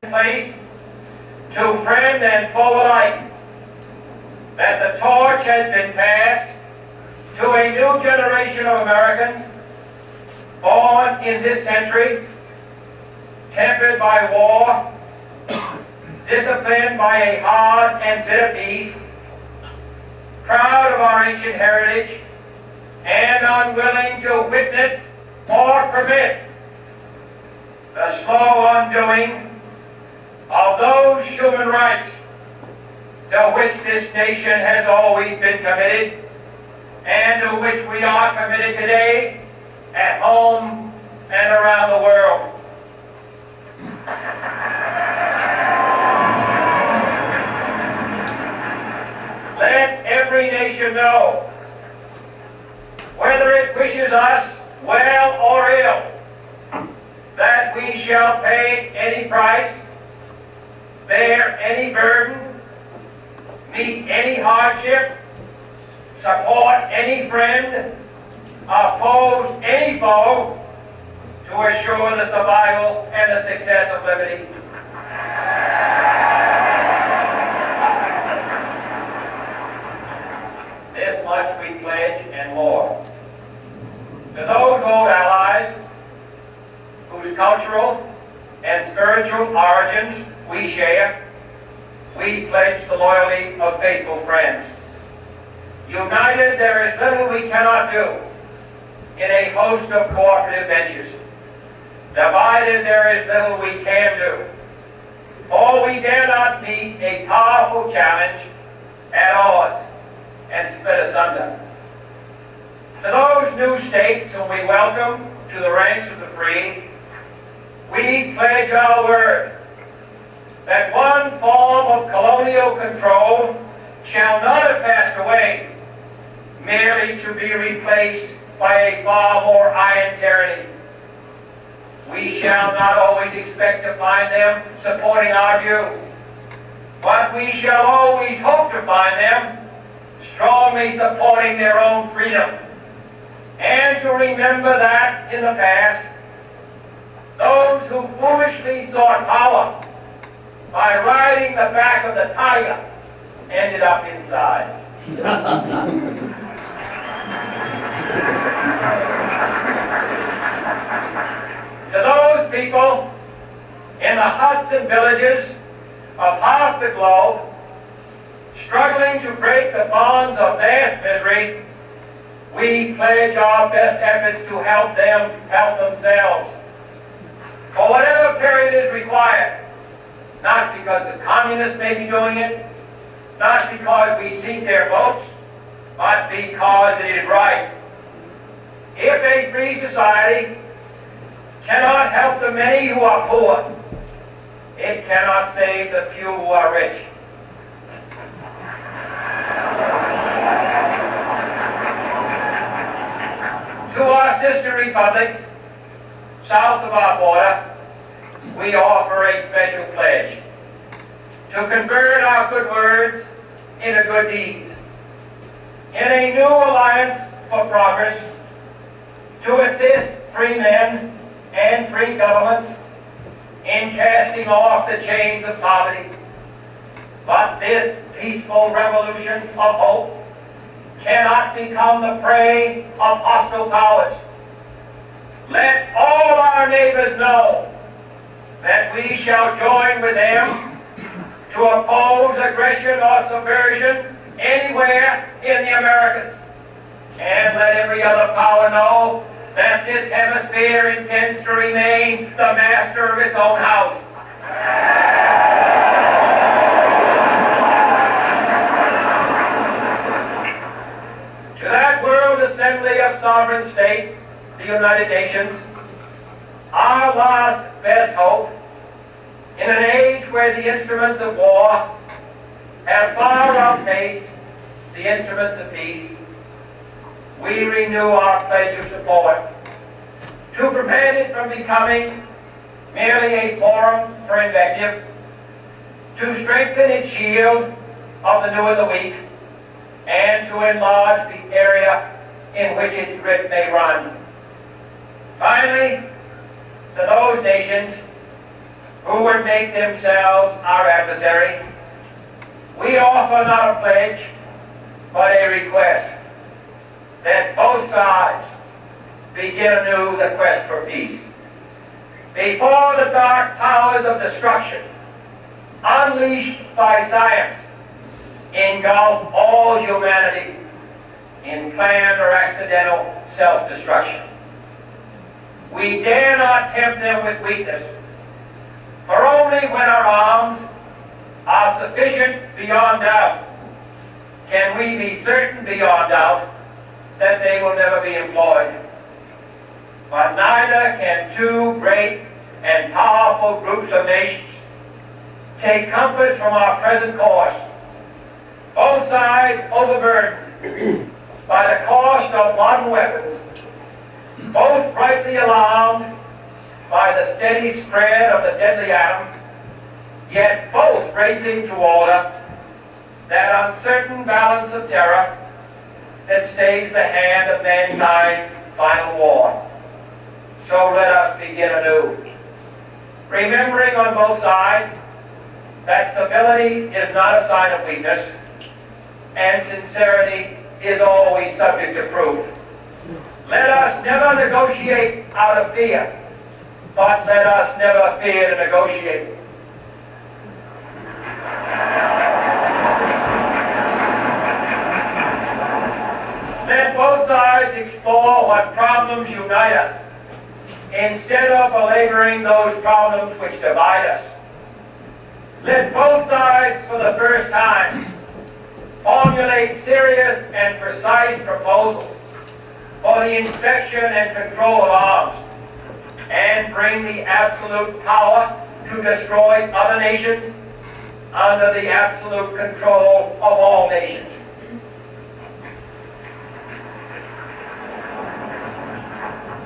Place to friend and foe alike, that the torch has been passed to a new generation of Americans born in this century, tempered by war, disciplined by a hard and bitter peace, proud of our ancient heritage, and unwilling to witness or permit the slow undoing of those human rights to which this nation has always been committed, and to which we are committed today at home and around the world. Let every nation know, whether it wishes us well or ill, that we shall pay any price, bear any burden, meet any hardship, support any friend, oppose any foe, to assure the survival and the success of liberty. This much we pledge and more. To those old allies whose cultural and spiritual origins we share, we pledge the loyalty of faithful friends. United, there is little we cannot do in a host of cooperative ventures. Divided, there is little we can do, for we dare not meet a powerful challenge at odds and split asunder. To those new states whom we welcome to the ranks of the free, we pledge our word that one form of colonial control shall not have passed away, merely to be replaced by a far more iron tyranny. We shall not always expect to find them supporting our view, but we shall always hope to find them strongly supporting their own freedom, and to remember that in the past, those who foolishly sought power by riding the back of the tiger ended up inside. To those people in the huts and villages of half the globe, struggling to break the bonds of mass misery, we pledge our best efforts to help them help themselves, for whatever period is required, not because the communists may be doing it, not because we seek their votes, but because it is right. If a free society cannot help the many who are poor, it cannot save the few who are rich. To our sister republics south of our border, we offer a special pledge to convert our good words into good deeds, in a new alliance for progress to assist free men and free governments in casting off the chains of poverty. But this peaceful revolution of hope cannot become the prey of hostile powers. Let all our neighbors know that we shall join with them to oppose aggression or subversion anywhere in the Americas. And let every other power know that this hemisphere intends to remain the master of its own house. To that World Assembly of Sovereign States, the United Nations, our last best hope, in an age where the instruments of war have far outpaced the instruments of peace, we renew our pledge of support to prevent it from becoming merely a forum for invective, to strengthen its shield of the new and the weak, and to enlarge the area in which its grip may run. Finally, to those nations who would make themselves our adversary, we offer not a pledge, but a request that both sides begin anew the quest for peace. Before the dark powers of destruction, unleashed by science, engulf all humanity in planned or accidental self-destruction. We dare not tempt them with weakness, for only when our arms are sufficient beyond doubt can we be certain beyond doubt that they will never be employed. But neither can two great and powerful groups of nations take comfort from our present course, both sides overburdened by the cost of modern weapons, both brightly alarmed by the steady spread of the deadly atom, yet both racing toward that uncertain balance of terror that stays the hand of mankind's final war. So let us begin anew, remembering on both sides that civility is not a sign of weakness, and sincerity is always subject to proof. Let us never negotiate out of fear, but let us never fear to negotiate. Let both sides explore what problems unite us, instead of belaboring those problems which divide us. Let both sides, for the first time, formulate serious and precise proposals for the inspection and control of arms, and bring the absolute power to destroy other nations under the absolute control of all nations.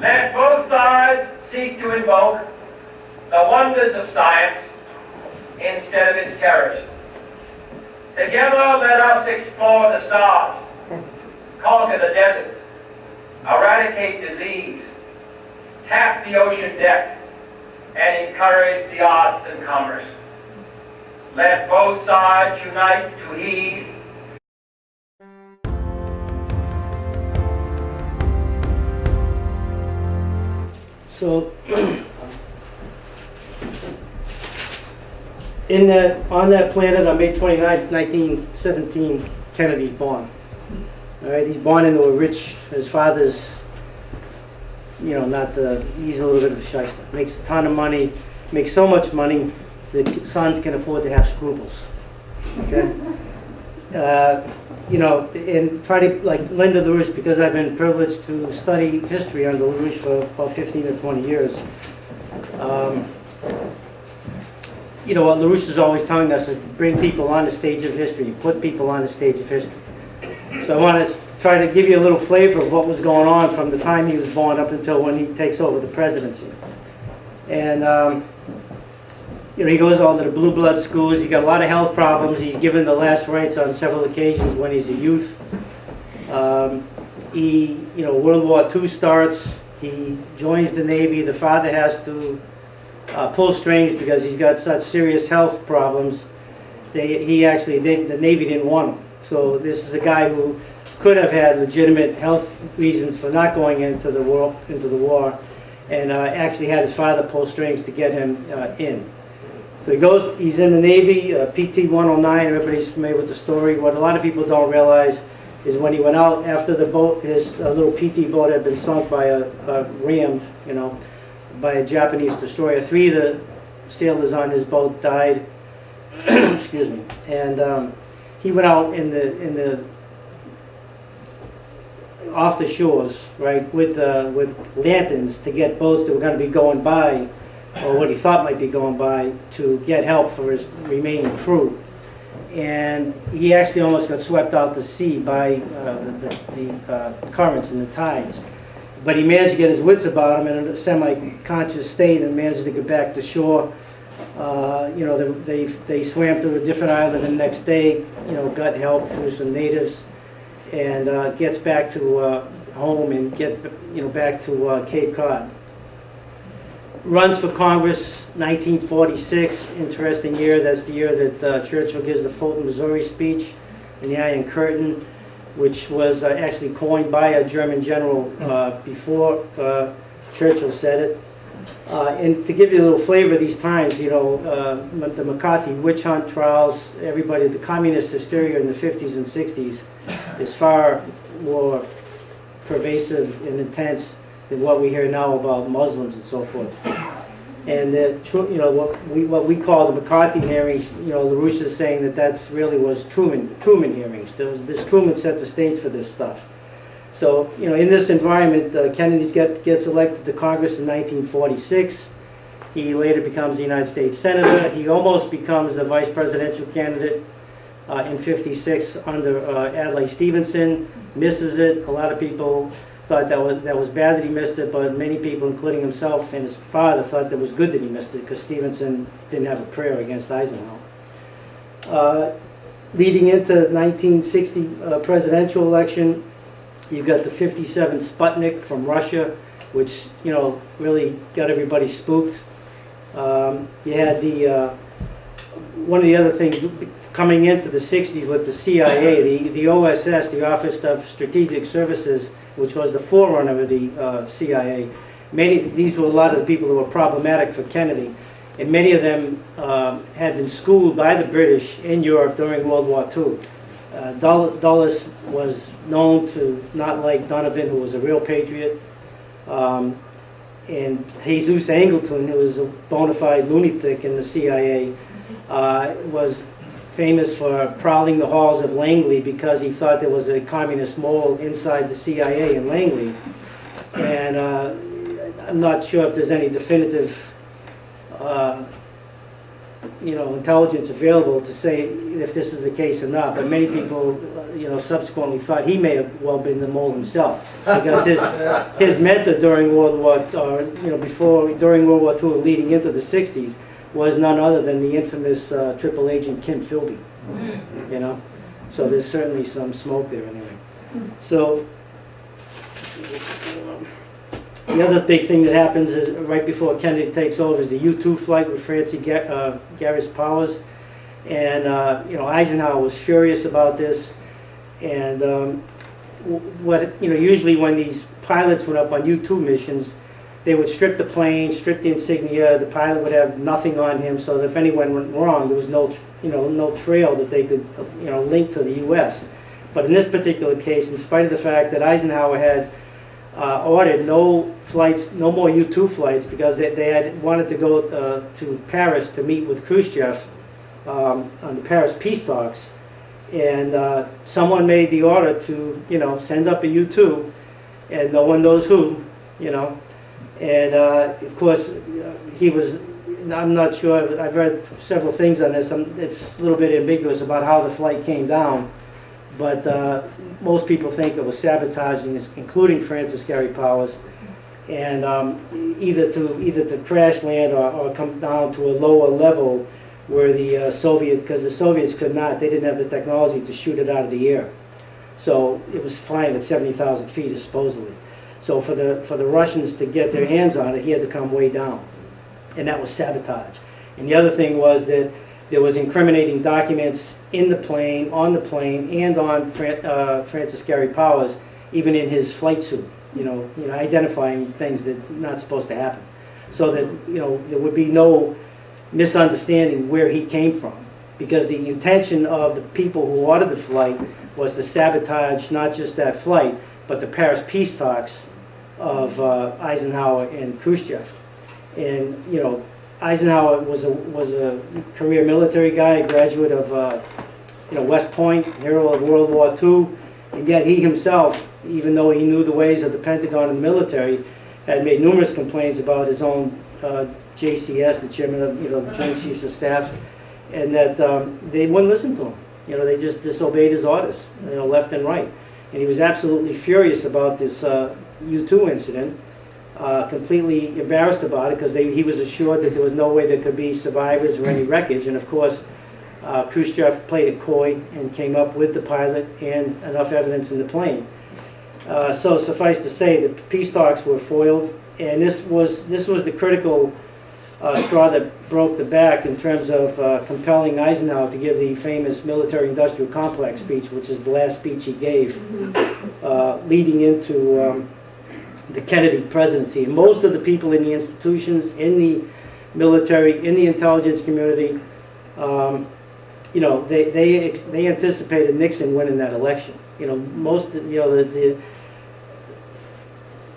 Let both sides seek to invoke the wonders of science instead of its terrors. Together, let us explore the stars, conquer the deserts, eradicate disease, tap the ocean depth, and encourage the arts and commerce. Let both sides unite to heed So, on that planet on May 29, 1917, Kennedy's born. All right, he's born into a rich, his father's, he's a little bit of a shyster. Makes a ton of money, makes so much money, the sons can afford to have scruples. Okay? And try to, like Linda LaRouche, because I've been privileged to study history under LaRouche for about 15 or 20 years. What LaRouche is always telling us is to bring people on the stage of history, put people on the stage of history. So I want to try to give you a little flavor of what was going on from the time he was born up until when he takes over the presidency. And he goes all to the blue blood schools. He's got a lot of health problems. He's given the last rites on several occasions when he's a youth. World War II starts. He joins the Navy. The father has to pull strings because he's got such serious health problems. The Navy didn't want him. So this is a guy who could have had legitimate health reasons for not going into the war, and actually had his father pull strings to get him in. So he's in the Navy, PT 109, everybody's familiar with the story. What a lot of people don't realize is when he went out after the boat, his little PT boat had been sunk by rammed, by a Japanese destroyer. 3 of the sailors on his boat died. Excuse me. And he went out off the shores, right, with lanterns to get boats that were going to be going by, or what he thought might be going by, to get help for his remaining crew. And he actually almost got swept out to sea by the currents and the tides. But he managed to get his wits about him in a semi-conscious state and managed to get back to shore. They swam to a different island the next day, got help through some natives, and gets back to home and back to Cape Cod. Runs for Congress, 1946, interesting year. That's the year that Churchill gives the Fulton, Missouri speech in the Iron Curtain, which was actually coined by a German general before Churchill said it. And to give you a little flavor of these times, the McCarthy witch hunt trials, the communist hysteria in the 50s and 60s is far more pervasive and intense than what we hear now about Muslims and so forth. And what we call the McCarthy hearings, LaRouche is saying that really was Truman hearings. This Truman set the stage for this stuff. So, in this environment, Kennedy gets elected to Congress in 1946. He later becomes the United States Senator. He almost becomes a vice presidential candidate in 56 under Adlai Stevenson. Misses it. A lot of people thought that was bad that he missed it, but many people, including himself and his father, thought that it was good that he missed it because Stevenson didn't have a prayer against Eisenhower. Leading into the 1960 presidential election, you've got the 57 Sputnik from Russia, which really got everybody spooked. You had one of the other things coming into the 60s with the CIA, the OSS, the Office of Strategic Services, which was the forerunner of the CIA. These were a lot of the people who were problematic for Kennedy, and many of them had been schooled by the British in Europe during World War II. Dulles was known to not like Donovan, who was a real patriot, and Jesus Angleton, who was a bona fide lunatic in the CIA, was famous for prowling the halls of Langley because he thought there was a communist mole inside the CIA in Langley. And I'm not sure if there's any definitive intelligence available to say if this is the case or not, but many people, subsequently thought he may have well been the mole himself, because his mentor during World War, during World War II and leading into the 60s, was none other than the infamous triple agent Kim Philby. So there's certainly some smoke there anyway. So the other big thing that happens is right before Kennedy takes over is the U-2 flight with Francie Garris Powers, and Eisenhower was furious about this. And usually when these pilots went up on U-2 missions, they would strip the plane, strip the insignia. The pilot would have nothing on him, so that if anyone went wrong, there was no trail that they could link to the U.S. But in this particular case, in spite of the fact that Eisenhower had ordered no more U-2 flights, because they had wanted to go to Paris to meet with Khrushchev on the Paris peace talks, and someone made the order to send up a U-2, and no one knows who, and of course he was. I'm not sure. I've read several things on this. It's a little bit ambiguous about how the flight came down, but most people think it was sabotaging, including Francis Gary Powers, and either to crash land or come down to a lower level where the because the Soviets could not, they didn't have the technology to shoot it out of the air. So it was flying at 70,000 feet supposedly. So for the Russians to get their hands on it, he had to come way down. And that was sabotage. And the other thing was that there was incriminating documents in the plane, on the plane, and on Francis Gary Powers, even in his flight suit, identifying things that are not supposed to happen. So that, there would be no misunderstanding where he came from. Because the intention of the people who ordered the flight was to sabotage not just that flight, but the Paris peace talks of Eisenhower and Khrushchev. And, Eisenhower was a career military guy, graduate of West Point, hero of World War II, and yet he himself, even though he knew the ways of the Pentagon and the military, had made numerous complaints about his own JCS, the chairman of the Joint Chiefs of Staff, and that they wouldn't listen to him. They just disobeyed his orders, left and right. And he was absolutely furious about this U-2 incident. Completely embarrassed about it because he was assured that there was no way there could be survivors or any wreckage. And of course, Khrushchev played it coy and came up with the pilot and enough evidence in the plane. So suffice to say, the peace talks were foiled, and this was the critical straw that broke the back in terms of compelling Eisenhower to give the famous military-industrial complex speech, which is the last speech he gave, leading into the Kennedy presidency. And most of the people in the institutions, in the military, in the intelligence community, they anticipated Nixon winning that election.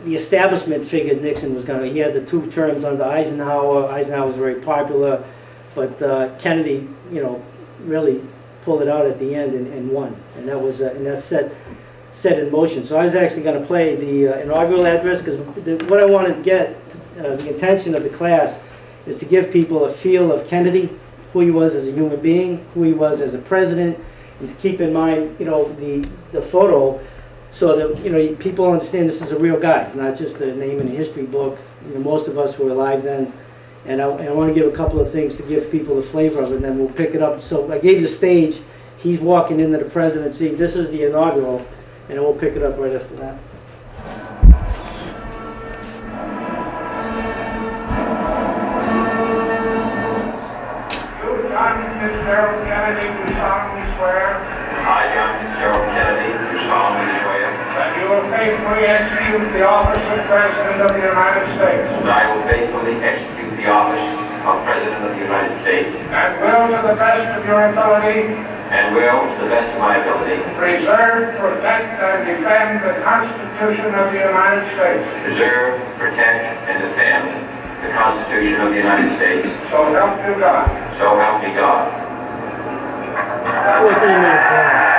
The establishment figured Nixon was going to. He had the 2 terms under Eisenhower. Eisenhower was very popular, but Kennedy, really pulled it out at the end and won. And that was and that set in motion. So I was actually going to play the inaugural address because what I wanted to get, the intention of the class, is to give people a feel of Kennedy, who he was as a human being, who he was as a president, and to keep in mind, the photo, so that people understand this is a real guy. It's not just a name in a history book. Most of us were alive then, and I want to give a couple of things to give people the flavor of it, and then we'll pick it up. So I gave the stage. He's walking into the presidency. This is the inaugural. And we'll pick it up right after that. You, John Fitzgerald Kennedy, do solemnly swear. I, John Fitzgerald Kennedy, do solemnly swear. That you will faithfully execute the office of President of the United States. That I will faithfully execute the office of President of the United States. And will, to the best of your ability, And will, to the best of my ability, preserve, protect, and defend the Constitution of the United States. preserve, protect, and defend the Constitution of the United States. So help you God. So help me God. 14 minutes long.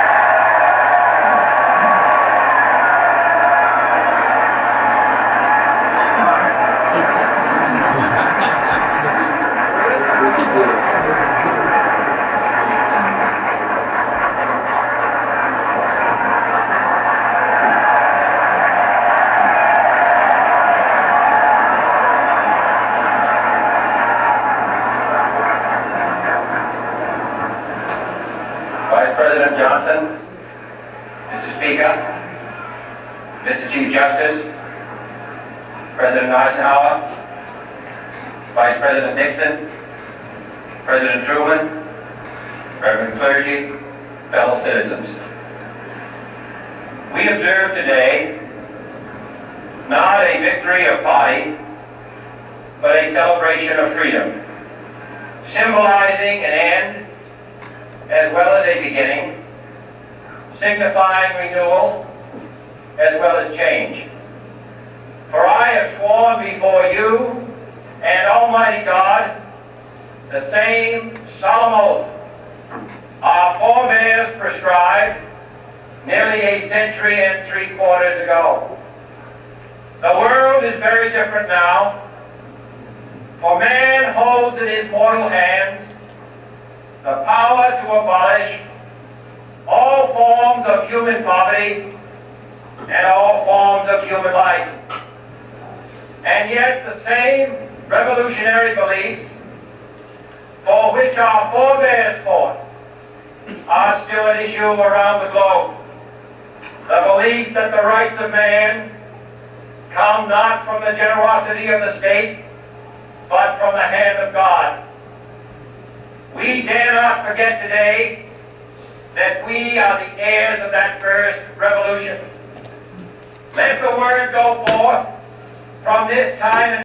President Johnson, Mr. Speaker, Mr. Chief Justice, President Eisenhower, Vice President Nixon, President Truman, Reverend clergy, fellow citizens. We observe today not a victory of party, but a celebration of freedom, symbolizing an end as well as a beginning, signifying renewal as well as change. For I have sworn before you and Almighty God the same solemn oath our forebears prescribed nearly a century and 3/4 ago. The world is very different now, for man holds in his mortal hands the power to abolish all forms of human poverty and all forms of human life. And yet the same revolutionary beliefs for which our forebears fought are still at issue around the globe. the belief that the rights of man come not from the generosity of the state, but from the hand of God. We dare not forget today that we are the heirs of that first revolution. Let the word go forth from this time